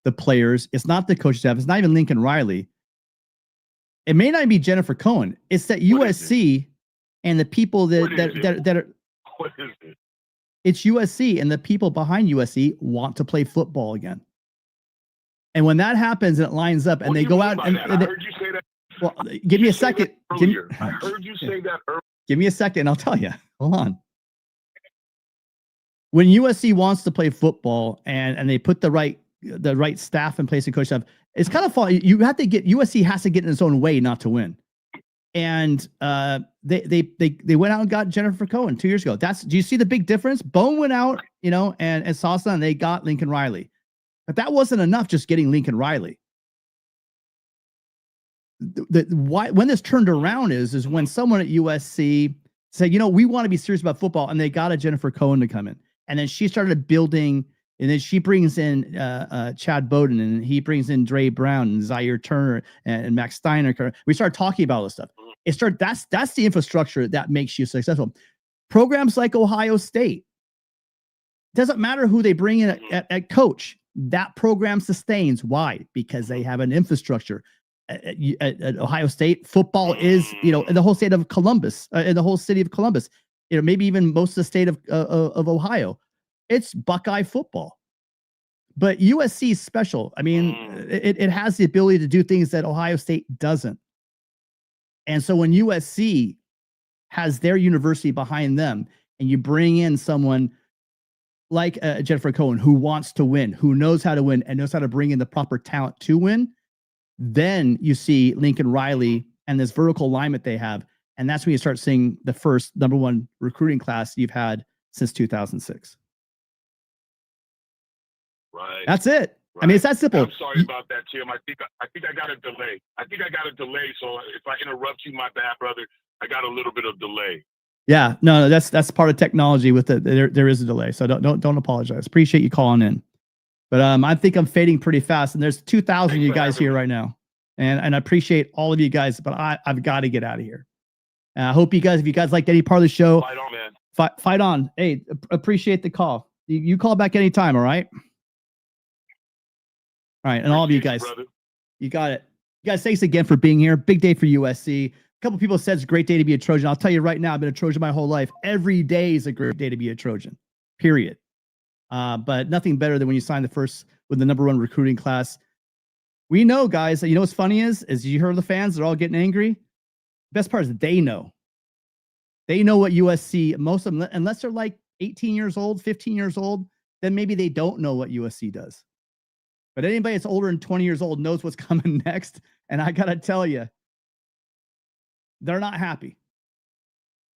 the players, it's not the coaching staff, it's not even Lincoln Riley. It may not be Jennifer Cohen. It's that USC and the people that are. What is it? It's USC and the people behind USC want to play football again. And when that happens and it lines up and they go out and I heard you say that. Well, give me a second. I heard you say that earlier. Give me a second. I'll tell you. Hold on. When USC wants to play football and they put the right staff in place and coach staff, it's kind of fun. You have to get USC has to get in its own way not to win. And they went out and got Jennifer Cohen 2 years ago. Do you see the big difference? Bone went out, and Sasa, and they got Lincoln Riley. But that wasn't enough just getting Lincoln Riley. When this turned around is when someone at USC said, we want to be serious about football, and they got a Jennifer Cohen to come in. And then she started building, and then she brings in Chad Bowden, and he brings in Dre Brown and Zaire Turner and Max Steiner. We started talking about all this stuff. That's the infrastructure that makes you successful. Programs like Ohio State, doesn't matter who they bring in at coach, that program sustains. Why? Because they have an infrastructure. At Ohio State, football is, in the whole state of Columbus, in the whole city of Columbus, maybe even most of the state of Ohio, it's Buckeye football. But USC is special. I mean, it has the ability to do things that Ohio State doesn't. And so when USC has their university behind them, and you bring in someone like Jennifer Cohen, who wants to win, who knows how to win, and knows how to bring in the proper talent to win, then you see Lincoln Riley and this vertical alignment they have. And that's when you start seeing the first number one recruiting class you've had since 2006. Right. That's it. Right. I mean, it's that simple. I'm sorry about that, Tim. I think I got a delay. So if I interrupt you, my bad, brother. I got a little bit of delay. Yeah, no, that's part of technology. With it, there is a delay. So don't apologize. Appreciate you calling in. But I think I'm fading pretty fast, and there's 2,000 you guys here right now, and I appreciate all of you guys. But I've got to get out of here. I hope you guys, if you guys liked any part of the show, fight on, man. Fight on. Hey, appreciate the call. You call back anytime. All right. All right, and all of you guys, you got it. You guys, thanks again for being here. Big day for USC. A couple people said it's a great day to be a Trojan. I'll tell you right now, I've been a Trojan my whole life. Every day is a great day to be a Trojan. Period. But nothing better than when you sign with the number one recruiting class. We know, guys, that what's funny is you heard the fans, they're all getting angry. Best part is that they know. They know what USC, most of them, unless they're like 18 years old, 15 years old, then maybe they don't know what USC does. But anybody that's older than 20 years old knows what's coming next. And I got to tell you, they're not happy.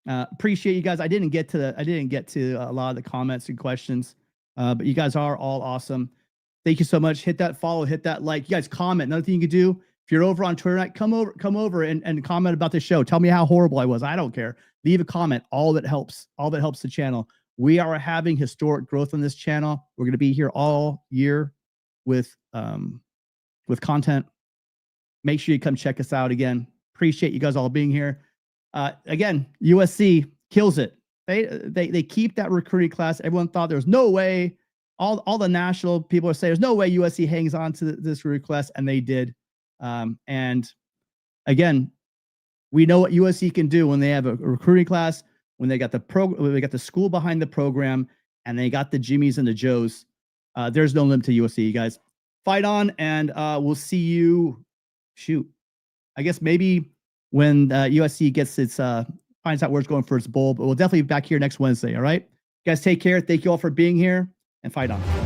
Appreciate you guys. I didn't get to a lot of the comments and questions. But you guys are all awesome. Thank you so much. Hit that follow, hit that like. You guys comment. Another thing you can do, if you're over on Twitter, come over and comment about the show. Tell me how horrible I was. I don't care. Leave a comment. All that helps the channel. We are having historic growth on this channel. We're going to be here all year with content. Make sure you come check us out again. Appreciate you guys all being here. Again, USC kills it. They keep that recruiting class. Everyone thought there was no way. All the national people are saying there's no way USC hangs on to this recruiting class, and they did. And again, we know what USC can do when they have a recruiting class, when they got the school behind the program, and they got the Jimmies and the Joes, there's no limit to USC, you guys. Fight on, and we'll see you. Shoot, I guess maybe when USC gets finds out where it's going for its bowl, but we'll definitely be back here next Wednesday. All right, you guys, take care. Thank you all for being here, and fight on.